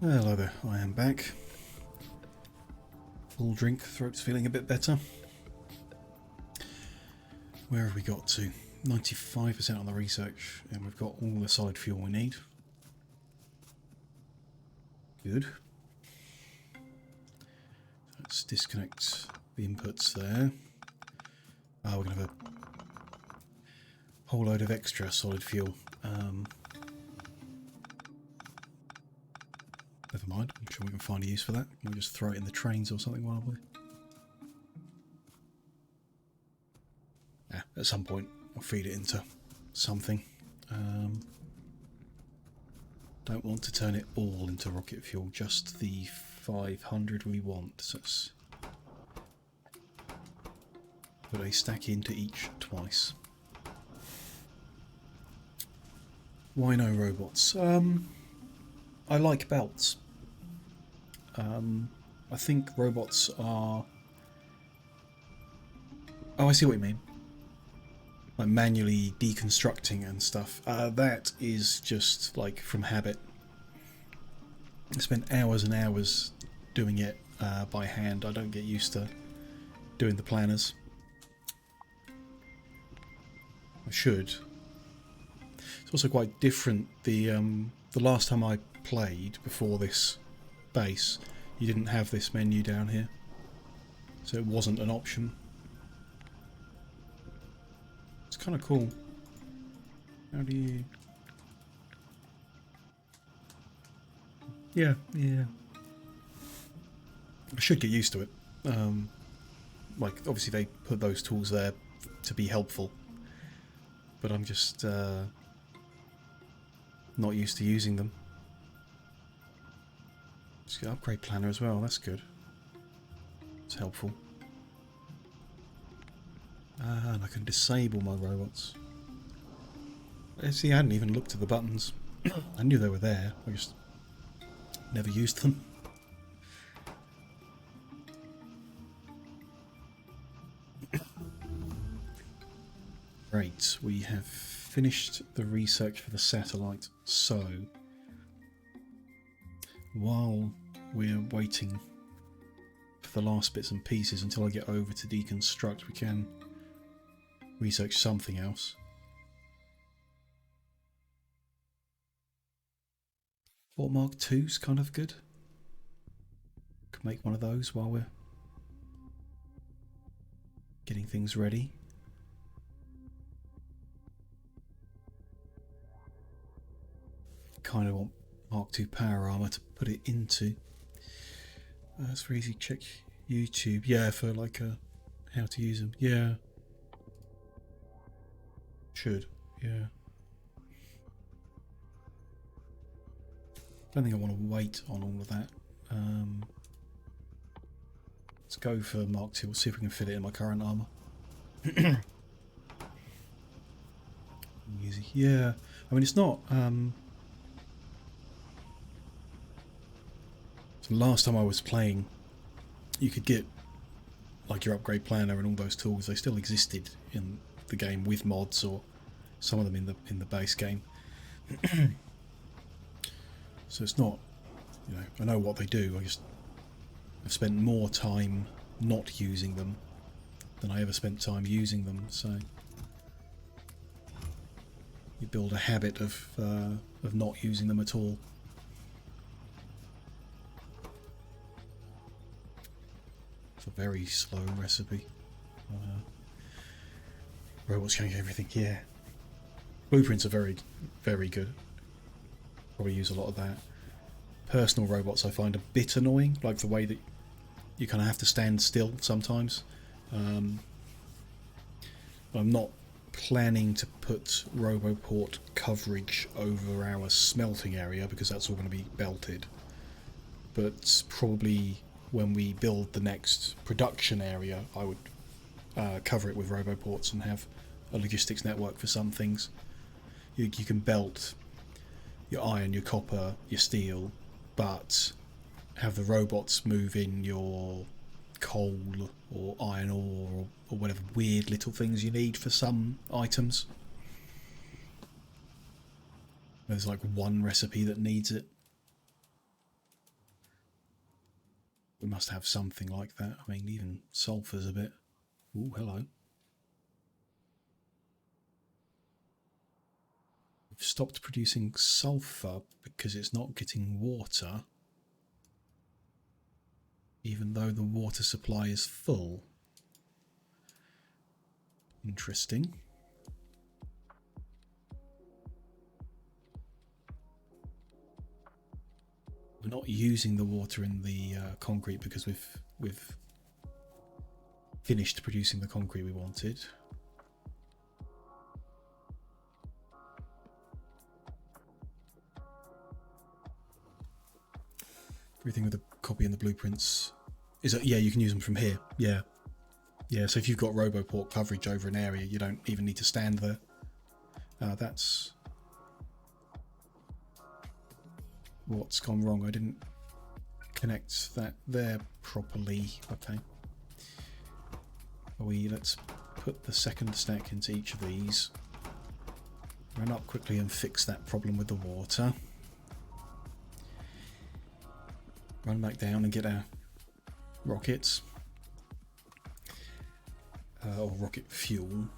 Speaker 1: Hello there, I am back. Full drink, throat's feeling a bit better. Where have we got to? 95% on the research, and we've got all the solid fuel we need. Good. Let's disconnect the inputs there. We're going to have a whole load of extra solid fuel. Never mind, I'm sure we can find a use for that. We'll just throw it in the trains or something while we... at some point I'll feed it into something. Don't want to turn it all into rocket fuel, just the 500 we want. So let's put a stack into each twice. Why no robots? I like belts. I think robots are... Oh, I see what you mean. Like manually deconstructing and stuff. That is just like from habit. I spent hours and hours doing it by hand. I don't get used to doing the planners. I should. It's also quite different. The last time I played before this base, you didn't have this menu down here, so it wasn't an option. It's kind of cool. How do you... Yeah. I should get used to it. Like, obviously they put those tools there to be helpful, but I'm just not used to using them. Just get upgrade planner as well, that's good. It's helpful. And I can disable my robots. See, I hadn't even looked at the buttons. I knew they were there, I just never used them. Right, we have finished the research for the satellite, so while we're waiting for the last bits and pieces until I get over to deconstruct, we can research something else. Fort Mark II's kind of good. Could make one of those while we're getting things ready. Kind of want Mark II power armor to put it into. That's very easy. Check YouTube. Yeah, for like how to use them. Yeah. Should. Yeah. Don't think I want to wait on all of that. Let's go for Mark II. We'll see if we can fit it in my current armor. Easy. Yeah. I mean, it's not... So last time I was playing, you could get like your upgrade planner and all those tools. They still existed in the game with mods, or some of them in the base game. So it's not, you know, I know what they do. I've spent more time not using them than I ever spent time using them. So you build a habit of not using them at all. A very slow recipe. Robots can get everything. Yeah, blueprints are very, very good. Probably use a lot of that. Personal robots I find a bit annoying, like the way that you kind of have to stand still sometimes. I'm not planning to put Roboport coverage over our smelting area because that's all going to be belted. But probably when we build the next production area, I would cover it with roboports and have a logistics network for some things. You can belt your iron, your copper, your steel, but have the robots move in your coal or iron ore or whatever weird little things you need for some items. There's like one recipe that needs it. must have something like that. I mean, even sulphur's a bit... Ooh, hello. We've stopped producing sulphur because it's not getting water, even though the water supply is full. Interesting. We're not using the water in the concrete because we've finished producing the concrete we wanted. Everything with a copy and the blueprints is that, yeah, you can use them from here. Yeah, so if you've got RoboPort coverage over an area, you don't even need to stand there. That's what's gone wrong. I didn't connect that there properly. Okay, let's put the second stack into each of these, run up quickly and fix that problem with the water, run back down and get our rockets, or rocket fuel.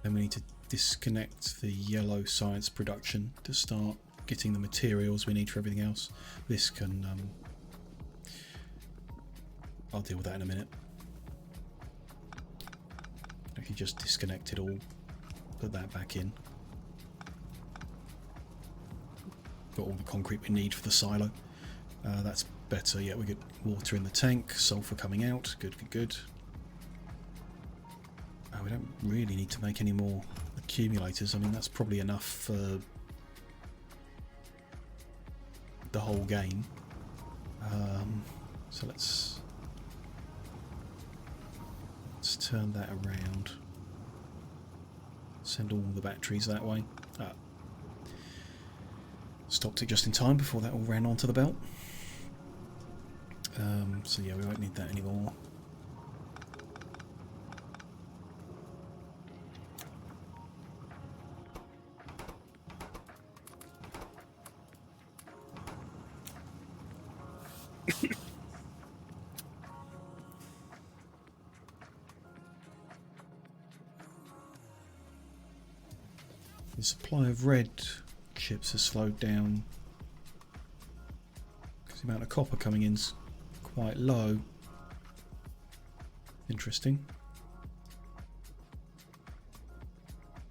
Speaker 1: Then we need to disconnect the yellow science production to start getting the materials we need for everything else. This can I'll deal with that in a minute. If you just disconnect it all, put that back in. Got all the concrete we need for the silo. That's better. Yeah, we get water in the tank, sulphur coming out. Good, good, good. We don't really need to make any more accumulators. I mean, that's probably enough for the whole game. So let's turn that around. Send all the batteries that way. Stopped it just in time before that all ran onto the belt. So yeah, we won't need that anymore. The supply of red chips has slowed down because the amount of copper coming in's quite low. Interesting.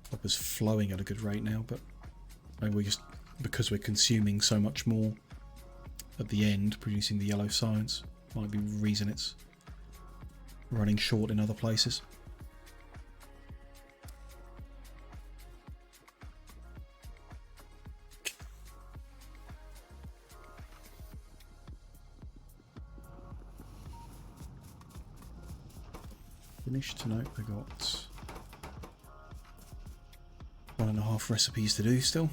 Speaker 1: Copper's flowing at a good rate now, but maybe we just, because we're consuming so much more at the end, producing the yellow science, might be the reason it's running short in other places. Finished? No, I got 1.5 recipes to do still.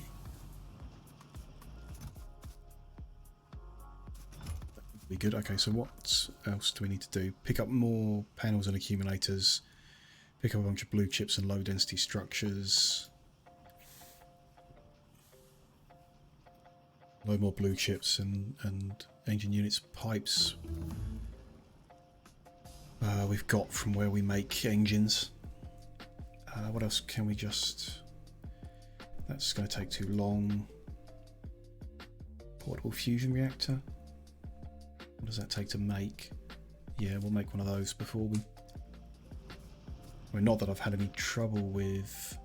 Speaker 1: That would be good. Okay, so what else do we need to do? Pick up more panels and accumulators, pick up a bunch of blue chips and low density structures. Load more blue chips and engine units pipes. We've got from where we make engines. What else can we just... That's going to take too long. Portable fusion reactor. What does that take to make? Yeah, we'll make one of those before we... Well, not that I've had any trouble with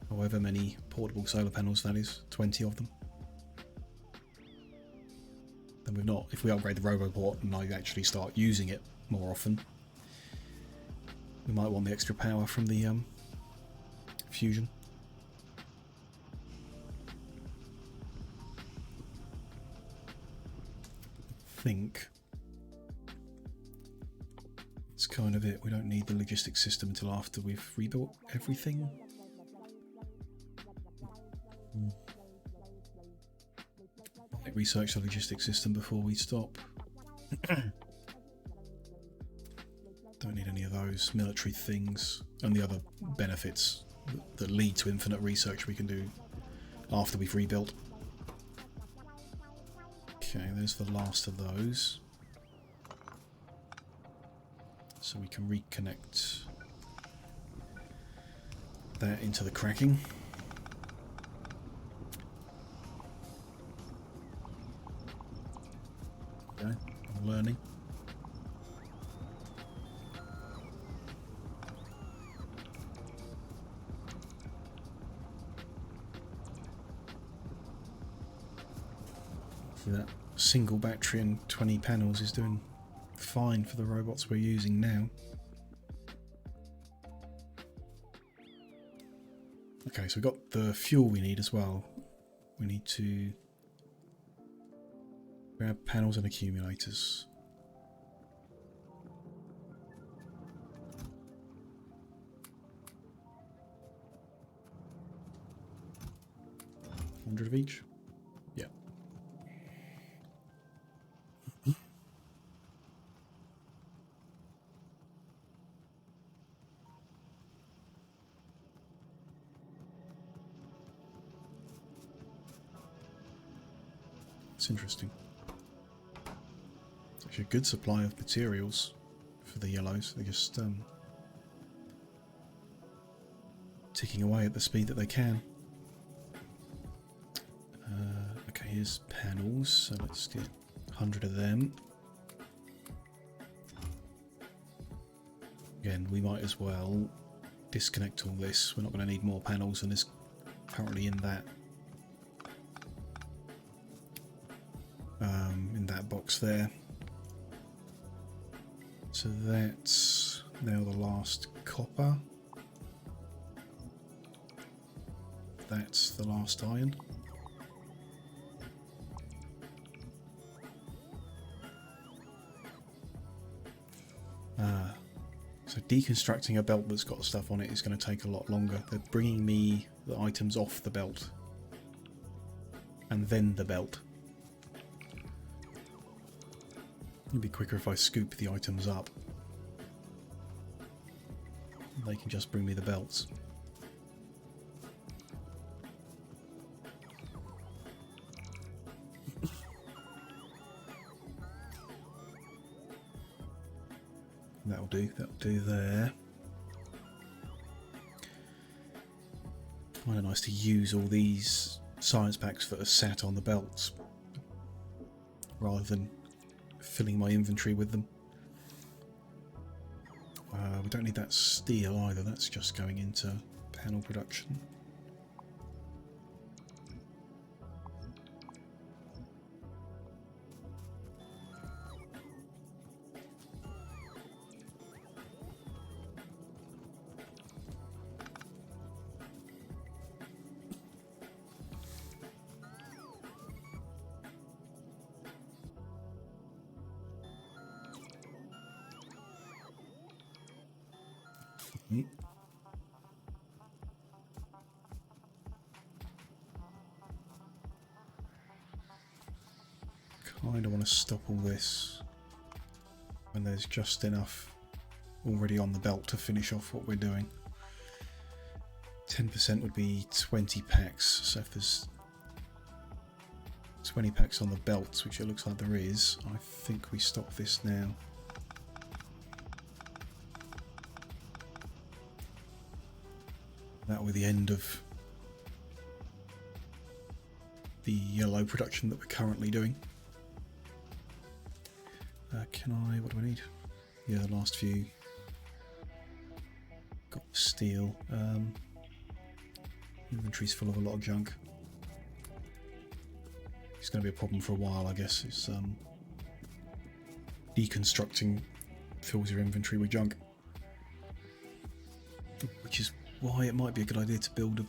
Speaker 1: however many portable solar panels that is, 20 of them. Then we've not, if we upgrade the RoboPort and I actually start using it more often, we might want the extra power from the fusion. I think that's kind of it. We don't need the logistics system until after we've rebuilt everything. Might research the logistics system before we stop. Don't need any of those military things and the other benefits that lead to infinite research we can do after we've rebuilt. Okay, there's the last of those. So we can reconnect that into the cracking. Okay, I'm learning. See, that single battery and 20 panels is doing fine for the robots we're using now. Okay, so we've got the fuel we need as well. We need to grab panels and accumulators. $100 of each? Yeah. It's interesting. It's actually a good supply of materials for the yellows. They're just ticking away at the speed that they can. Okay, here's panels, so let's get 100 of them. Again, we might as well disconnect all this. We're not going to need more panels than is currently in that box there. So that's now the last copper. That's the last iron. So deconstructing a belt that's got stuff on it is going to take a lot longer. They're bringing me the items off the belt and then the belt. It'd be quicker if I scoop the items up. They can just bring me the belts. That'll do there. Kind of nice to use all these science packs that are sat on the belts rather than filling my inventory with them. We don't need that steel either, that's just going into panel production. Kind of want to stop all this when there's just enough already on the belt to finish off what we're doing. 10% would be 20 packs, so if there's 20 packs on the belts, which it looks like there is, I think we stop this now. That will be the end of the yellow production that we're currently doing. What do I need? Yeah, the last few. Got steel. Inventory's full of a lot of junk. It's going to be a problem for a while, I guess. It's deconstructing fills your inventory with junk. Which is why it might be a good idea to build a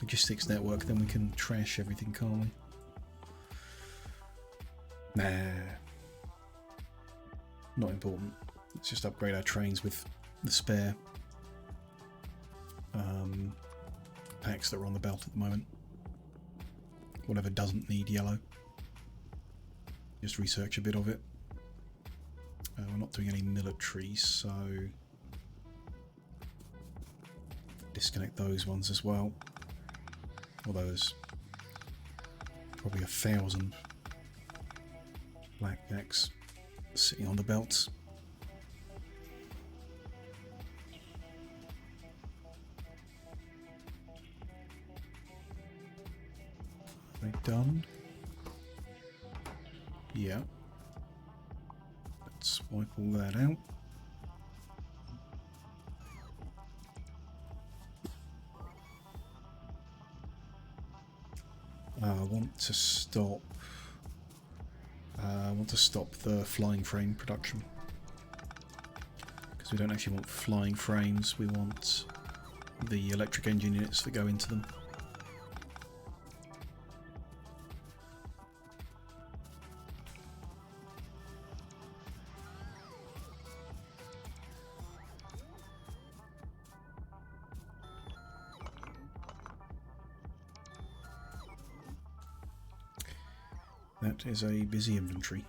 Speaker 1: logistics network, then we can trash everything, can't we? Nah. Not important. Let's just upgrade our trains with the spare packs that are on the belt at the moment. Whatever doesn't need yellow. Just research a bit of it. We're not doing any military, so disconnect those ones as well. Although there's probably 1,000 blackjacks sitting on the belts. Are they done? Yeah. Let's wipe all that out. I want to stop. I want to stop the flying frame production because we don't actually want flying frames. We want the electric engine units that go into them. That is a busy inventory.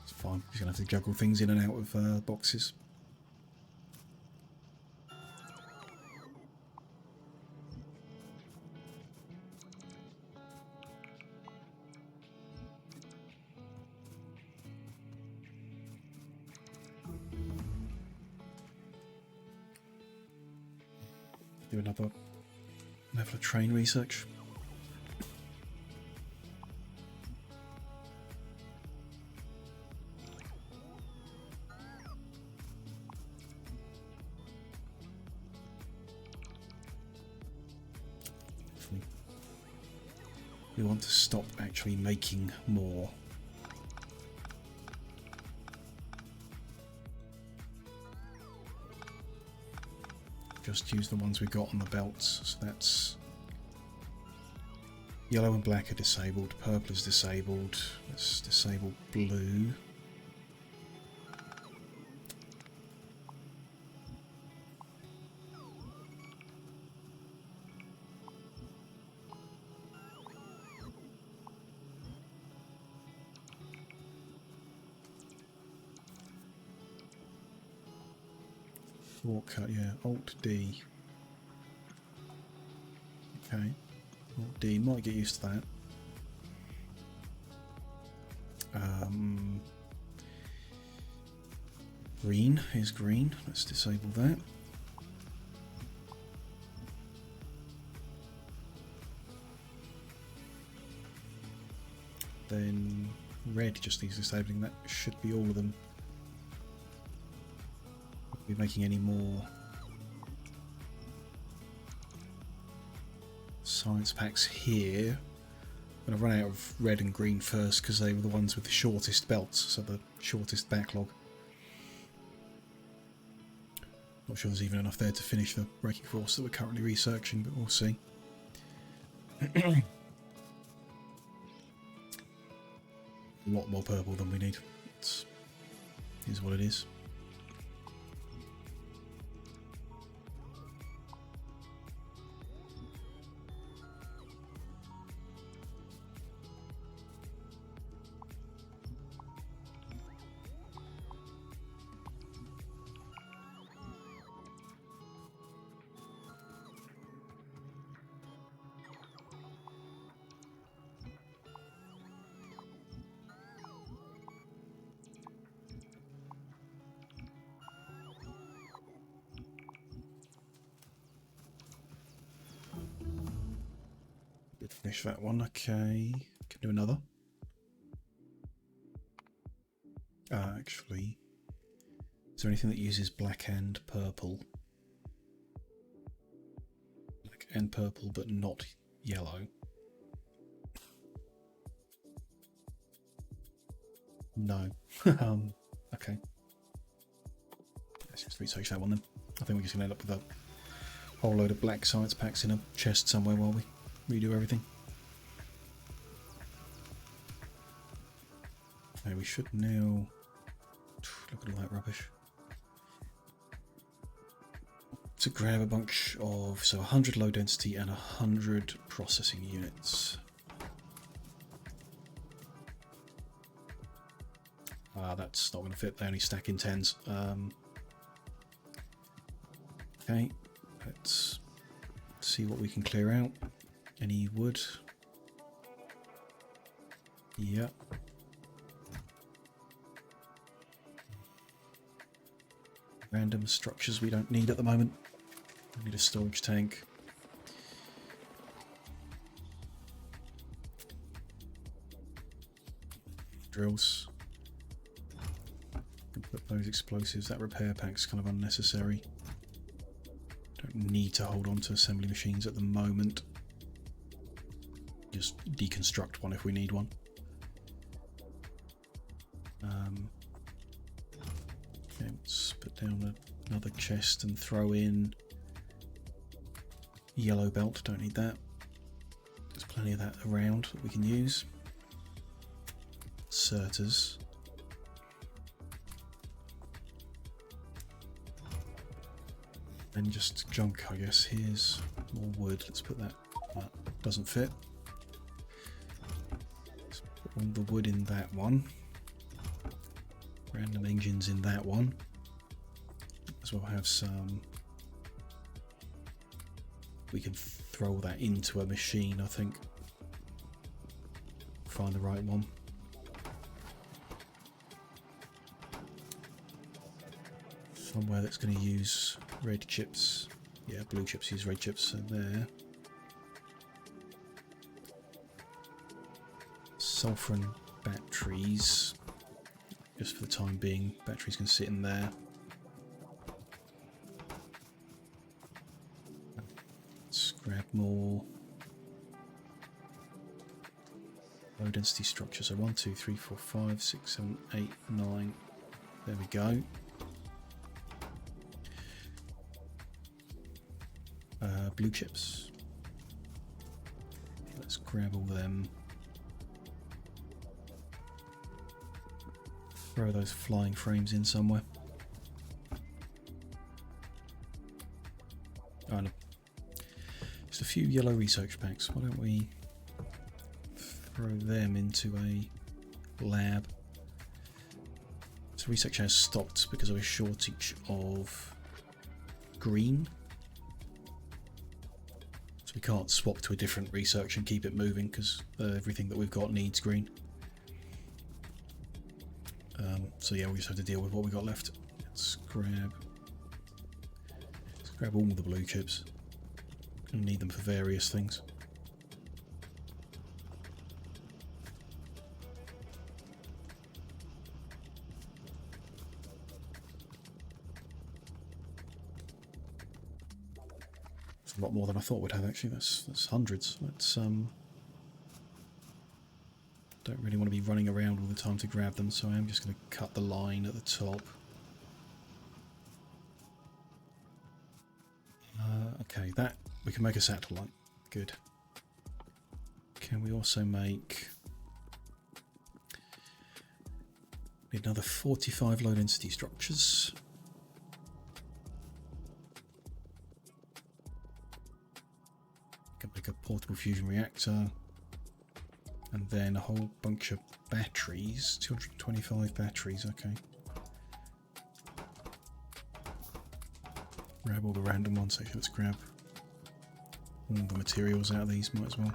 Speaker 1: It's fine, you're going to have to juggle things in and out of boxes. Do another level of train research. We want to stop actually making more. Just use the ones we got on the belts. So that's yellow and black are disabled, purple is disabled. Let's disable blue. Shortcut, yeah, Alt D. Okay, Alt D, might get used to that. Green is green, let's disable that. Then red just needs disabling, that should be all of them. Be making any more science packs here. I'm going to run out of red and green first because they were the ones with the shortest belts, so the shortest backlog. Not sure there's even enough there to finish the braking force that we're currently researching, but we'll see. A lot more purple than we need. It is what it is. Finish that one, okay. Can do another. Actually, is there anything that uses black and purple? Black and purple, but not yellow. No. Okay. Let's just research that one then. I think we're just going to end up with a whole load of black science packs in a chest somewhere while we redo everything. Okay, we should now look at all that rubbish. To grab a bunch of, so 100 low density and 100 processing units. That's not going to fit, they only stack in 10s. Okay, let's see what we can clear out. Any wood? Yep. Random structures we don't need at the moment. We need a storage tank. Drills. Put those explosives. That repair pack's kind of unnecessary. Don't need to hold on to assembly machines at the moment. Just deconstruct one if we need one. Okay, let's put down another chest and throw in yellow belt. Don't need that. There's plenty of that around that we can use. Inserters. And just junk, I guess. Here's more wood. Let's put that. That doesn't fit. Let's put all the wood in that one. Random engines in that one. As well have some. We can throw that into a machine, I think. Find the right one. Somewhere that's going to use red chips. Yeah, blue chips use red chips, so there. Sulfur and batteries. Just for the time being, batteries can sit in there. Let's grab more low density structures. So 1, 2, 3, 4, 5, 6, 7, 8, 9. There we go. Blue chips. Let's grab all them. Throw those flying frames in somewhere. Oh, no. Just a few yellow research packs. Why don't we throw them into a lab? So research has stopped because of a shortage of green. So we can't swap to a different research and keep it moving because everything that we've got needs green. So yeah, we just have to deal with what we got left. Let's grab all the blue chips. We'll need them for various things. It's a lot more than I thought we'd have actually. That's hundreds. Let's don't really want to be running around all the time to grab them, so I am just going to cut the line at the top. Okay, that we can make a satellite. Good. Can we also make? Need another 45 low density structures. Can make a portable fusion reactor. And then a whole bunch of batteries. 225 batteries, okay. Grab all the random ones. So let's grab all the materials out of these, might as well.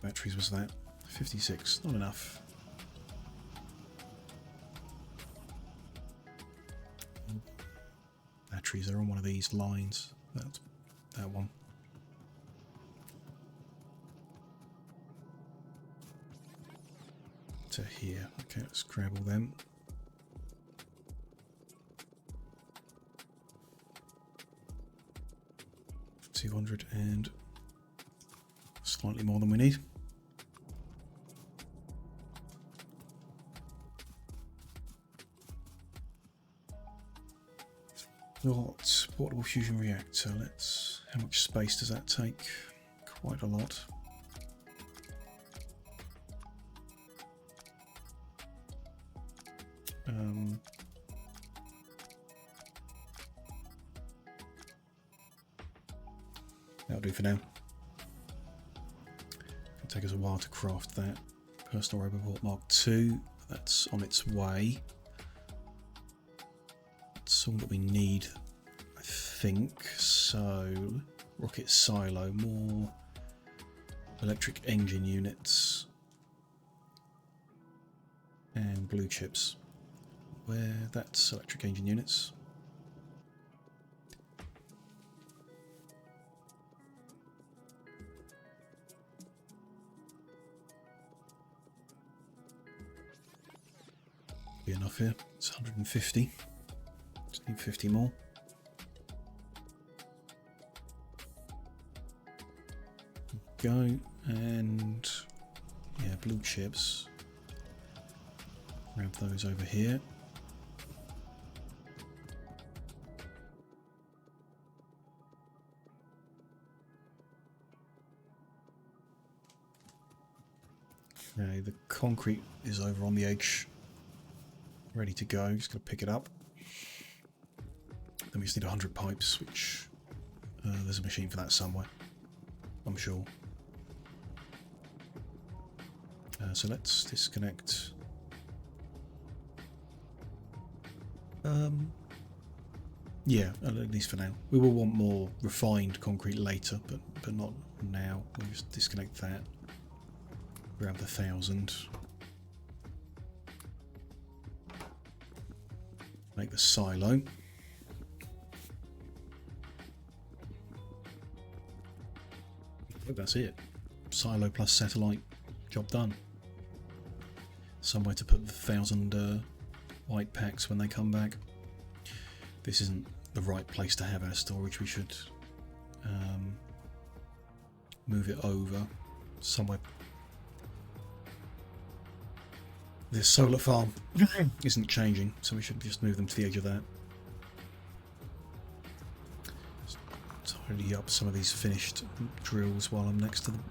Speaker 1: Batteries was that? 56, not enough. Batteries are on one of these lines. That's that one. To here. Okay, let's grab all them. $200 and slightly more than we need. Got portable fusion reactor. Let's. How much space does that take? Quite a lot. That'll do for now. It'll take us a while to craft that. Personal Roboport Mark II. That's on its way. That's all that we need, I think. So, rocket silo, more electric engine units, and blue chips. That's electric engine units. Be enough here. It's 150. Just need 50 more. Go, and yeah, blue chips. Grab those over here. Okay, the concrete is over on the edge, ready to go. Just gotta pick it up. Then we just need 100 pipes, which there's a machine for that somewhere, I'm sure. So let's disconnect. Yeah, at least for now. We will want more refined concrete later, but not now. We'll just disconnect that. Grab the 1,000. Make the silo. That's it. Silo plus satellite. Job done. Somewhere to put the 1,000 white packs when they come back. This isn't the right place to have our storage. We should move it over somewhere. This solar farm isn't changing, so we should just move them to the edge of that. Tidy up some of these finished drills while I'm next to them.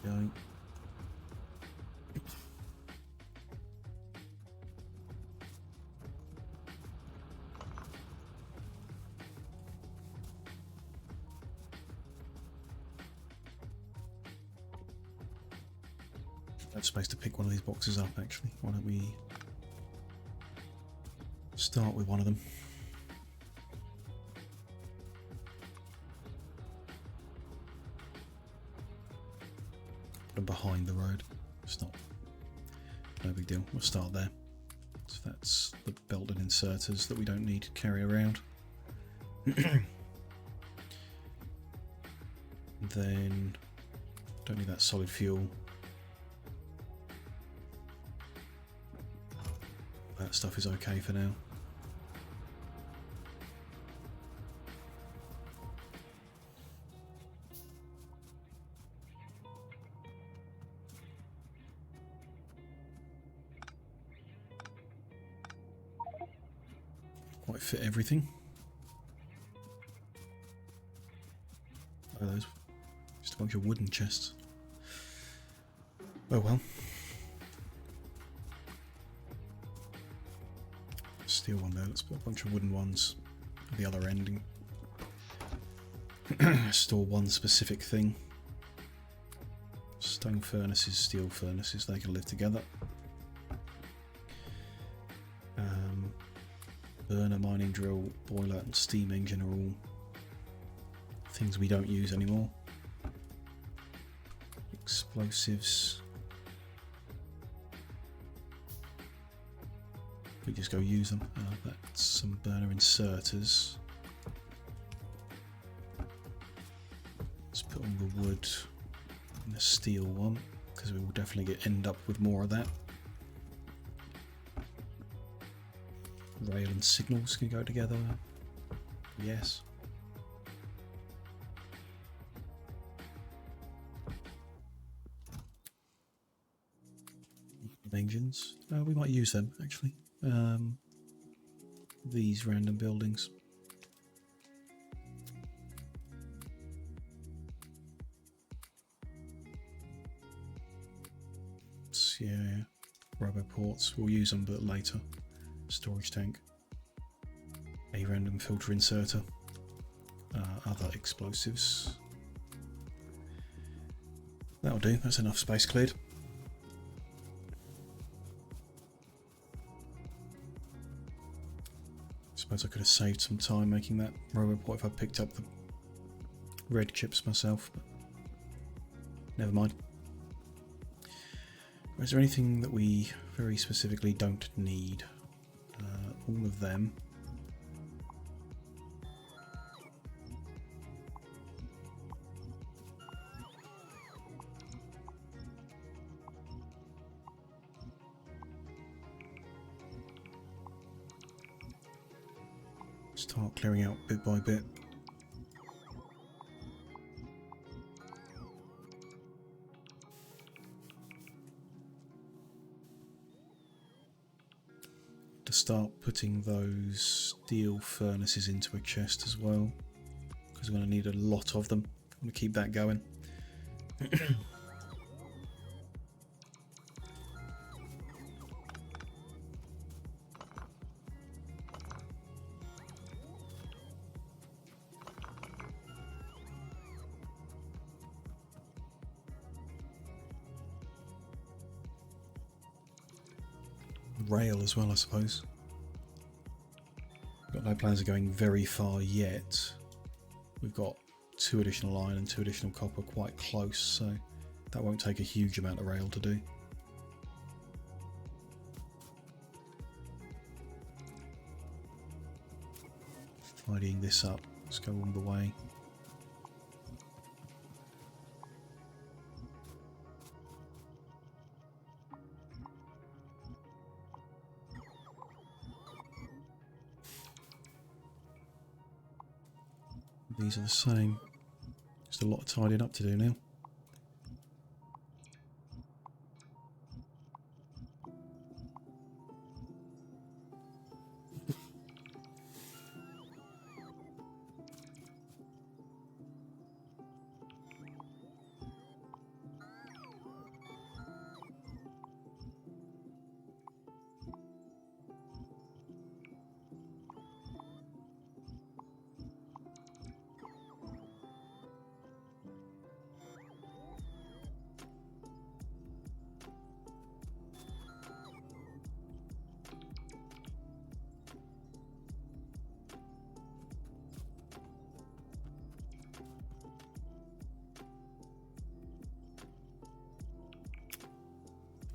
Speaker 1: Going. I'm supposed to pick one of these boxes up, actually. Why don't we start with one of them? Put them behind the road. It's not no big deal. We'll start there. So that's the belted inserters that we don't need to carry around. Then don't need that solid fuel. That stuff is okay for now. Quite fit everything. Oh, those just a bunch of wooden chests. Oh well. Steel one there. Let's put a bunch of wooden ones at the other ending. Store one specific thing. Stone furnaces, steel furnaces, they can live together. Burner, mining drill, boiler and steam engine are all things we don't use anymore. Explosives. We just go use them. That's some burner inserters. Let's put on the wood and the steel one, because we will definitely end up with more of that. Rail and signals can go together. Yes. Engines. We might use them actually. These random buildings. Yeah, rubber ports. We'll use them, but later. Storage tank. A random filter inserter. Other explosives. That'll do, that's enough space cleared. Suppose I could have saved some time making that roboport if I picked up the red chips myself, but never mind. Is there anything that we very specifically don't need? All of them. Start clearing out bit by bit. To start putting those steel furnaces into a chest as well, because we're going to need a lot of them. I'm going to keep that going. Rail as well, I suppose. Got no plans of going very far yet. We've got 2 additional iron and 2 additional copper quite close, so that won't take a huge amount of rail to do. Tidying this up, let's go all the way. These are the same. Just a lot of tidying up to do now.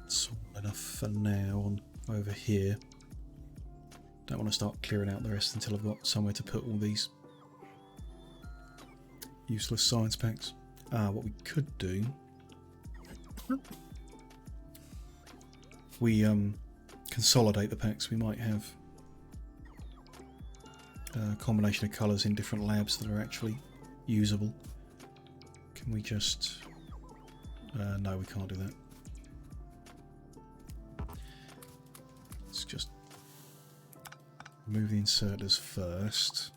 Speaker 1: That's enough for now on over here. Don't want to start clearing out the rest until I've got somewhere to put all these useless science packs. What we could do, we consolidate the packs. We might have a combination of colours in different labs that are actually usable. Can we just... no, we can't do that. Let's just remove the inserters first.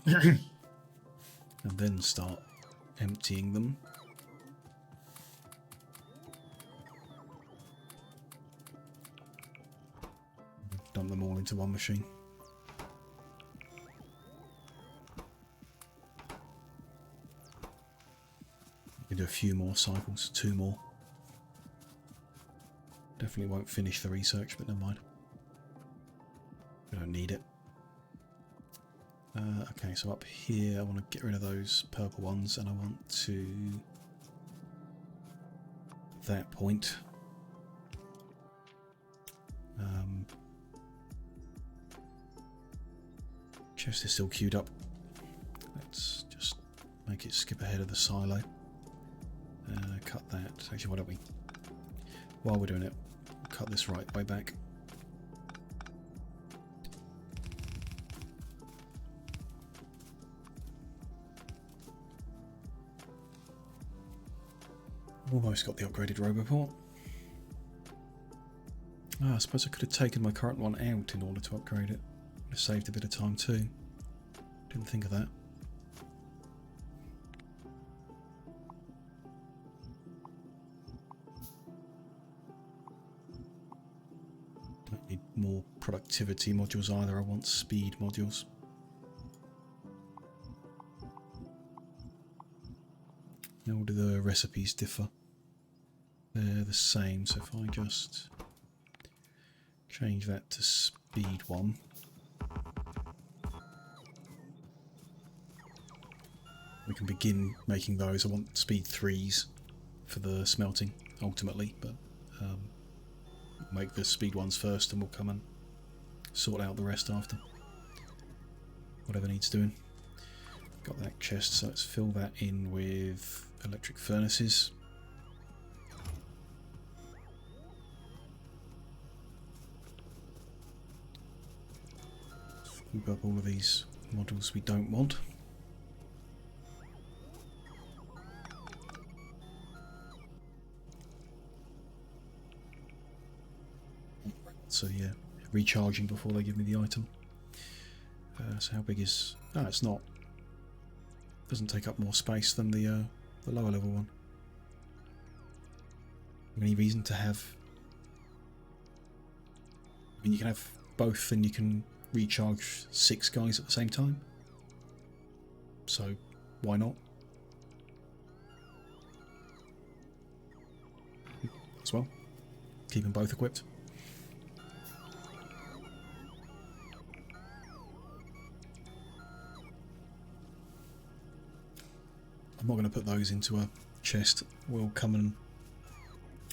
Speaker 1: And then start emptying them. Dump them all into one machine. We can do a few more cycles, 2 more. Definitely won't finish the research, but never mind. We don't need it. Okay, so up here I want to get rid of those purple ones, and I want to... that point. Chest is still queued up. Let's just make it skip ahead of the silo. Cut that. Actually, why don't we, while we're doing it, cut this right way back. Almost got the upgraded roboport. I suppose I could have taken my current one out in order to upgrade it. Would have saved a bit of time too. Didn't think of that. Don't need more productivity modules either. I want speed modules. How do the recipes differ? They're the same, so if I just change that to speed 1. We can begin making those. I want speed 3s for the smelting, ultimately, but make the speed 1s first and we'll come and sort out the rest after. Whatever needs doing. Got that chest, so let's fill that in with electric furnaces. Keep up all of these models we don't want. So yeah, recharging before they give me the item. So how big is... Ah, it's not... Doesn't take up more space than the lower level one. Any reason to have... I mean, you can have both and you can recharge 6 guys at the same time. So, why not? As well. Keep them both equipped. I'm not going to put those into a chest. We'll come and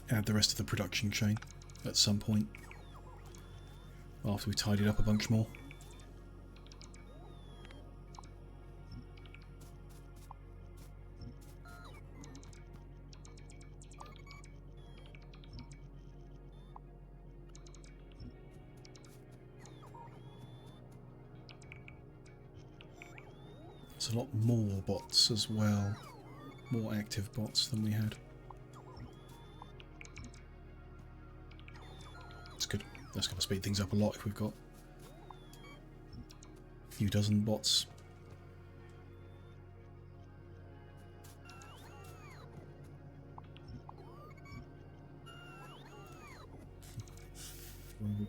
Speaker 1: add the rest of the production chain at some point after we tidied up a bunch more. There's a lot more bots as well, more active bots than we had. It's good. That's going to speed things up a lot if we've got a few dozen bots.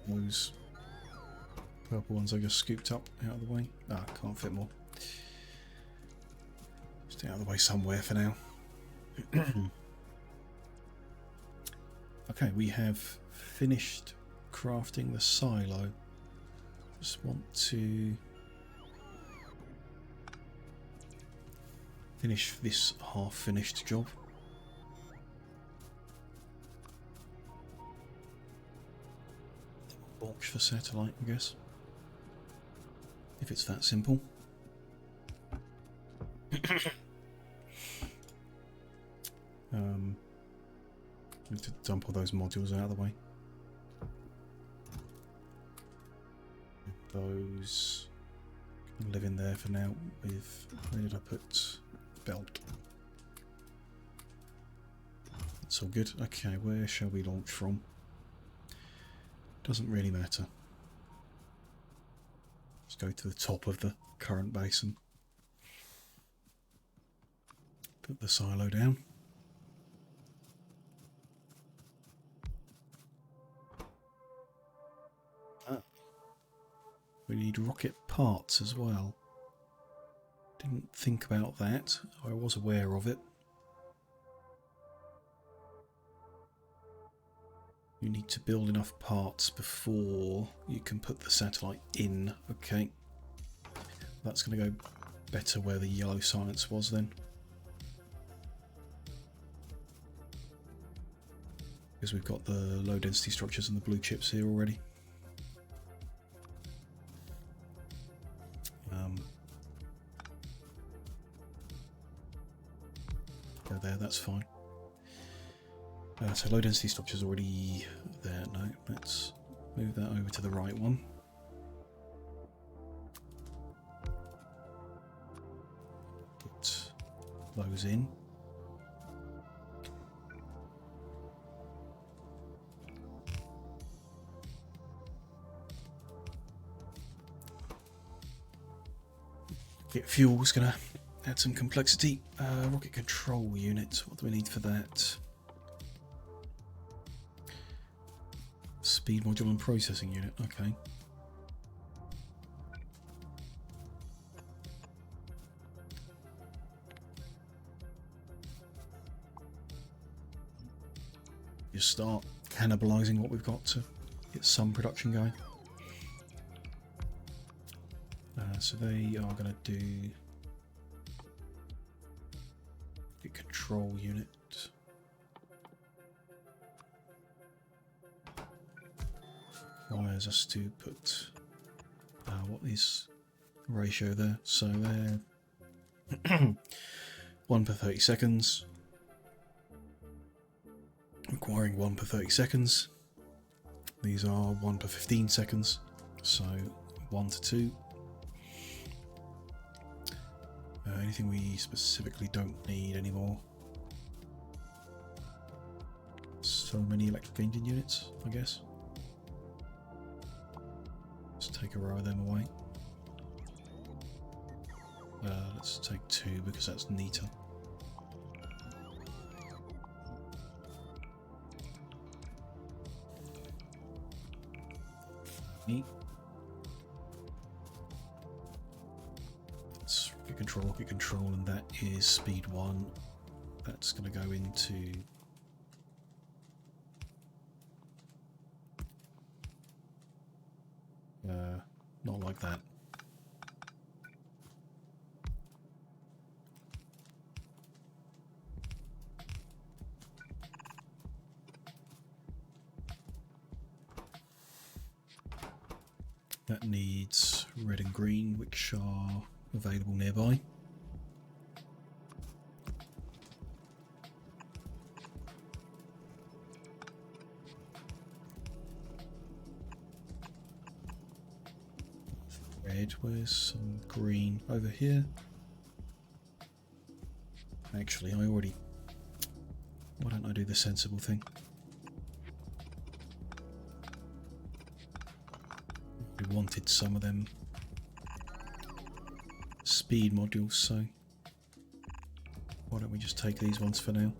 Speaker 1: Those purple ones I just scooped up out of the way. Ah, can't fit more. Stay out of the way somewhere for now. Okay, we have finished crafting the silo. Just want to finish this half-finished job. Box for satellite, I guess. If it's that simple. Need to dump all those modules out of the way. Those can live in there for now with, where did I put belt? That's all good. Okay, where shall we launch from? Doesn't really matter. Let's go to the top of the current basin. Put the silo down. We need rocket parts as well. Didn't think about that. I was aware of it. You need to build enough parts before you can put the satellite in. Okay. That's going to go better where the yellow science was then. Because we've got the low density structures and the blue chips here already. Go there, that's fine. So low density structures already there. No, let's move that over to the right one. Put those in. Get fuel's gonna add some complexity. Rocket control unit, what do we need for that? Speed module and processing unit, okay. Just start cannibalizing what we've got to get some production going. So they are going to do the control unit. Requires us to put what is ratio there? So they're 1 per 30 seconds. Requiring 1 per 30 seconds. These are 1 per 15 seconds. So 1 to 2. Anything we specifically don't need anymore. So many electric engine units, I guess. Let's take a row of them away. Let's take 2 because that's neater. Neat. Let's rocket control, and that is speed 1. That's going to go into not like that. That needs red and green, which are available nearby. Red, where's some green? Over here. Actually, I already... Why don't I do the sensible thing? We wanted some of them speed modules, so why don't we just take these ones for now?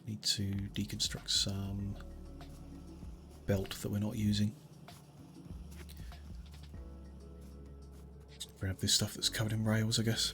Speaker 1: Need to deconstruct some belt that we're not using. Grab this stuff that's covered in rails, I guess.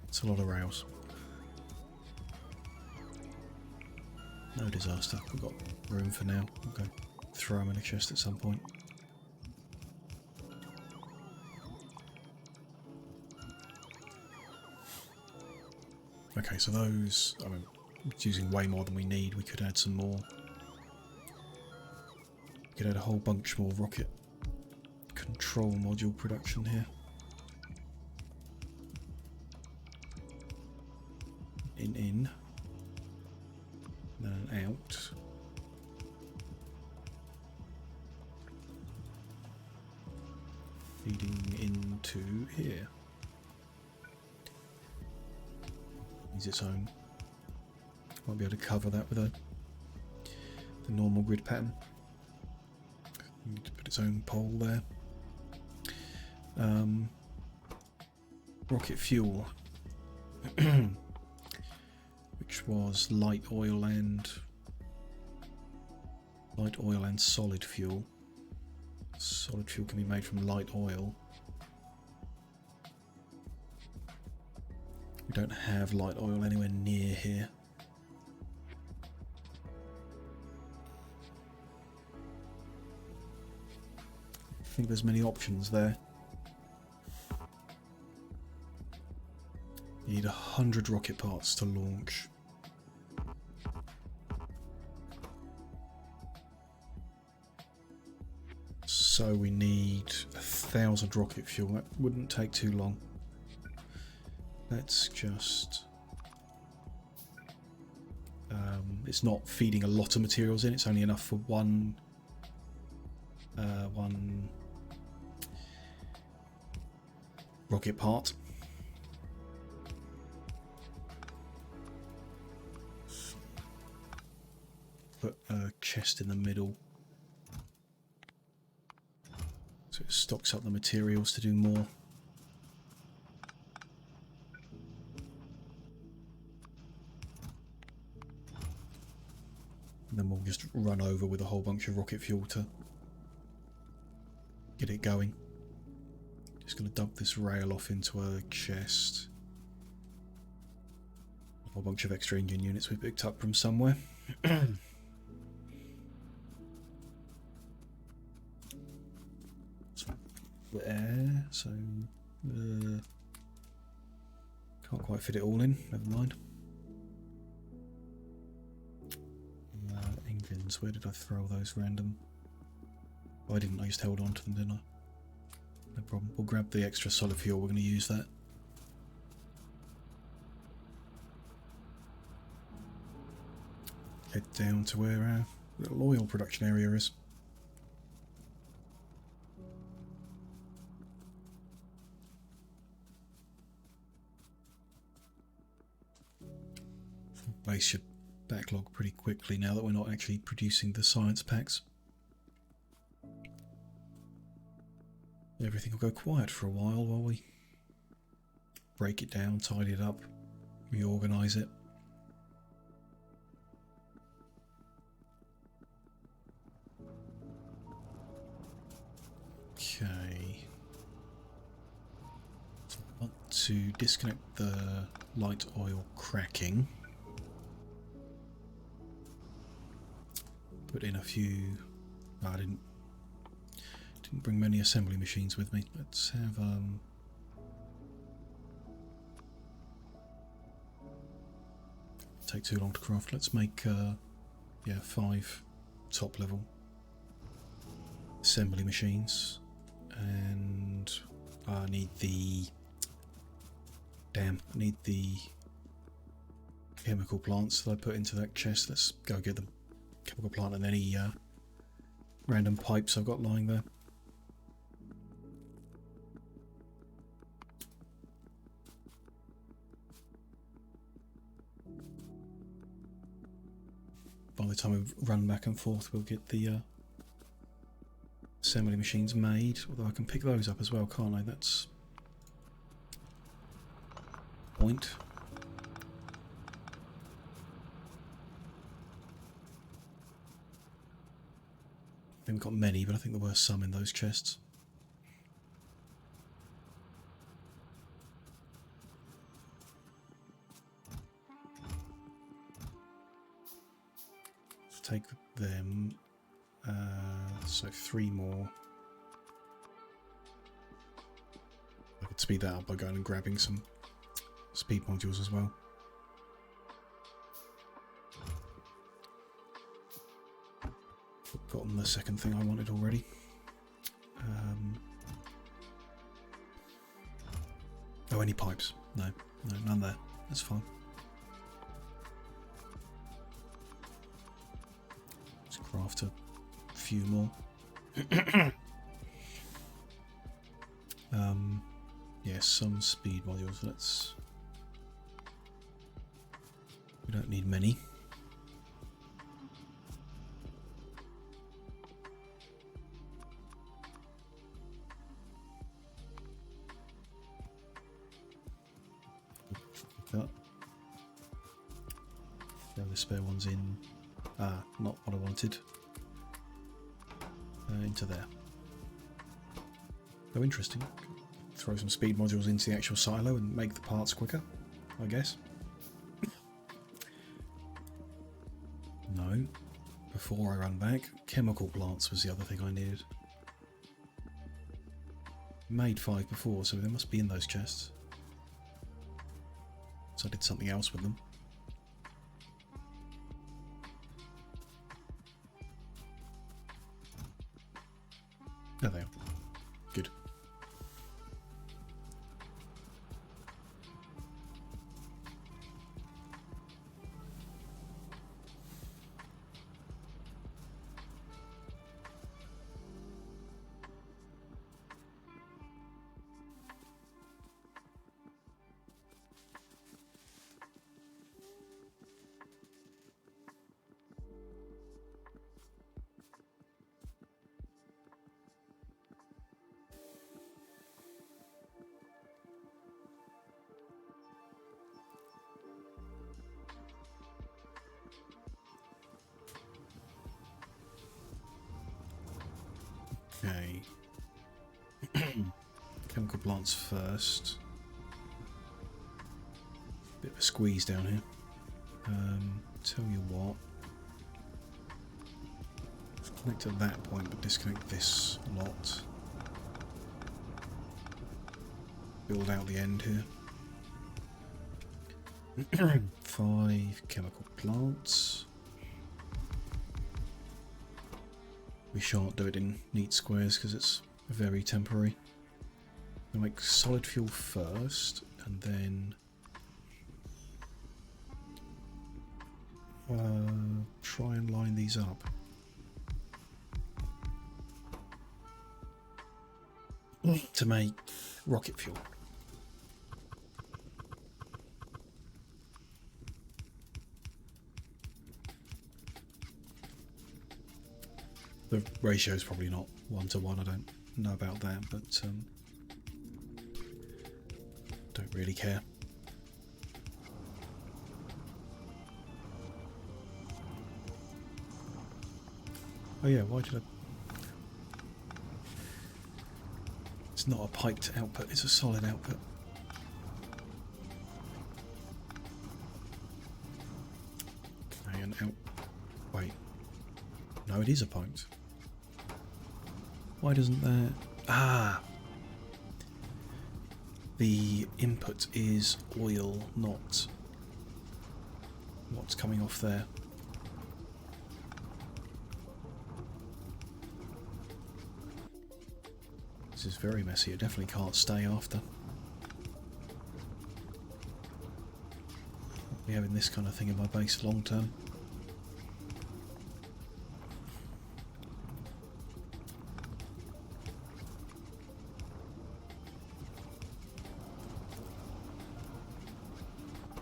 Speaker 1: It's a lot of rails. No disaster. We've got room for now. We'll go throw them in a chest at some point. Okay, so those, I mean, it's using way more than we need. We could add some more. We could add a whole bunch more rocket control module production here. In, then out. Feeding into here. Needs its own. Won't be able to cover that with the normal grid pattern. Need to put its own pole there. Rocket fuel. Which was light oil and solid fuel. Solid fuel can be made from light oil. We don't have light oil anywhere near here. I think there's many options there. You need 100 rocket parts to launch. So we need 1,000 rocket fuel. That wouldn't take too long. Let's just It's not feeding a lot of materials in, it's only enough for one rocket part. Put a chest in the middle so it stocks up the materials to do more. And then we'll just run over with a whole bunch of rocket fuel to get it going. Just going to dump this rail off into a chest. A whole bunch of extra engine units we picked up from somewhere. There, so can't quite fit it all in, never mind. Engines, where did I throw those random? Oh, I didn't, I just held on to them, didn't I? No problem, we'll grab the extra solid fuel, we're going to use that. Head down to where our little oil production area is. Base should backlog pretty quickly now that we're not actually producing the science packs. Everything will go quiet for a while we break it down, tidy it up, reorganise it. Okay. So I want to disconnect the light oil cracking. Put in a few. No, I didn't bring many assembly machines with me. Let's have take too long to craft. Let's make yeah, 5 top level assembly machines, and I need the I need the chemical plants that I put into that chest. Let's go get them. Chemical plant and any random pipes I've got lying there. By the time we run back and forth, we'll get the assembly machines made. Although I can pick those up as well, can't I? That's the point. I haven't got many, but I think there were some in those chests. Let's take them. So 3 more. I could speed that up by going and grabbing some speed modules as well. Forgotten the second thing I wanted already. Oh, any pipes? No, none there. That's fine. Let's craft a few more. Yeah, some speed modules. We don't need many. Throw the spare ones in. Not what I wanted. Into there. Oh, interesting. Throw some speed modules into the actual silo and make the parts quicker, I guess. No. Before I run back, chemical plants was the other thing I needed. Made 5 before, so they must be in those chests. So I did something else with them. There they are. Good. Chemical plants first. Bit of a squeeze down here. Tell you what. Let's connect at that point, but disconnect this lot. Build out the end here. 5 chemical plants. We shan't do it in neat squares because it's very temporary. We'll make solid fuel first, and then try and line these up. To make rocket fuel. The ratio is probably not 1-to-1, I don't know about that, but don't really care. Oh yeah, why did I... It's not a piped output, it's a solid output. Okay, and out... Wait. No, it is a piped. Why doesn't that... Ah! The input is oil, not what's coming off there. This is very messy, it definitely can't stay after. I'll be having this kind of thing in my base long term.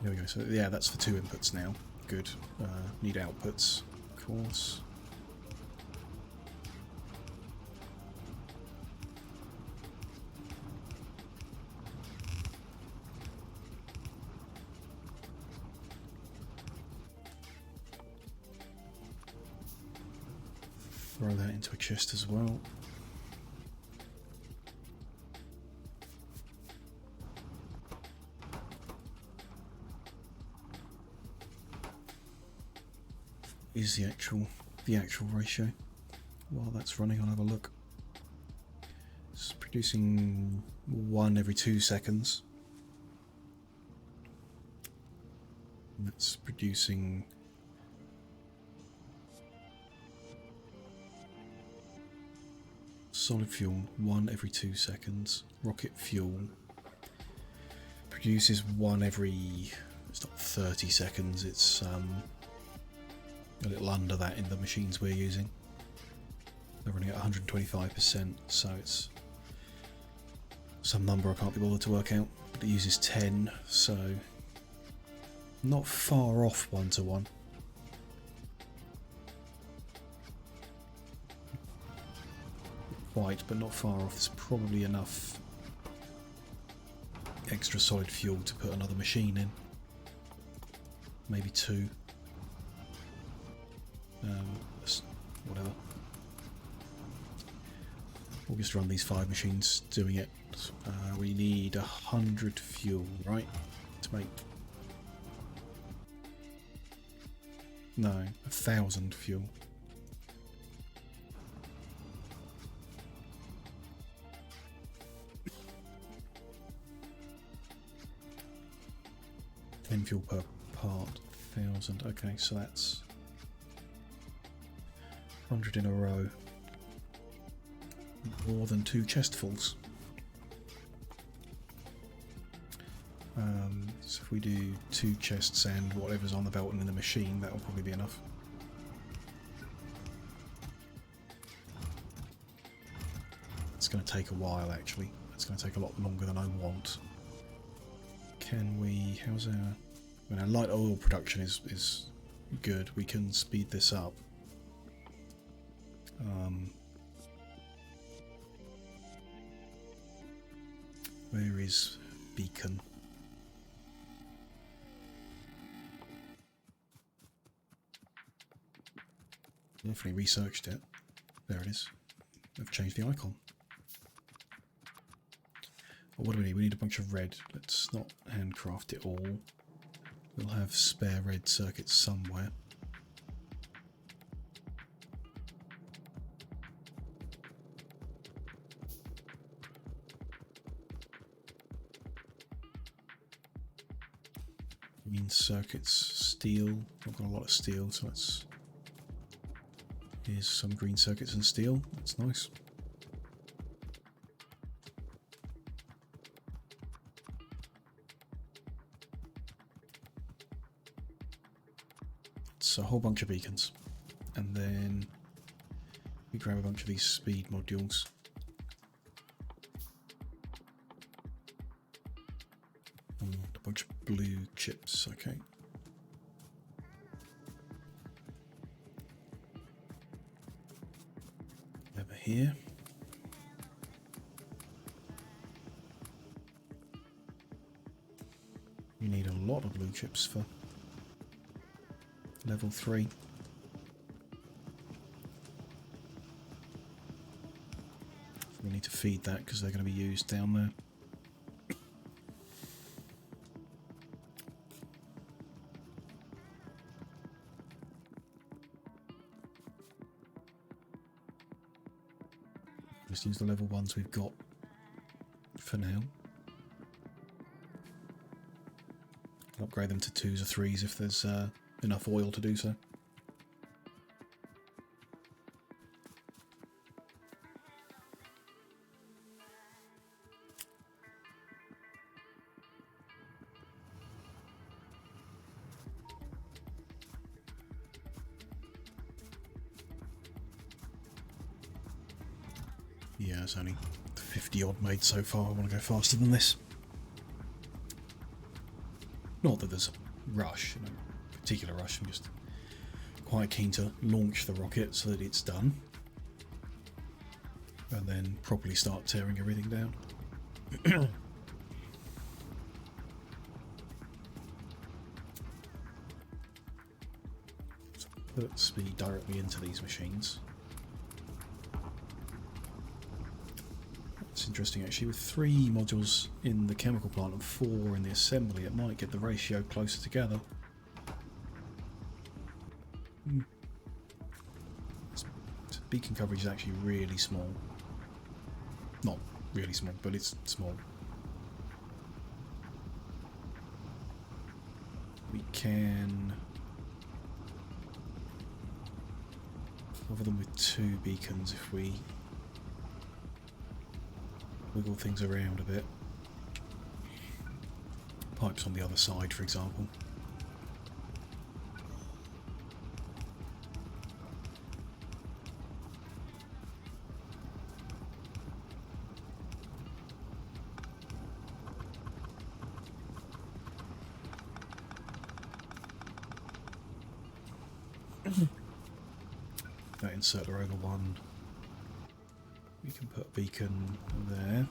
Speaker 1: There we go, so yeah, that's for 2 inputs now. Good. Need outputs, of course. Throw that into a chest as well. Is the actual ratio. While that's running, I'll have a look. It's producing 1 every 2 seconds. And that's producing solid fuel 1 every 2 seconds. Rocket fuel produces 1 every, it's not 30 seconds, it's a little under that in the machines we're using. They're running at 125%, so it's some number I can't be bothered to work out, but it uses 10, so not far off 1-to-1. Quite, but not far off. There's probably enough extra solid fuel to put another machine in. Maybe 2. Whatever. We'll just run these 5 machines doing it. We need 100 fuel, right? To make... No, 1,000 fuel. Fuel per part, 1,000. Okay, so that's 100 in a row. More than 2 chestfuls. So if we do 2 chests and whatever's on the belt and in the machine, that'll probably be enough. It's going to take a while, actually. It's going to take a lot longer than I want. Can we... How's our... When our light oil production is good, we can speed this up. Where is Beacon? Definitely researched it. There it is. I've changed the icon. Well, what do we need? We need a bunch of red. Let's not handcraft it all. We'll have spare red circuits somewhere. Green circuits, steel. I've got a lot of steel, so let's... Here's some green circuits and steel. That's nice. It's a whole bunch of beacons. And then we grab a bunch of these speed modules. And a bunch of blue chips, okay. Over here. You need a lot of blue chips for level 3. We need to feed that because they're going to be used down there. Just use the level 1s we've got for now. Upgrade them to 2s or 3s if there's enough oil to do so. Yeah, it's only 50 odd made so far. I want to go faster than this. Not that there's a rush, you know, particular rush. I'm just quite keen to launch the rocket so that it's done. And then properly start tearing everything down. So put speed directly into these machines. It's interesting actually, with 3 modules in the chemical plant and 4 in the assembly, it might get the ratio closer together. Beacon coverage is actually really small. Not really small, but it's small. We can cover them with 2 beacons if we wiggle things around a bit. Pipes on the other side, for example. That inserter over 1. We can put a beacon there.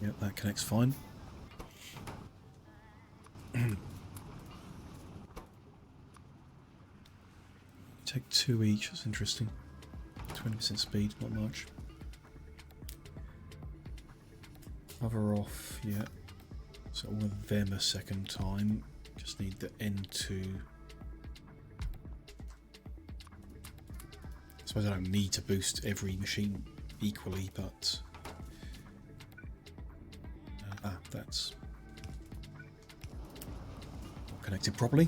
Speaker 1: Yep, that connects fine. Take 2 each, that's interesting. 20% speed, not much. Cover off, yeah. So all of them a second time. Just need the N2. I suppose I don't need to boost every machine equally, but that's not connected properly.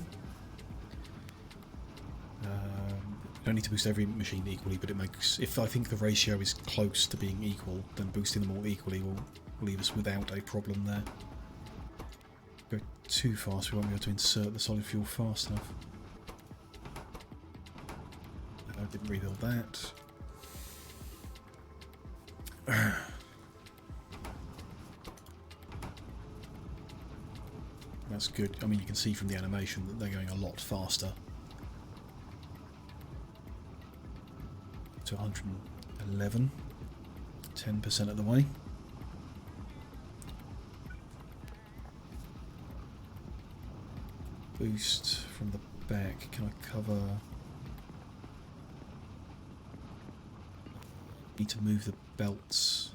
Speaker 1: Don't need to boost every machine equally, but it makes, if I think the ratio is close to being equal, then boosting them all equally will leave us without a problem there. Go too fast, we won't be able to insert the solid fuel fast enough. I didn't rebuild that. That's good. I mean, you can see from the animation that they're going a lot faster. To 111, 10% of the way. Boost from the back. Can I cover... Need to move the belts.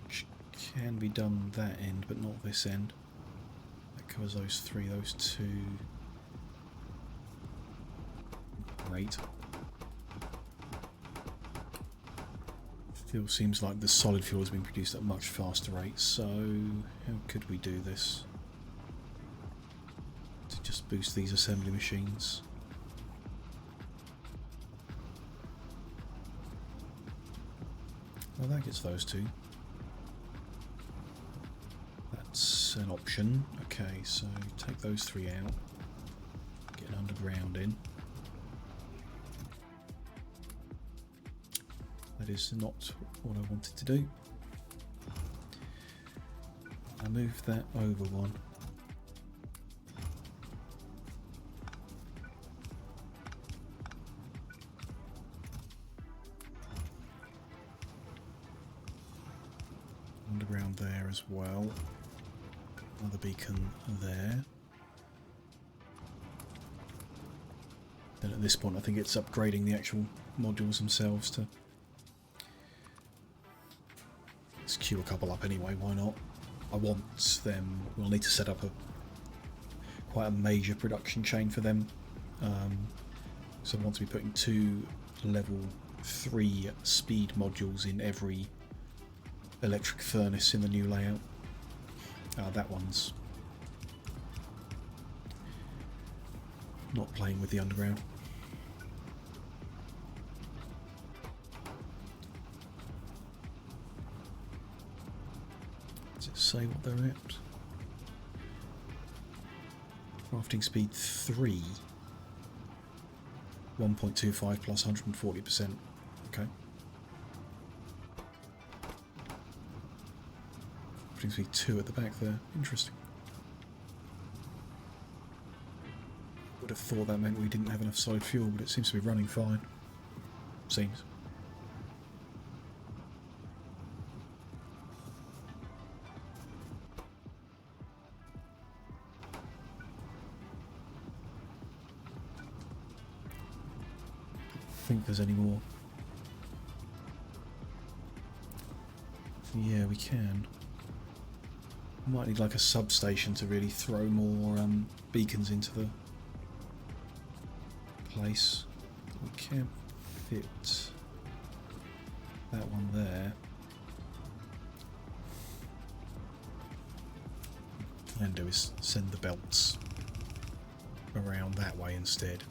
Speaker 1: Which can be done that end, but not this end. That covers those three, those two. Great. Fuel seems like the solid fuel has been produced at a much faster rate, so how could we do this? To just boost these assembly machines. Well, that gets those two. That's an option. Okay, so take those three out. Get an underground in. That is not what I wanted to do. I move that over one. Underground there as well. Another beacon there. Then at this point I think it's upgrading the actual modules themselves to... Let's queue a couple up anyway, why not? I want them... We'll need to set up quite a major production chain for them. So I want to be putting 2 level 3 speed modules in every electric furnace in the new layout. That one's not playing with the underground. Does it say what they're at? Crafting speed 3. 1.25 plus 140%. Okay. Brings me 2 at the back there. Interesting. Would have thought that meant we didn't have enough solid fuel, but it seems to be running fine. Seems. I think there's any more. Yeah, we can. Might need like a substation to really throw more beacons into the place. We can't fit that one there. What I can do is send the belts around that way instead.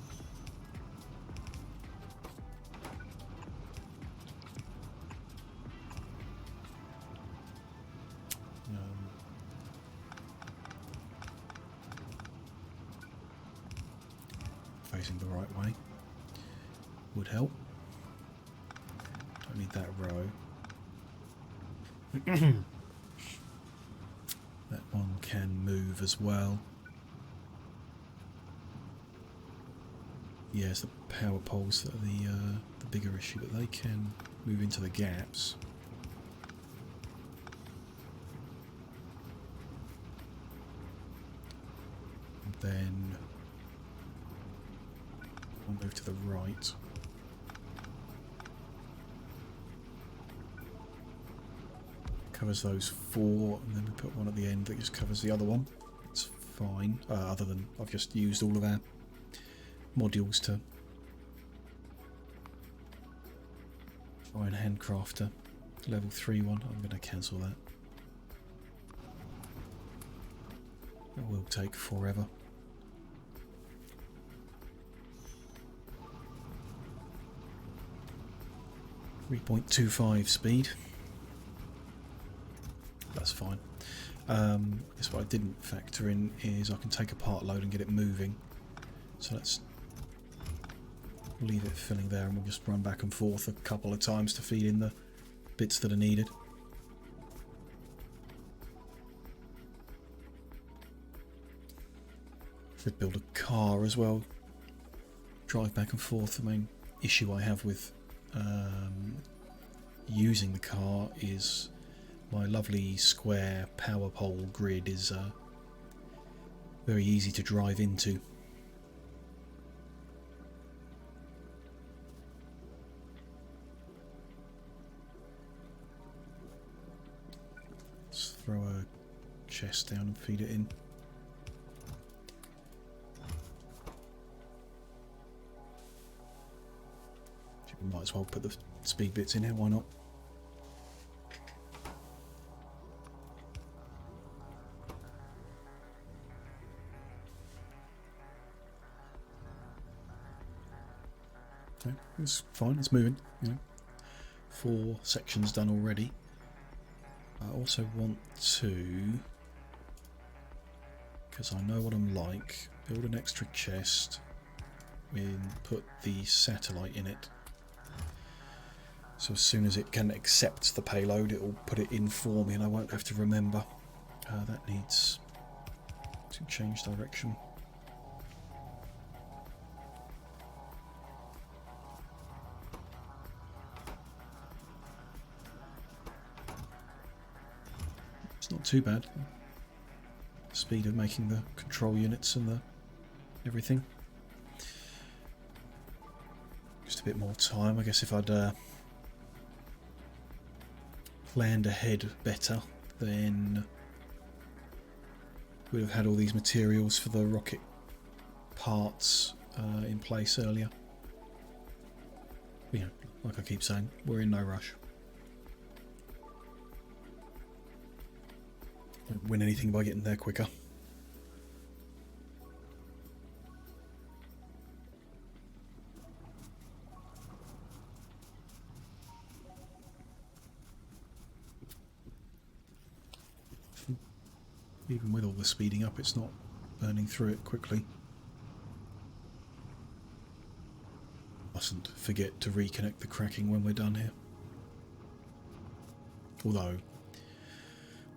Speaker 1: Facing the right way would help. Don't need that row. That one can move as well. Yes, the power poles that are the bigger issue, but they can move into the gaps. And then we'll move to the right. Covers those 4, and then we put one at the end that just covers the other one. It's fine, other than I've just used all of our modules to try and handcraft a level 3 one. I'm going to cancel that. That will take forever. 3.25 speed. That's fine. That's what I didn't factor in is I can take a part load and get it moving. So let's leave it filling there and we'll just run back and forth a couple of times to feed in the bits that are needed. Could build a car as well. Drive back and forth. The main issue I have with using the car is my lovely square power pole grid is very easy to drive into. Let's throw a chest down and feed it in. We might as well put the speed bits in here, why not? Okay, it's fine, it's moving, you know. 4 sections done already. I also want to, because I know what I'm like, build an extra chest and put the satellite in it. So as soon as it can accept the payload, it will put it in for me and I won't have to remember. That needs to change direction. It's not too bad. The speed of making the control units and the everything. Just a bit more time. I guess if I'd planned ahead better, then we'd have had all these materials for the rocket parts in place earlier. But, you know, like I keep saying, we're in no rush. Don't win anything by getting there quicker. Even with all the speeding up, it's not burning through it quickly. Mustn't forget to reconnect the cracking when we're done here. Although,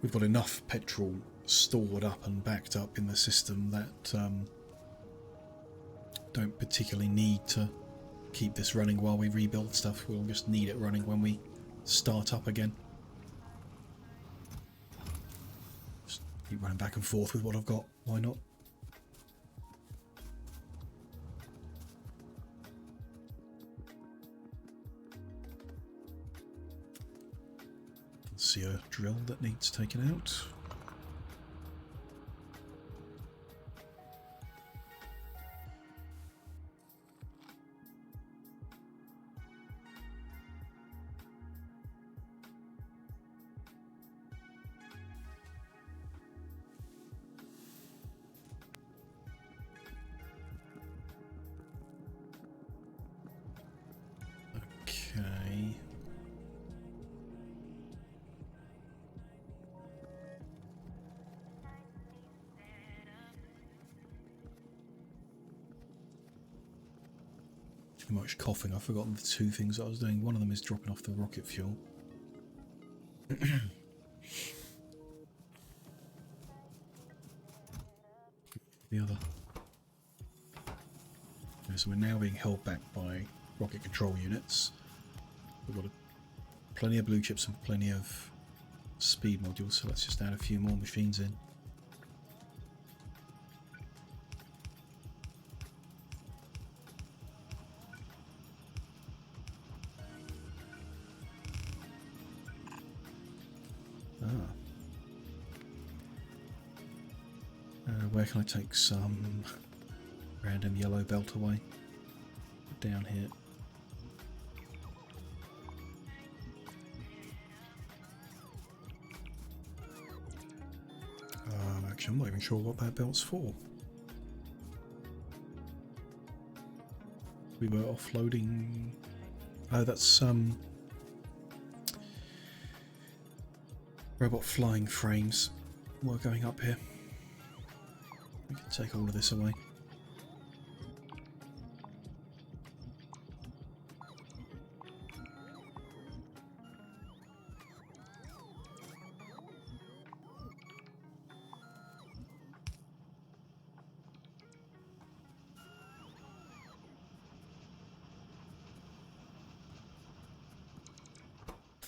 Speaker 1: we've got enough petrol stored up and backed up in the system that don't particularly need to keep this running while we rebuild stuff. We'll just need it running when we start up again. Keep running back and forth with what I've got, why not? See a drill that needs taken out. Okay. Too much coughing. I've forgotten the 2 things I was doing. One of them is dropping off the rocket fuel. The other. Okay, so we're now being held back by rocket control units. We've got plenty of blue chips and plenty of speed modules, so let's just add a few more machines in. Where can I take some random yellow belt away? Down here. Actually, I'm not even sure what that belt's for. We were offloading. Oh, that's robot flying frames were going up here. We can take all of this away.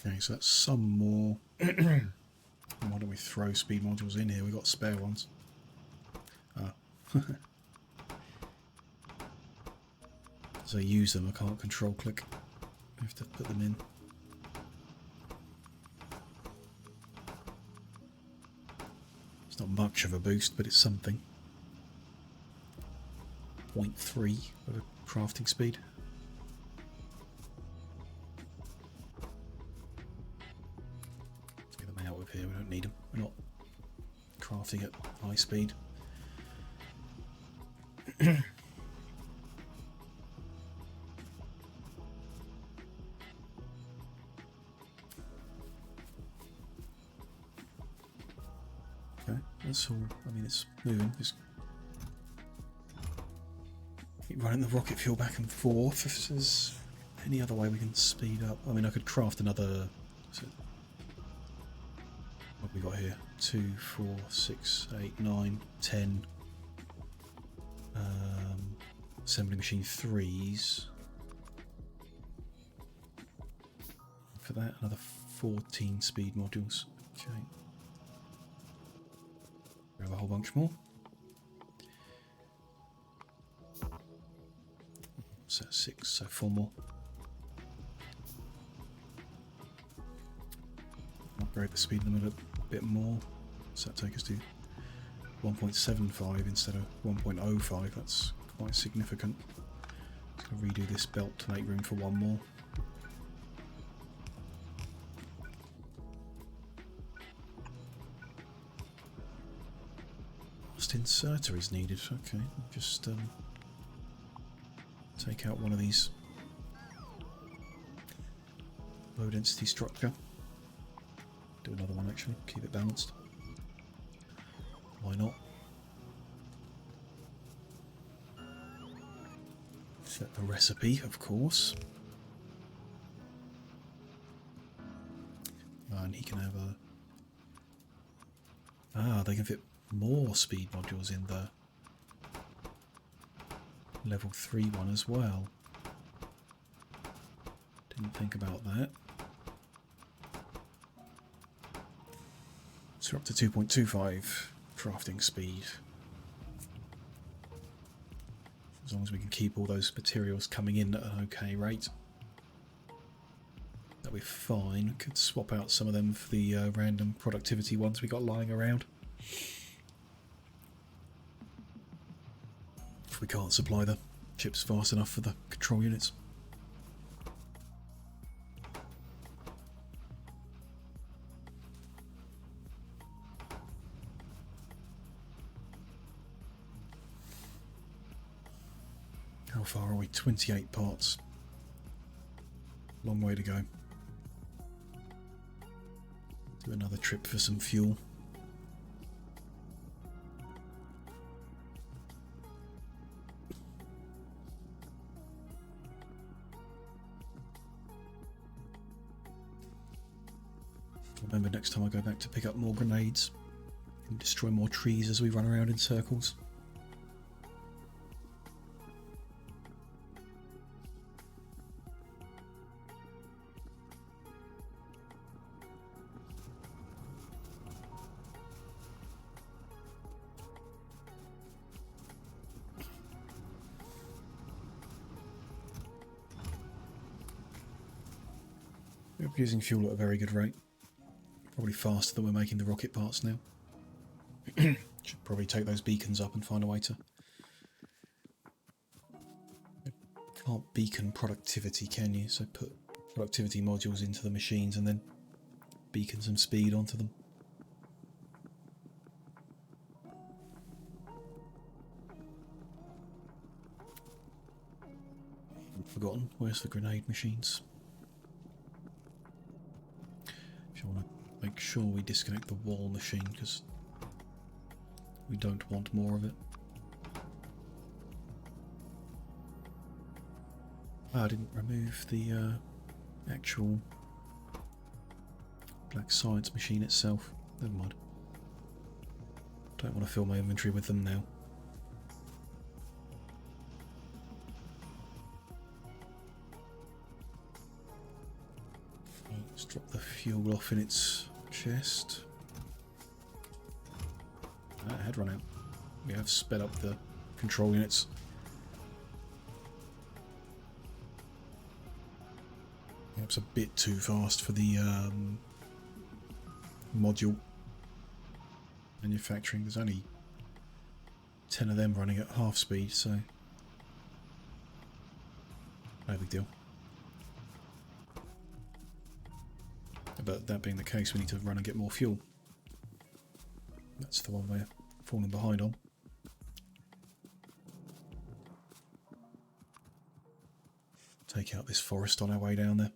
Speaker 1: Okay, so that's some more Why don't we throw speed modules in here? We've got spare ones. Ah. As I use them, I can't control click. I have to put them in. It's not much of a boost, but it's something. 0.3 of a crafting speed. Let's get them out of here, we don't need them. We're not crafting at high speed. Okay, that's all. I mean, it's moving. Just keep running the rocket fuel back and forth. If there's any other way we can speed up. I mean, I could craft another. What have we got here? 2, 4, 6, 8, 9, 10. Assembly machine 3s. For that, another 14 speed modules. Okay. Grab a whole bunch more. So 6, so 4 more. Upgrade the speed limit a bit more. So that take us to 1.75 instead of 1.05. That's quite significant. Just going to redo this belt to make room for one more. Last inserter is needed. Okay, just take out one of these. Low density structure. Do another one actually, keep it balanced. Why not? Set the recipe, of course. And he can have a... Ah, they can fit more speed modules in the level 3 one as well. Didn't think about that. So we're up to 2.25 crafting speed. As long as we can keep all those materials coming in at an okay rate. That'll be fine. We could swap out some of them for the random productivity ones we got lying around. If we can't supply the chips fast enough for the control units. How far are we? 28 parts. Long way to go. Do another trip for some fuel. Remember, next time I go back to pick up more grenades and destroy more trees as we run around in circles. We're using fuel at a very good rate. Probably faster than we're making the rocket parts now. Should probably take those beacons up and find a way to... Can't beacon productivity, can you? So put productivity modules into the machines and then beacon some speed onto them. I've forgotten. Where's the grenade machines? If you want to make sure we disconnect the wall machine, because we don't want more of it. I didn't remove the actual black science machine itself. Never mind. Don't want to fill my inventory with them now. Let's drop the fuel off in its chest. That had run out. We have sped up the control units. Perhaps a bit too fast for the module manufacturing. There's only 10 of them running at half speed, so no big deal. But that being the case, we need to run and get more fuel. That's the one we're falling behind on. Take out this forest on our way down there.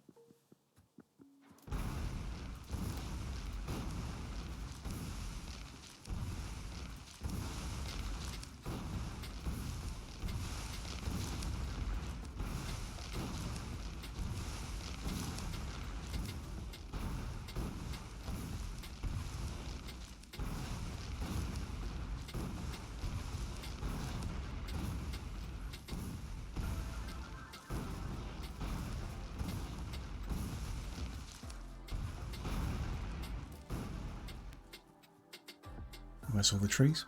Speaker 1: That's all the trees.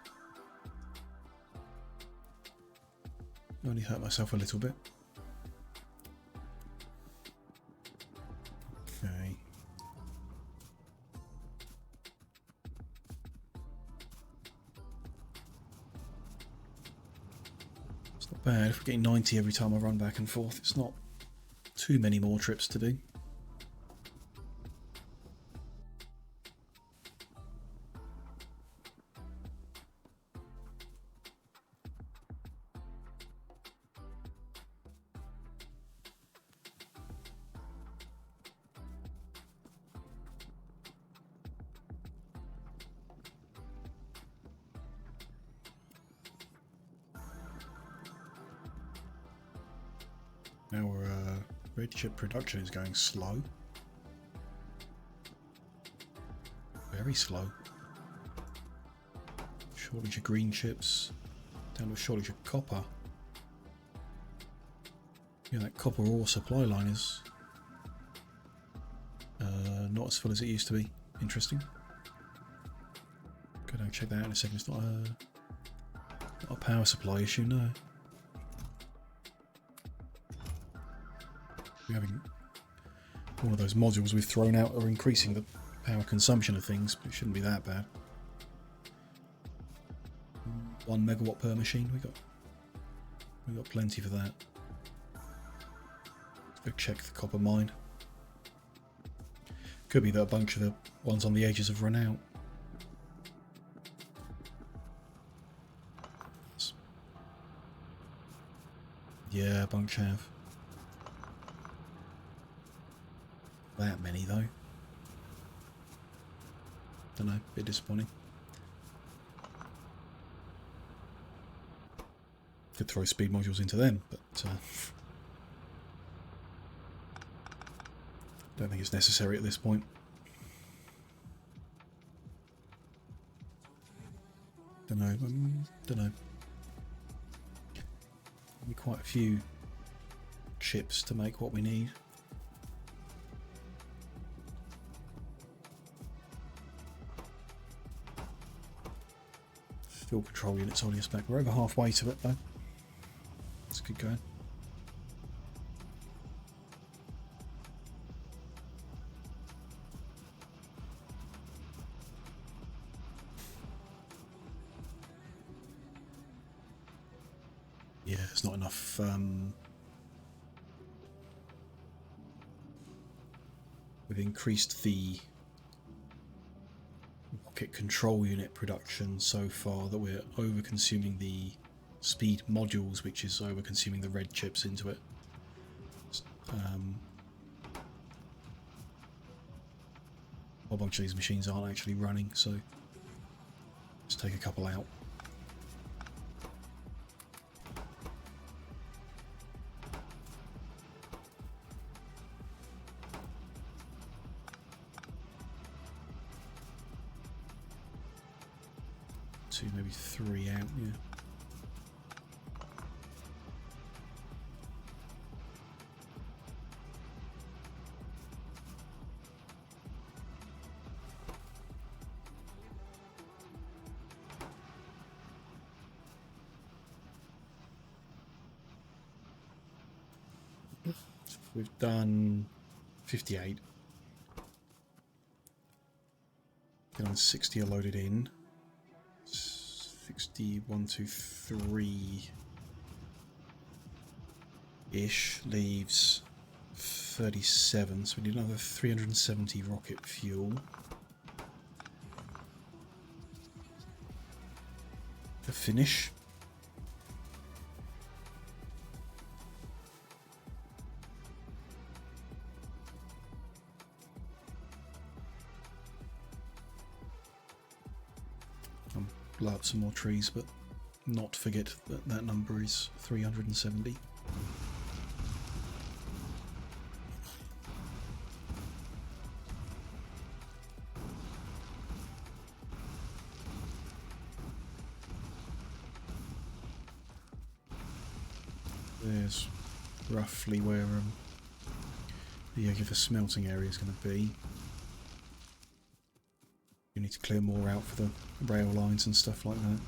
Speaker 1: Only hurt myself a little bit. Okay. It's not bad. If we're getting 90 every time I run back and forth, it's not too many more trips to do. Our red chip production is going slow. Very slow. Shortage of green chips. Down to a shortage of copper. Yeah, that copper ore supply line is not as full as it used to be. Interesting. Go down and check that out in a second. It's not a power supply issue, no. We're having one of those modules we've thrown out are increasing the power consumption of things, but it shouldn't be that bad. 1 megawatt per machine. We got plenty for that. Let's go check the copper mine. Could be that a bunch of the ones on the edges have run out. Yeah, a bunch have. That many though. Don't know, a bit disappointing. Could throw speed modules into them, but don't think it's necessary at this point. Don't know. Need quite a few chips to make what we need. Fuel control units on us back. We're over halfway to it though. It's good going. Yeah, there's not enough we've increased the rocket control unit production so far that we're over consuming the speed modules, which is over consuming the red chips into it. A whole bunch of these machines aren't actually running, so let's take a couple out. Two, maybe three out, yeah. we've done 58. Get on 60 are loaded in. 60, 1, 2, 3 ish leaves 37, so we need another 370 rocket fuel to finish. I'll blow up some more trees, but not forget that that number is 370. There's roughly where the egg of the smelting area is going to be. You need to clear more out for the rail lines and stuff like that.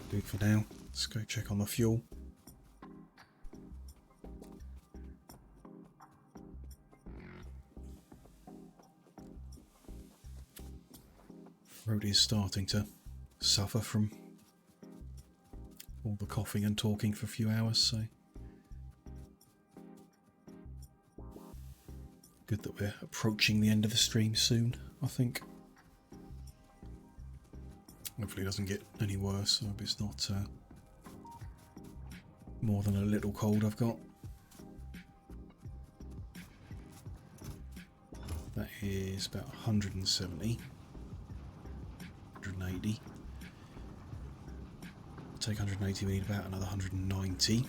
Speaker 1: Do for now. Let's go check on the fuel. Road is starting to suffer from all the coughing and talking for a few hours, so good that we're approaching the end of the stream soon, I think. Hopefully it doesn't get any worse. I hope it's not more than a little cold I've got. That is about 170. 180. Take 180, we need about another 190.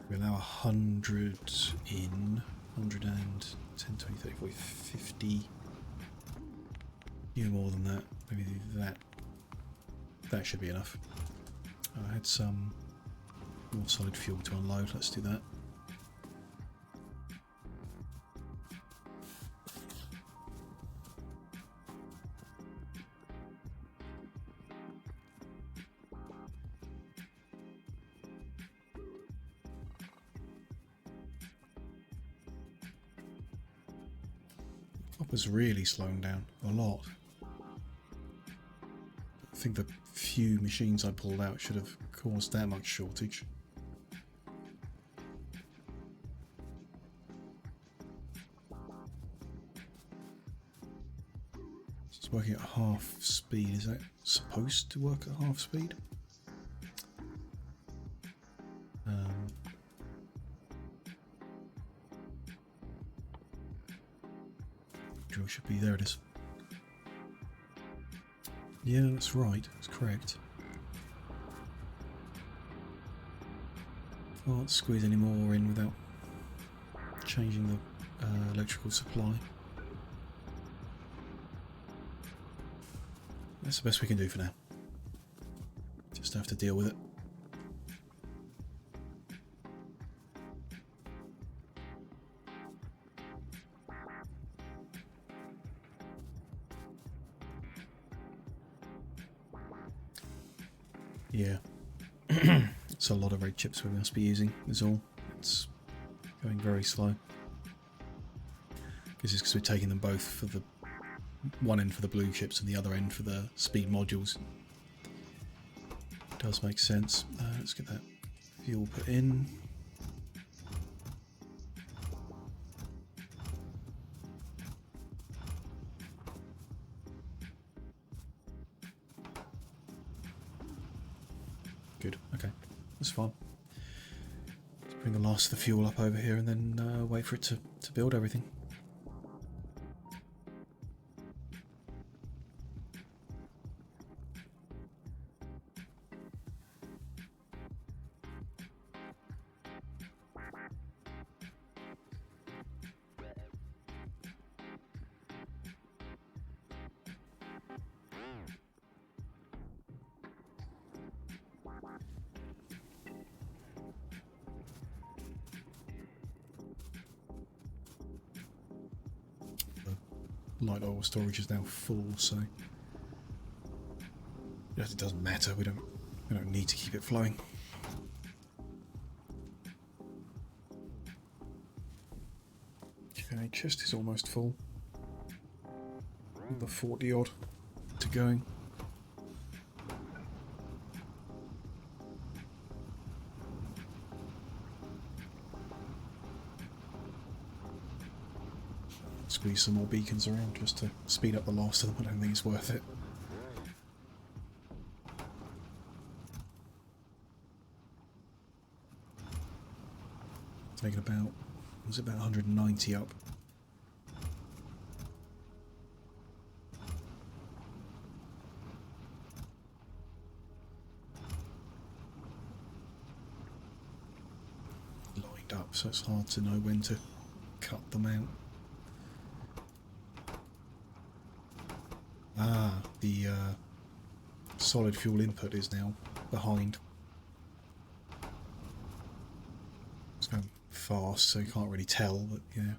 Speaker 1: We allow 100 in. 100 and 10, 20, 30, 40, 50. More than that, maybe that. That should be enough. I had some more solid fuel to unload. Let's do that. Copper's really slowing down a lot. I think the few machines I pulled out should have caused that much shortage. It's working at half speed. Is that supposed to work at half speed? Drill should be there. It is. Yeah, that's right. That's correct. Can't squeeze any more in without changing the electrical supply. That's the best we can do for now. Just have to deal with it. Yeah. It's a lot of red chips we must be using, is all. It's going very slow. This is because we're taking them both for the one end for the blue chips and the other end for the speed modules. It does make sense. Let's get that fuel put in. Good, okay, that's fine. Let's bring the last of the fuel up over here and then wait for it to build everything. light oil storage is now full, so it doesn't matter. We don't need to keep it flowing. Okay, chest is almost full. Another 40 odd to go. Squeeze some more beacons around just to speed up the last of them. I don't think it's worth it. Taking about, was it about 190 up? Lined up, so it's hard to know when to cut them out. Ah, the solid fuel input is now behind. It's going fast, so you can't really tell, but yeah.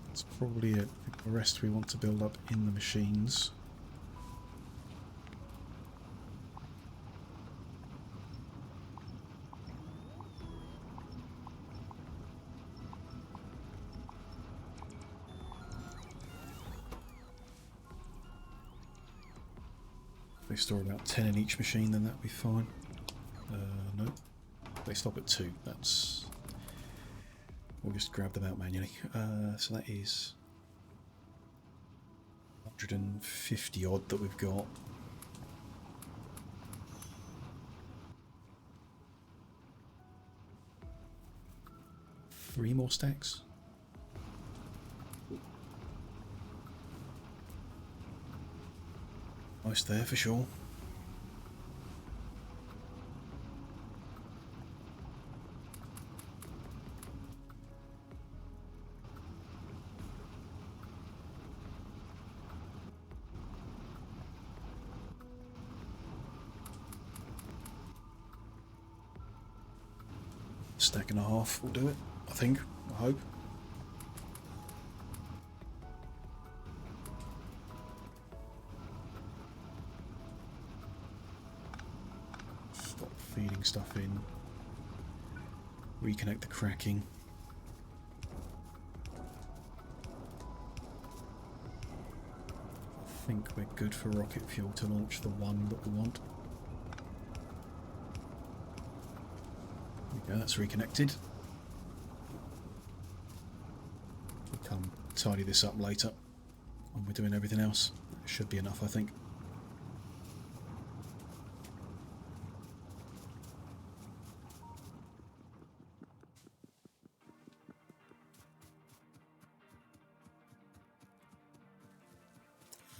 Speaker 1: That's probably it. The rest we want to build up in the machines. If they store about 10 in each machine, then that'd be fine. No. They stop at 2. That's... We'll just grab them out manually. So that is 150 odd that we've got. Three more stacks. Nice there for sure. Stack and a half will do it, I think, I hope. Stop feeding stuff in. Reconnect the cracking. I think we're good for rocket fuel to launch the one that we want. Yeah, that's reconnected. We'll come tidy this up later when we're doing everything else. It should be enough, I think.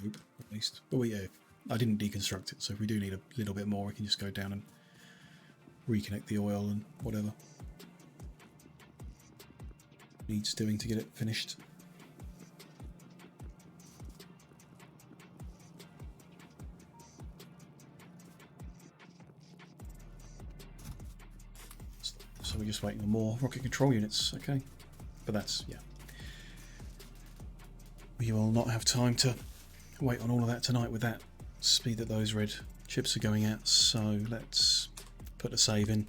Speaker 1: Hope, at least. But yeah, I didn't deconstruct it, so if we do need a little bit more, we can just go down and reconnect the oil and whatever needs doing to get it finished. So we're just waiting on more rocket control units, okay. But that's, yeah. We will not have time to wait on all of that tonight with that speed that those red chips are going at, so let's put a save in.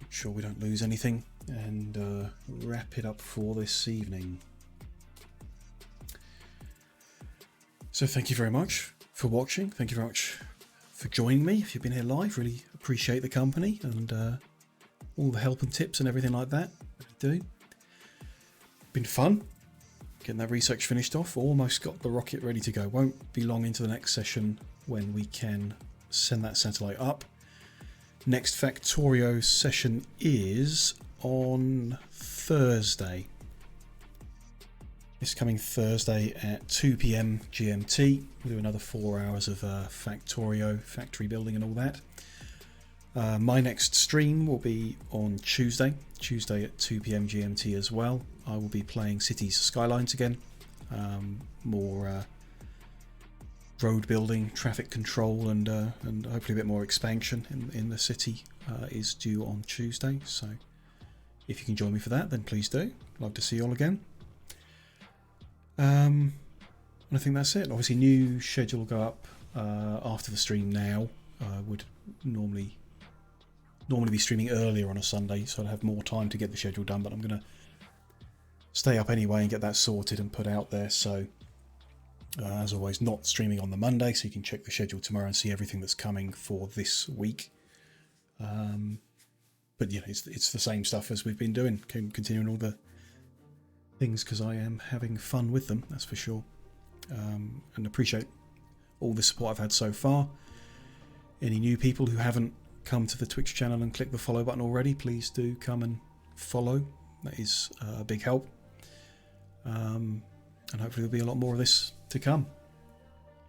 Speaker 1: Make sure we don't lose anything, and wrap it up for this evening. So thank you very much for watching. Thank you very much for joining me. If you've been here live, really appreciate the company and all the help and tips and everything like that. Really do. Been fun getting that research finished off. Almost got the rocket ready to go. Won't be long into the next session when we can send that satellite up. Next Factorio session is on Thursday. This coming Thursday at 2 PM GMT. We'll do another 4 hours of Factorio, factory building and all that. My next stream will be on Tuesday at 2 p.m. GMT as well. I will be playing Cities Skylines again. More road building, traffic control, and hopefully a bit more expansion in the city is due on Tuesday. So if you can join me for that, then please do. Love to see you all again. And I think that's it. Obviously, new schedule will go up after the stream now. I would normally be streaming earlier on a Sunday, so I'd have more time to get the schedule done, but I'm going to stay up anyway and get that sorted and put out there. So as always, not streaming on the Monday, so you can check the schedule tomorrow and see everything that's coming for this week. But yeah, it's the same stuff as we've been doing, continuing all the things, because I am having fun with them, that's for sure. And appreciate all the support I've had so far. Any new people who haven't come to the Twitch channel and click the follow button already, please do come and follow. That is a big help. And hopefully there'll be a lot more of this to come.